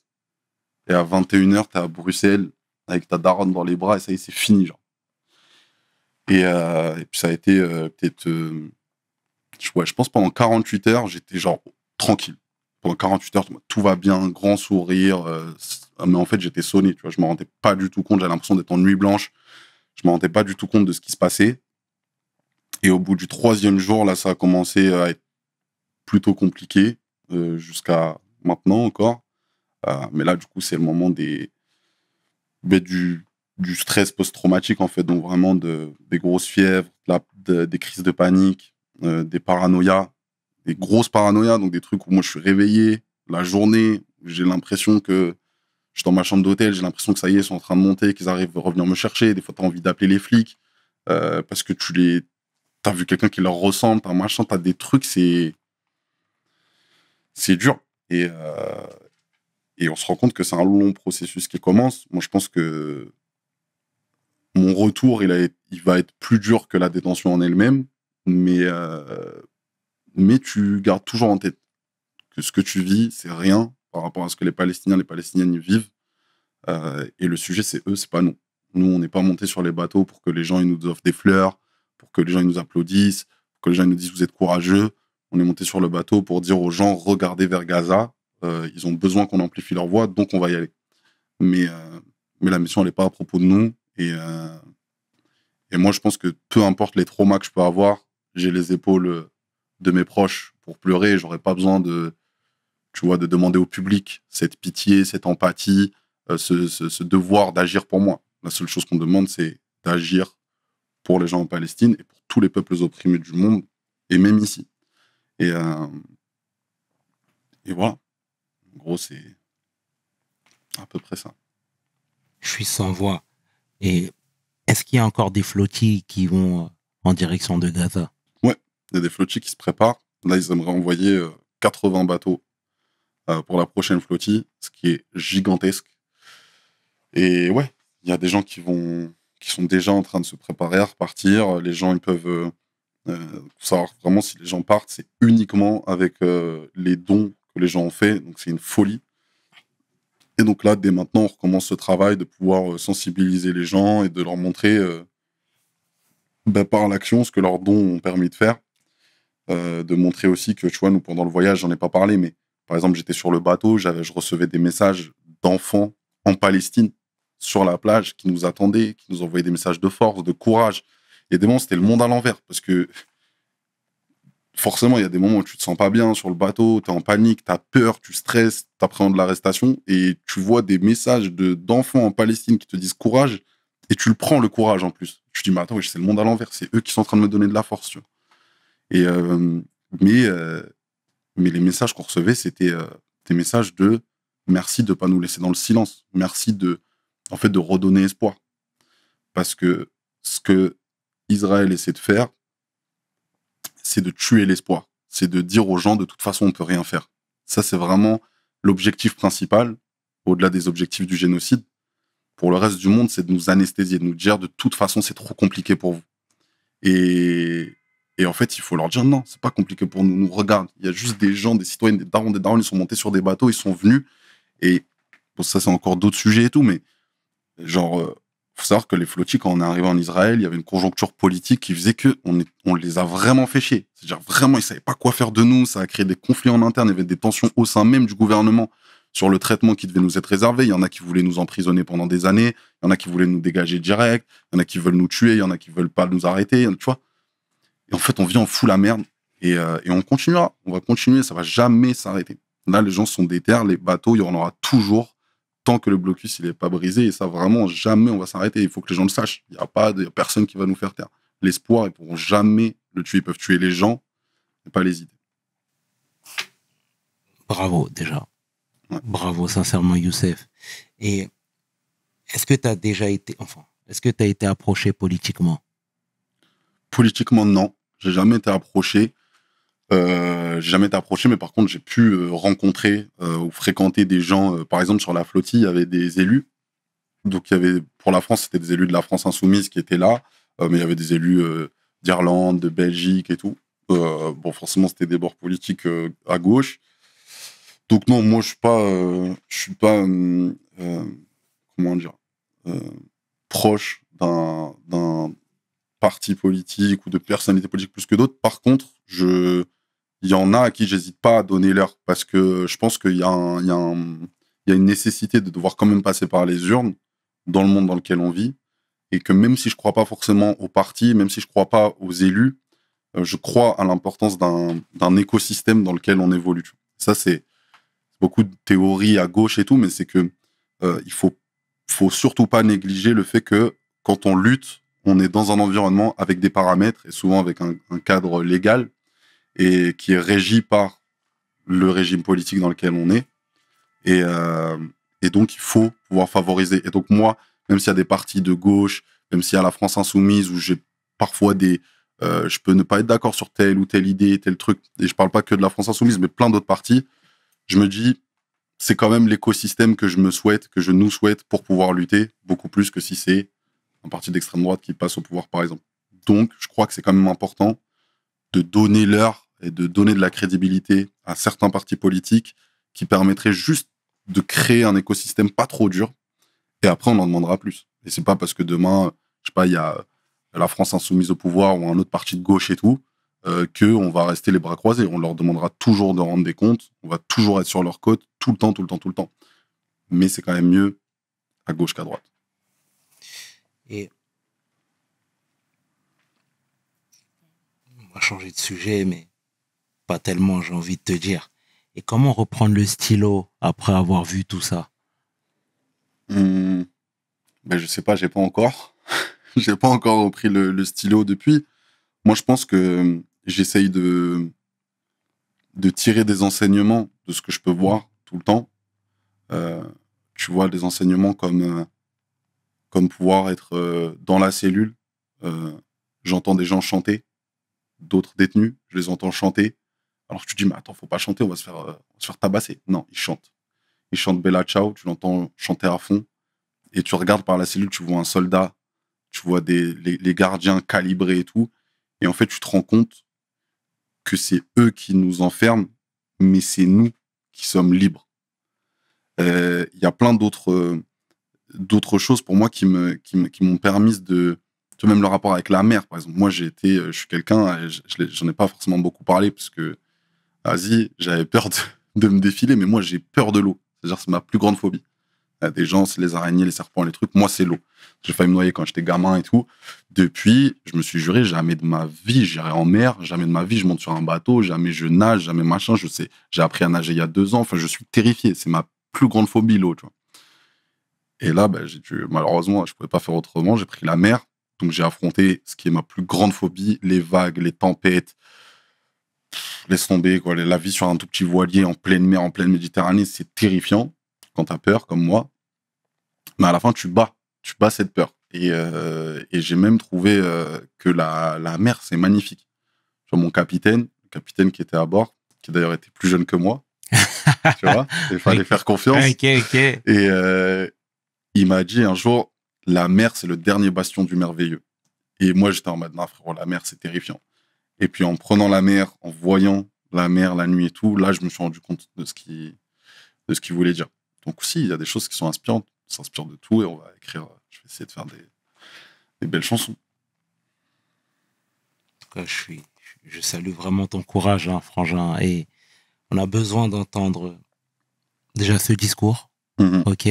Et à 21h, t'es à Bruxelles avec ta daronne dans les bras et ça y est, c'est fini, genre. Et puis ça a été peut-être... je pense pendant 48 heures, j'étais genre tranquille. Pendant 48 heures, tout va bien, grand sourire. Mais en fait, j'étais sonné, tu vois. Je me rendais pas du tout compte. J'avais l'impression d'être en nuit blanche. Je me rendais pas du tout compte de ce qui se passait. Et au bout du 3e jour, là, ça a commencé à être plutôt compliqué, jusqu'à maintenant encore. Mais là, du coup, c'est le moment du stress post-traumatique, en fait. Donc, vraiment, des grosses fièvres, des crises de panique, des paranoïas, des grosses paranoïas, donc des trucs où moi je suis réveillé la journée, j'ai l'impression que je suis dans ma chambre d'hôtel, j'ai l'impression que ça y est, ils sont en train de monter, qu'ils arrivent à revenir me chercher. Des fois, tu as envie d'appeler les flics parce que t'as vu quelqu'un qui leur ressemble, t'as un machin, t'as des trucs, c'est dur. Et on se rend compte que c'est un long processus qui commence. Moi, je pense que mon retour, il va être plus dur que la détention en elle-même, mais tu gardes toujours en tête que ce que tu vis, c'est rien par rapport à ce que les Palestiniennes y vivent. Et le sujet, c'est eux, c'est pas nous. Nous, on n'est pas montés sur les bateaux pour que les gens ils nous offrent des fleurs, pour que les gens ils nous applaudissent, pour que les gens ils nous disent vous êtes courageux. On est montés sur le bateau pour dire aux gens regardez vers Gaza. Ils ont besoin qu'on amplifie leur voix, donc on va y aller. Mais la mission, elle n'est pas à propos de nous. Et moi, je pense que peu importe les traumas que je peux avoir, j'ai les épaules de mes proches pour pleurer. J'aurais pas besoin de demander au public cette pitié, cette empathie, ce devoir d'agir pour moi. La seule chose qu'on demande, c'est d'agir pour les gens en Palestine et pour tous les peuples opprimés du monde, et même ici. Et voilà. En gros, c'est à peu près ça. Je suis sans voix. Et est-ce qu'il y a encore des flottilles qui vont en direction de Gaza? Ouais, il y a des flottilles qui se préparent. Là, ils aimeraient envoyer 80 bateaux pour la prochaine flottille, ce qui est gigantesque. Et ouais, il y a des gens qui sont déjà en train de se préparer à repartir. Les gens, ils peuvent savoir vraiment si les gens partent, c'est uniquement avec les dons que les gens ont fait. Donc, c'est une folie. Et donc là, dès maintenant, on recommence ce travail de pouvoir sensibiliser les gens et de leur montrer par l'action ce que leurs dons ont permis de faire. De montrer aussi que, tu vois, nous, pendant le voyage, j'en ai pas parlé, mais par exemple, j'étais sur le bateau, je recevais des messages d'enfants en Palestine, sur la plage, qui nous attendaient, qui nous envoyaient des messages de force, de courage. Et des moments, c'était le monde à l'envers, parce que forcément, il y a des moments où tu te sens pas bien sur le bateau, tu es en panique, tu as peur, tu stresses, tu appréhendes l'arrestation, et tu vois des messages d'enfants en Palestine qui te disent courage, et tu le prends, le courage, en plus. Tu te dis, mais attends, c'est le monde à l'envers, c'est eux qui sont en train de me donner de la force, tu vois. Et mais les messages qu'on recevait, c'était des messages de merci de ne pas nous laisser dans le silence. Merci de redonner espoir. Parce que ce que Israël essaie de faire, c'est de tuer l'espoir. C'est de dire aux gens, de toute façon, on ne peut rien faire. Ça, c'est vraiment l'objectif principal, au-delà des objectifs du génocide. Pour le reste du monde, c'est de nous anesthésier, de nous dire, de toute façon, c'est trop compliqué pour vous. Et en fait, il faut leur dire non, c'est pas compliqué pour nous. Nous, regarde, il y a juste des gens, des citoyens, des darons, ils sont montés sur des bateaux, ils sont venus. Et bon, ça, c'est encore d'autres sujets et tout, mais genre, faut savoir que les flottilles, quand on est arrivé en Israël, il y avait une conjoncture politique qui faisait que on les a vraiment fait chier. C'est-à-dire, vraiment, ils savaient pas quoi faire de nous. Ça a créé des conflits en interne. Il y avait des tensions au sein même du gouvernement sur le traitement qui devait nous être réservé. Il y en a qui voulaient nous emprisonner pendant des années. Il y en a qui voulaient nous dégager direct. Il y en a qui veulent nous tuer. Il y en a qui veulent pas nous arrêter. Tu vois. Et en fait, on vit en fout la merde. Et on continuera. On va continuer. Ça va jamais s'arrêter. Là, les gens sont déter. Les bateaux, il y en aura toujours tant que le blocus il est pas brisé. Et ça, vraiment, jamais on va s'arrêter. Il faut que les gens le sachent. Il y a personne qui va nous faire taire. L'espoir, ils pourront jamais le tuer. Ils peuvent tuer les gens, mais pas les idées. Bravo, déjà. Ouais. Bravo, sincèrement, Youssef. Et est-ce que tu as déjà été... est-ce que tu as été approché politiquement? Politiquement, non. J'ai jamais été approché. Mais par contre, j'ai pu rencontrer ou fréquenter des gens. Par exemple, sur la flottille, il y avait des élus. Donc, il y avait, pour la France, c'était des élus de la France insoumise qui étaient là. Mais il y avait des élus d'Irlande, de Belgique et tout. Bon, forcément, c'était des bords politiques à gauche. Donc, non, moi, je suis pas comment dire, proche d'un parti politique ou de personnalité politique plus que d'autres. Par contre, il y en a à qui j'hésite pas à donner l'heure parce que je pense qu'il y a une nécessité de devoir quand même passer par les urnes dans le monde dans lequel on vit et que même si je crois pas forcément au parti, même si je crois pas aux élus, je crois à l'importance d'un écosystème dans lequel on évolue. Ça, c'est beaucoup de théories à gauche et tout, mais c'est que il faut surtout pas négliger le fait que quand on lutte, on est dans un environnement avec des paramètres et souvent avec un cadre légal et qui est régi par le régime politique dans lequel on est. Et donc, il faut pouvoir favoriser. Et donc, moi, même s'il y a des partis de gauche, même s'il y a la France insoumise où j'ai parfois je peux ne pas être d'accord sur telle ou telle idée, tel truc, et je parle pas que de la France insoumise, mais plein d'autres partis, je me dis, c'est quand même l'écosystème que je nous souhaite pour pouvoir lutter, beaucoup plus que si c'est un parti d'extrême droite qui passe au pouvoir, par exemple. Donc, je crois que c'est quand même important de donner l'heure et de donner de la crédibilité à certains partis politiques qui permettraient juste de créer un écosystème pas trop dur, et après, on en demandera plus. Et c'est pas parce que demain, je sais pas, il y a la France insoumise au pouvoir ou un autre parti de gauche et tout, qu'on va rester les bras croisés. On leur demandera toujours de rendre des comptes, on va toujours être sur leur côte, tout le temps. Mais c'est quand même mieux à gauche qu'à droite. Et on va changer de sujet, mais pas tellement, j'ai envie de te dire. Et comment reprendre le stylo après avoir vu tout ça? Je sais pas, j'ai pas encore. J'ai pas encore repris le stylo depuis. Moi, je pense que j'essaye de tirer des enseignements de ce que je peux voir tout le temps. Tu vois, des enseignements comme pouvoir être dans la cellule. J'entends des gens chanter, d'autres détenus, je les entends chanter. Alors tu te dis, mais attends, faut pas chanter, on va se faire tabasser. Non, ils chantent. Ils chantent Bella Ciao, tu l'entends chanter à fond. Et tu regardes par la cellule, tu vois un soldat, tu vois les gardiens calibrés et tout. Et en fait, tu te rends compte que c'est eux qui nous enferment, mais c'est nous qui sommes libres. Il y a plein d'autres choses pour moi qui m'ont permis de... Tu vois, même le rapport avec la mer, par exemple. Moi, je suis quelqu'un, j'en ai pas forcément beaucoup parlé, parce que, vas-y, j'avais peur de me défiler, mais moi, j'ai peur de l'eau. C'est-à-dire, c'est ma plus grande phobie. Il y a des gens, c'est les araignées, les serpents, les trucs. Moi, c'est l'eau. J'ai failli me noyer quand j'étais gamin et tout. Depuis, je me suis juré, jamais de ma vie, j'irai en mer. Jamais de ma vie, je monte sur un bateau. Jamais je nage, jamais machin. Je sais, j'ai appris à nager il y a 2 ans. Enfin, je suis terrifié. C'est ma plus grande phobie, l'eau, tu vois. Et là, malheureusement, je pouvais pas faire autrement. J'ai pris la mer. Donc, j'ai affronté ce qui est ma plus grande phobie, les vagues, les tempêtes. Laisse tomber, quoi. La vie sur un tout petit voilier en pleine mer, en pleine Méditerranée, c'est terrifiant quand t'as peur, comme moi. Mais à la fin, tu bats cette peur. Et j'ai même trouvé que la mer, c'est magnifique. Tu vois, le capitaine qui était à bord, qui d'ailleurs était plus jeune que moi, tu vois, il fallait faire confiance. Ok. Et il m'a dit un jour, la mer, c'est le dernier bastion du merveilleux. Et moi, j'étais en mode, non, frérot, la mer, c'est terrifiant. Et puis, en prenant la mer, en voyant la mer la nuit et tout, là, je me suis rendu compte de ce qu'il voulait dire. Donc, aussi, il y a des choses qui sont inspirantes. On s'inspire de tout et on va écrire. Je vais essayer de faire des belles chansons. En tout cas, je salue vraiment ton courage, hein, Frangin. Et on a besoin d'entendre déjà ce discours. Ok.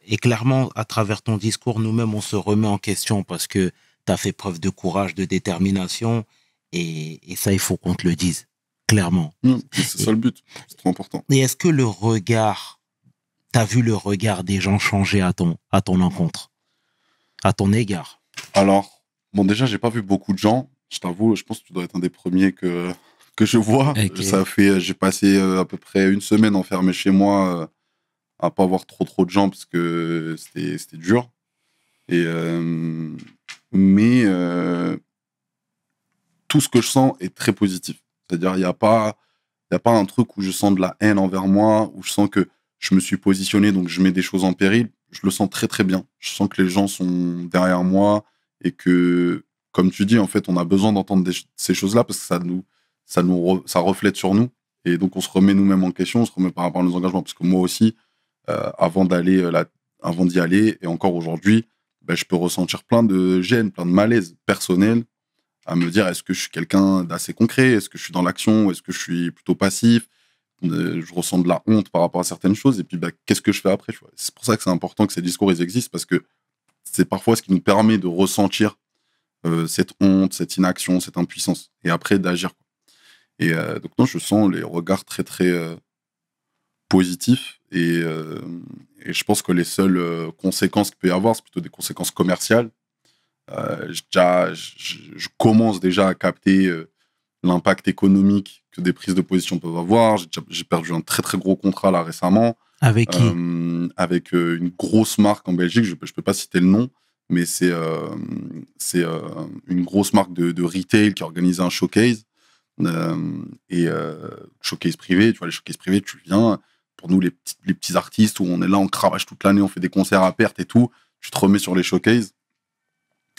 Et clairement, à travers ton discours, nous-mêmes, on se remet en question parce que tu as fait preuve de courage, de détermination. Et ça, il faut qu'on te le dise. Clairement. C'est ça le but. C'est trop important. Et est-ce que t'as vu le regard des gens changer à ton encontre, à ton égard? Alors, bon, déjà, j'ai pas vu beaucoup de gens. Je t'avoue, je pense que tu dois être un des premiers que je vois. Okay. J'ai passé à peu près 1 semaine enfermé chez moi à pas voir trop de gens parce que c'était dur. Mais tout ce que je sens est très positif. C'est-à-dire, il n'y a pas un truc où je sens de la haine envers moi, où je sens que je me suis positionné, donc je mets des choses en péril. Je le sens très, très bien. Je sens que les gens sont derrière moi et que, comme tu dis, en fait, on a besoin d'entendre ces choses-là parce que ça reflète sur nous. Et donc, on se remet nous-mêmes en question, on se remet par rapport à nos engagements. Parce que moi aussi, avant d'y aller, et encore aujourd'hui, je peux ressentir plein de gêne, plein de malaise personnel, à me dire, est-ce que je suis quelqu'un d'assez concret? Est-ce que je suis dans l'action? Est-ce que je suis plutôt passif? Je ressens de la honte par rapport à certaines choses. Et puis, qu'est-ce que je fais après? C'est pour ça que c'est important que ces discours ils existent, parce que c'est parfois ce qui nous permet de ressentir cette honte, cette inaction, cette impuissance. Et après, d'agir. Et donc, non, je sens les regards très, très positifs. Et Et je pense que les seules conséquences qu'il peut y avoir, c'est plutôt des conséquences commerciales. Je commence déjà à capter l'impact économique que des prises de position peuvent avoir. J'ai perdu un très très gros contrat là récemment. Avec qui? Avec une grosse marque en Belgique, je peux pas citer le nom, mais c'est une grosse marque de retail qui a organisé un showcase. Showcase privé, tu vois, les showcases privés, tu viens, pour nous les petits artistes où on est là, on cravache toute l'année, on fait des concerts à perte et tout, tu te remets sur les showcases.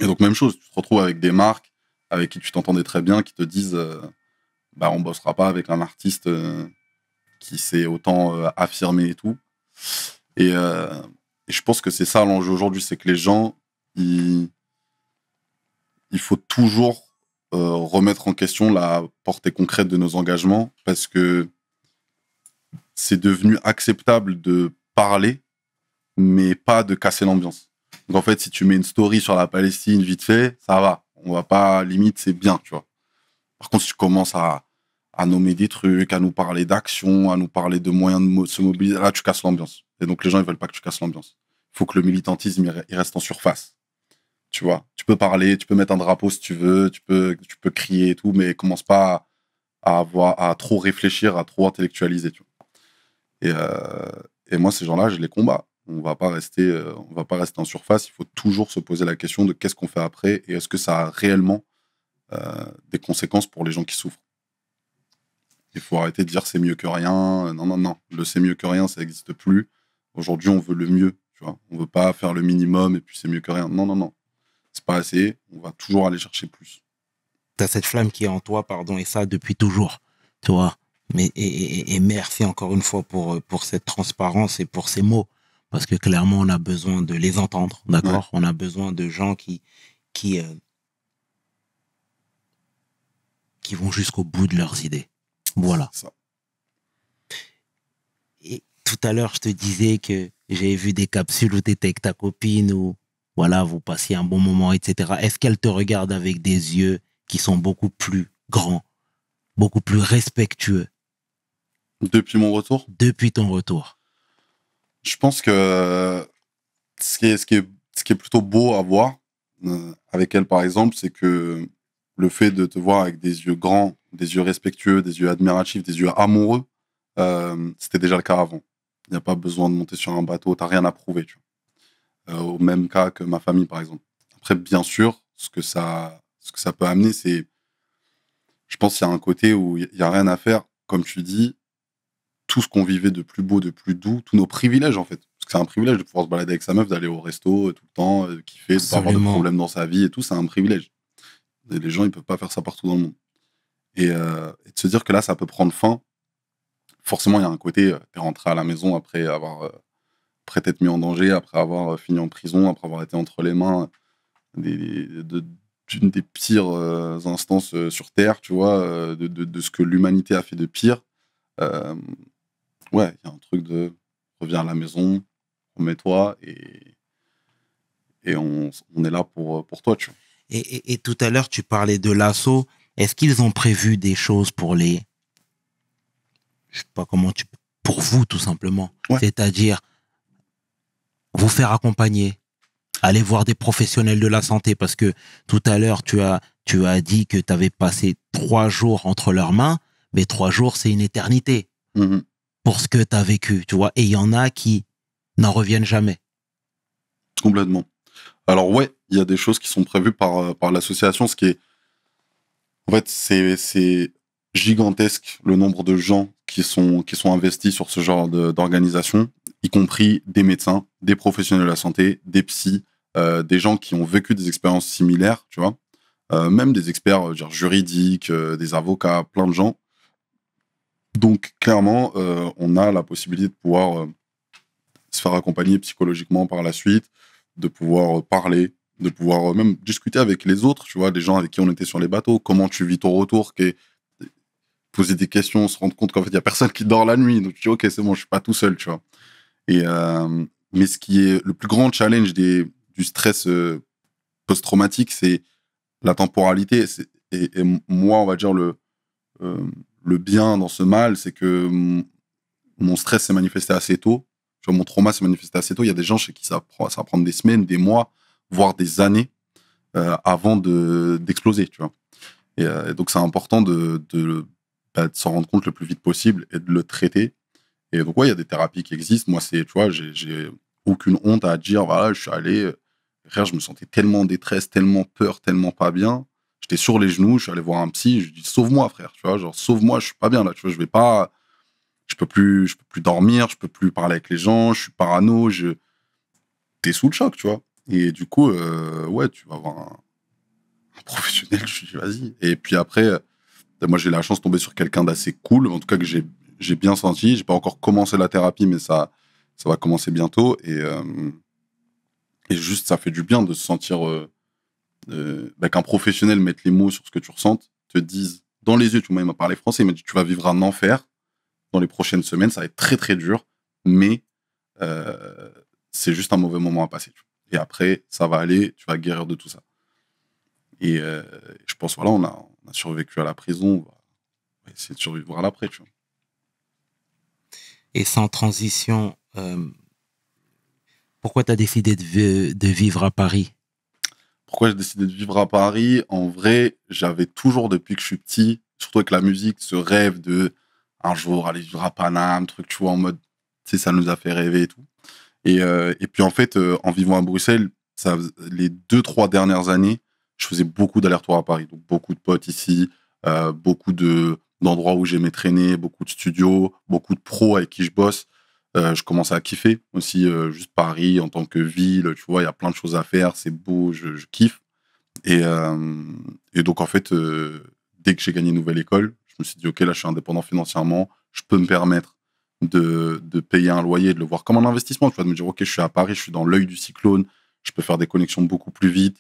Et donc même chose, tu te retrouves avec des marques avec qui tu t'entendais très bien, qui te disent on bossera pas avec un artiste qui s'est autant affirmé et tout. Et je pense que c'est ça l'enjeu aujourd'hui, c'est que les gens, il faut toujours remettre en question la portée concrète de nos engagements, parce que c'est devenu acceptable de parler, mais pas de casser l'ambiance. Donc en fait, si tu mets une story sur la Palestine vite fait, ça va. On va pas, limite, c'est bien, tu vois. Par contre, si tu commences à nommer des trucs, à nous parler d'action, à nous parler de moyens de se mobiliser, là, tu casses l'ambiance. Et donc les gens, ils veulent pas que tu casses l'ambiance. Il faut que le militantisme, il reste en surface. Tu vois, tu peux parler, tu peux mettre un drapeau si tu veux, tu peux crier et tout, mais commence pas à trop réfléchir, à trop intellectualiser, tu vois. Et moi, ces gens-là, je les combats. On va pas rester en surface. Il faut toujours se poser la question de qu'est-ce qu'on fait après et est-ce que ça a réellement des conséquences pour les gens qui souffrent. Il faut arrêter de dire c'est mieux que rien. Non. Le c'est mieux que rien, ça n'existe plus. Aujourd'hui, on veut le mieux. Tu vois, on veut pas faire le minimum et puis c'est mieux que rien. Non. C'est pas assez. On va toujours aller chercher plus. T'as cette flamme qui est en toi, pardon, et ça depuis toujours. Tu vois. Mais et merci encore une fois pour cette transparence et pour ces mots. Parce que clairement, on a besoin de les entendre, d'accord ? Ouais. On a besoin de gens qui vont jusqu'au bout de leurs idées. Voilà. Ça. Et tout à l'heure, je te disais que j'avais vu des capsules où tu étais avec ta copine, où voilà, vous passiez un bon moment, etc. Est-ce qu'elle te regarde avec des yeux qui sont beaucoup plus grands, beaucoup plus respectueux ? Depuis mon retour ? Depuis ton retour. Je pense que ce qui est plutôt beau à voir avec elle, par exemple, c'est que le fait de te voir avec des yeux grands, des yeux respectueux, des yeux admiratifs, des yeux amoureux, c'était déjà le cas avant. Il n'y a pas besoin de monter sur un bateau, tu n'as rien à prouver. Tu vois. Au même cas que ma famille, par exemple. Après, bien sûr, ce que ça peut amener, c'est... Je pense qu'il y a un côté où il n'y a rien à faire. Comme tu dis, tout ce qu'on vivait de plus beau, de plus doux, tous nos privilèges, en fait. Parce que c'est un privilège de pouvoir se balader avec sa meuf, d'aller au resto tout le temps, kiffer, de ne pas avoir de problème dans sa vie et tout, c'est un privilège. Et les gens, ils ne peuvent pas faire ça partout dans le monde. Et de se dire que là, ça peut prendre fin, forcément, il y a un côté, t'es rentré à la maison après t'être mis en danger, après avoir fini en prison, après avoir été entre les mains d'une des pires instances sur Terre, tu vois, de ce que l'humanité a fait de pire. Ouais, il y a un truc de reviens à la maison, remets-toi et on est là pour toi, tu vois. Et tout à l'heure, tu parlais de l'assaut. Est-ce qu'ils ont prévu des choses pour je sais pas comment pour vous, tout simplement. Ouais. C'est-à-dire, vous faire accompagner, aller voir des professionnels de la santé, parce que tout à l'heure, tu as dit que tu avais passé 3 jours entre leurs mains, mais 3 jours, c'est une éternité pour ce que tu as vécu, tu vois. Et il y en a qui n'en reviennent jamais. Complètement. Alors ouais, il y a des choses qui sont prévues par l'association, ce qui est... En fait, c'est gigantesque le nombre de gens qui sont investis sur ce genre d'organisation, y compris des médecins, des professionnels de la santé, des psys, des gens qui ont vécu des expériences similaires, tu vois, même des experts juridiques, des avocats, plein de gens. Donc clairement, on a la possibilité de pouvoir se faire accompagner psychologiquement par la suite, de pouvoir parler, de pouvoir même discuter avec les autres, tu vois, des gens avec qui on était sur les bateaux, comment tu vis ton retour, poser des questions, se rendre compte qu'en fait, il n'y a personne qui dort la nuit. Donc, tu dis, ok, c'est bon, je ne suis pas tout seul, tu vois. Mais ce qui est le plus grand challenge du stress post-traumatique, c'est la temporalité. Et moi, on va dire, le bien dans ce mal, c'est que mon stress s'est manifesté assez tôt. Tu vois, mon trauma s'est manifesté assez tôt. Il y a des gens chez qui ça va prendre des semaines, des mois, voire des années avant d'exploser, tu vois. Et donc, c'est important de s'en rendre compte le plus vite possible et de le traiter. Et donc, ouais, il y a des thérapies qui existent. Moi, tu vois, j'ai aucune honte à dire, voilà, je suis allé, frère, je me sentais tellement en détresse, tellement peur, tellement pas bien. J'étais sur les genoux, je suis allé voir un psy, je lui dis, sauve-moi, frère, tu vois, genre, sauve-moi, je suis pas bien là, tu vois, je peux plus dormir, je peux plus parler avec les gens, je suis parano, t'es sous le choc, tu vois. Et du coup, ouais, tu vas voir un professionnel, je dis, vas-y. Et puis après, moi, j'ai eu la chance de tomber sur quelqu'un d'assez cool, en tout cas que j'ai bien senti. J'ai pas encore commencé la thérapie, mais ça va commencer bientôt. Et juste, ça fait du bien de se sentir qu'un professionnel mette les mots sur ce que tu ressens, te dise dans les yeux, tu vois, il m'a parlé français, il m'a dit, tu vas vivre un enfer dans les prochaines semaines, ça va être très, très dur, mais c'est juste un mauvais moment à passer. Tu vois. Et après, ça va aller, tu vas guérir de tout ça. Et je pense, voilà, on a survécu à la prison, on va essayer de survivre à l'après, tu vois. Et sans transition, pourquoi tu as décidé de vivre à Paris? Pourquoi j'ai décidé de vivre à Paris? En vrai, j'avais toujours, depuis que je suis petit, surtout avec la musique, ce rêve de un jour aller vivre à Paname, truc, tu vois, en mode, tu sais, ça nous a fait rêver et tout. Et puis en fait, en vivant à Bruxelles, les 2-3 dernières années, je faisais beaucoup d'allers-retours à Paris. Donc beaucoup de potes ici, beaucoup d'endroits où j'aimais traîner, beaucoup de studios, beaucoup de pros avec qui je bosse. Je commençais à kiffer aussi juste Paris en tant que ville. Tu vois, il y a plein de choses à faire, c'est beau, je kiffe. Et donc en fait, dès que j'ai gagné une nouvelle école, je me suis dit, OK, là, je suis indépendant financièrement, je peux me permettre de payer un loyer, de le voir comme un investissement, tu vois, de me dire, OK, je suis à Paris, je suis dans l'œil du cyclone, je peux faire des connexions beaucoup plus vite.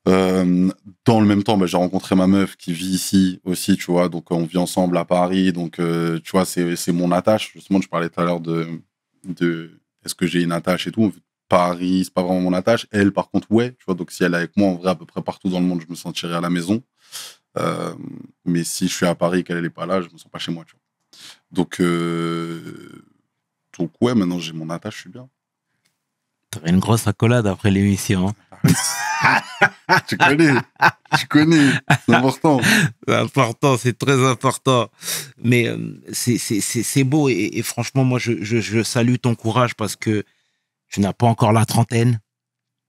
Dans le même temps, j'ai rencontré ma meuf qui vit ici aussi, tu vois, donc on vit ensemble à Paris, donc tu vois, c'est mon attache. Justement, je parlais tout à l'heure de est-ce que j'ai une attache et tout. Paris, c'est pas vraiment mon attache. Elle, par contre, ouais, tu vois, donc si elle est avec moi, en vrai, à peu près partout dans le monde, je me sentirais à la maison. Mais si je suis à Paris et qu'elle n'est pas là, je me sens pas chez moi, tu vois. Donc ouais, maintenant j'ai mon attache, je suis bien. T'aurais une grosse accolade après l'émission. Tu connais, c'est important. C'est important, c'est très important. Mais c'est beau et franchement, moi, je salue ton courage parce que tu n'as pas encore la trentaine.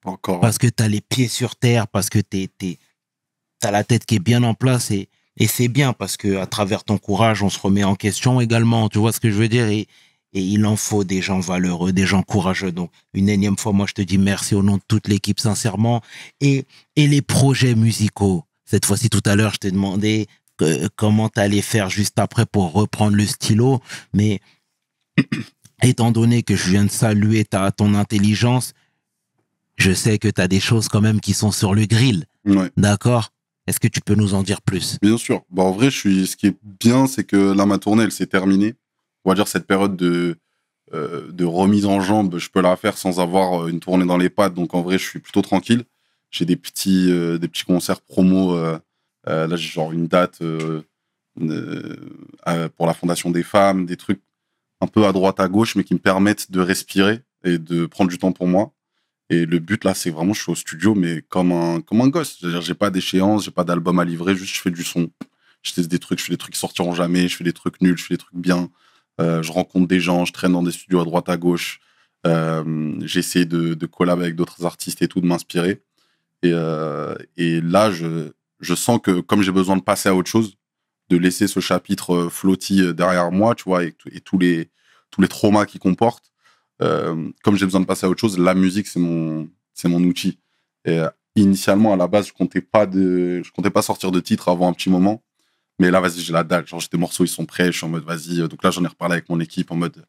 Pas encore. Parce que tu as les pieds sur terre, parce que t'as la tête qui est bien en place et c'est bien parce que à travers ton courage, on se remet en question également. Tu vois ce que je veux dire? Et il en faut des gens valeureux, des gens courageux. Donc, une énième fois, moi, je te dis merci au nom de toute l'équipe, sincèrement. Et les projets musicaux. Cette fois-ci, tout à l'heure, je t'ai demandé comment t'allais faire juste après pour reprendre le stylo. Mais étant donné que je viens de saluer ton intelligence, je sais que tu as des choses quand même qui sont sur le grill. Ouais. D'accord? Est-ce que tu peux nous en dire plus? Bien sûr. En vrai, ce qui est bien, c'est que là, ma tournée, elle s'est terminée. On va dire cette période de remise en jambe, je peux la faire sans avoir une tournée dans les pattes. Donc, en vrai, je suis plutôt tranquille. J'ai des petits concerts promo. Là, j'ai genre une date pour la Fondation des femmes, des trucs un peu à droite, à gauche, mais qui me permettent de respirer et de prendre du temps pour moi. Et le but, là, c'est vraiment, je suis au studio, mais comme un gosse. C'est-à-dire, j'ai pas d'échéance, j'ai pas d'album à livrer, juste je fais du son. Je teste des trucs, je fais des trucs qui sortiront jamais, je fais des trucs nuls, je fais des trucs bien. Je rencontre des gens, je traîne dans des studios à droite, à gauche. J'essaie de collaborer avec d'autres artistes et tout, de m'inspirer. Et là, je sens que comme j'ai besoin de passer à autre chose, de laisser ce chapitre flotti derrière moi, tu vois, et tous les traumas qu'il comporte, comme j'ai besoin de passer à autre chose, la musique, c'est mon outil. Et initialement, à la base, je comptais pas sortir de titre avant un petit moment. Mais là, vas-y, j'ai la dalle. Genre, j'ai des morceaux, ils sont prêts. Je suis en mode, vas-y. Donc là, j'en ai reparlé avec mon équipe en mode,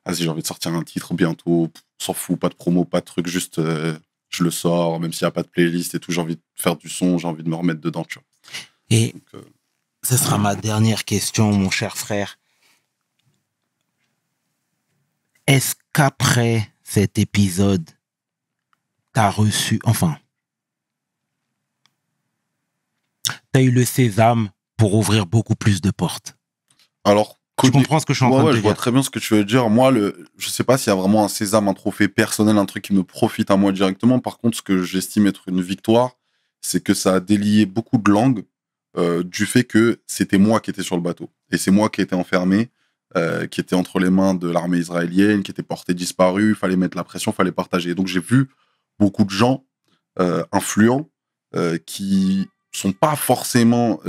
vas-y, j'ai envie de sortir un titre bientôt. On s'en fout, pas de promo, pas de truc. Juste, je le sors, même s'il n'y a pas de playlist et tout. J'ai envie de faire du son, j'ai envie de me remettre dedans, tu vois. Et donc, ce sera ma dernière question, mon cher frère. Est-ce qu'après cet épisode, t'as reçu, enfin, t'as eu le sésame pour ouvrir beaucoup plus de portes? Alors, Tu comprends ce que je suis en train de te je vois dire? très bien ce que tu veux dire. Moi, je sais pas s'il y a vraiment un sésame, un trophée personnel, un truc qui me profite à moi directement. Par contre, ce que j'estime être une victoire, c'est que ça a délié beaucoup de langues du fait que c'était moi qui étais sur le bateau. Et c'est moi qui étais enfermé, qui était entre les mains de l'armée israélienne, qui était porté disparu, il fallait mettre la pression, il fallait partager. Et donc j'ai vu beaucoup de gens influents qui sont pas forcément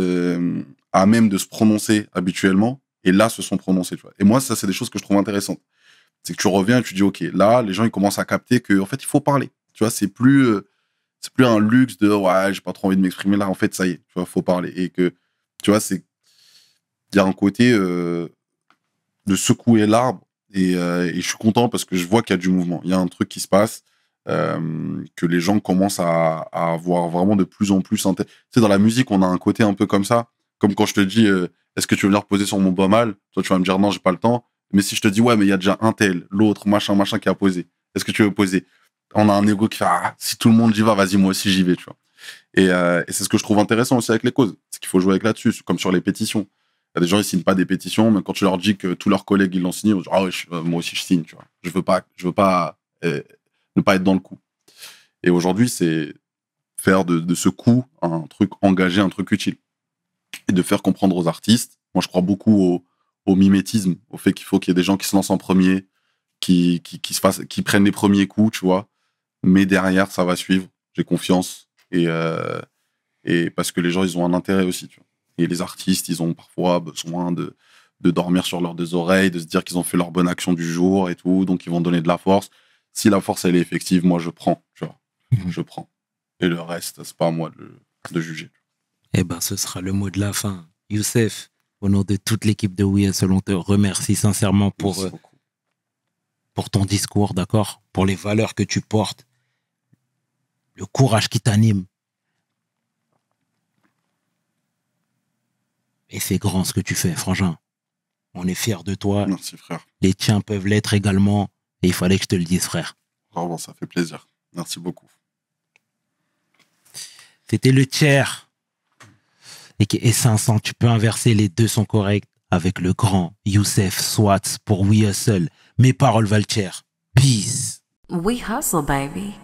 à même de se prononcer habituellement, et là se sont prononcés. Tu vois. Et moi, ça, c'est des choses que je trouve intéressantes. C'est que tu reviens et tu dis, OK, là, les gens, ils commencent à capter que, en fait, il faut parler. Tu vois, c'est plus un luxe de, ouais, j'ai pas trop envie de m'exprimer là. En fait, ça y est, tu vois, faut parler. Et que, tu vois, il y a un côté de secouer l'arbre, et je suis content parce que je vois qu'il y a du mouvement. Il y a un truc qui se passe, que les gens commencent à avoir vraiment de plus en plus. Tu sais, dans la musique, on a un côté un peu comme ça. Comme quand je te dis, est-ce que tu veux venir poser sur mon bois mal? Toi, tu vas me dire non, j'ai pas le temps. Mais si je te dis, ouais, mais il y a déjà un tel, l'autre, machin qui a posé. Est-ce que tu veux poser? On a un ego qui fait, ah, si tout le monde y va, vas-y, moi aussi j'y vais, tu vois. Et c'est ce que je trouve intéressant aussi avec les causes. C'est qu'il faut jouer avec là-dessus, comme sur les pétitions. Il y a des gens, ils signent pas des pétitions, mais quand tu leur dis que tous leurs collègues, ils l'ont signé, ils vont dire, ah ouais, moi aussi je signe, tu vois. Je veux pas ne pas être dans le coup. Et aujourd'hui, c'est faire de ce coup un truc engagé, un truc utile. Et de faire comprendre aux artistes. Moi, je crois beaucoup au mimétisme, au fait qu'il faut qu'il y ait des gens qui se lancent en premier, qui prennent les premiers coups, tu vois. Mais derrière, ça va suivre. J'ai confiance. Et parce que les gens, ils ont un intérêt aussi, tu vois. Et les artistes, ils ont parfois besoin de dormir sur leurs deux oreilles, de se dire qu'ils ont fait leur bonne action du jour et tout, donc ils vont donner de la force. Si la force, elle est effective, moi, je prends, tu vois. Je prends. Et le reste, c'est pas à moi de juger. Eh ben, ce sera le mot de la fin. Youssef, au nom de toute l'équipe de We Hustle, on te remercie sincèrement pour ton discours, d'accord? Pour les valeurs que tu portes, le courage qui t'anime. Et c'est grand ce que tu fais, frangin. On est fiers de toi. Merci, frère. Les tiens peuvent l'être également. Et il fallait que je te le dise, frère. Vraiment, ça fait plaisir. Merci beaucoup. C'était le tiers. Et 500, tu peux inverser, les deux sont corrects. Avec le grand Youssef Swatz pour We Hustle. Mes paroles valent cher. Peace. We hustle, baby.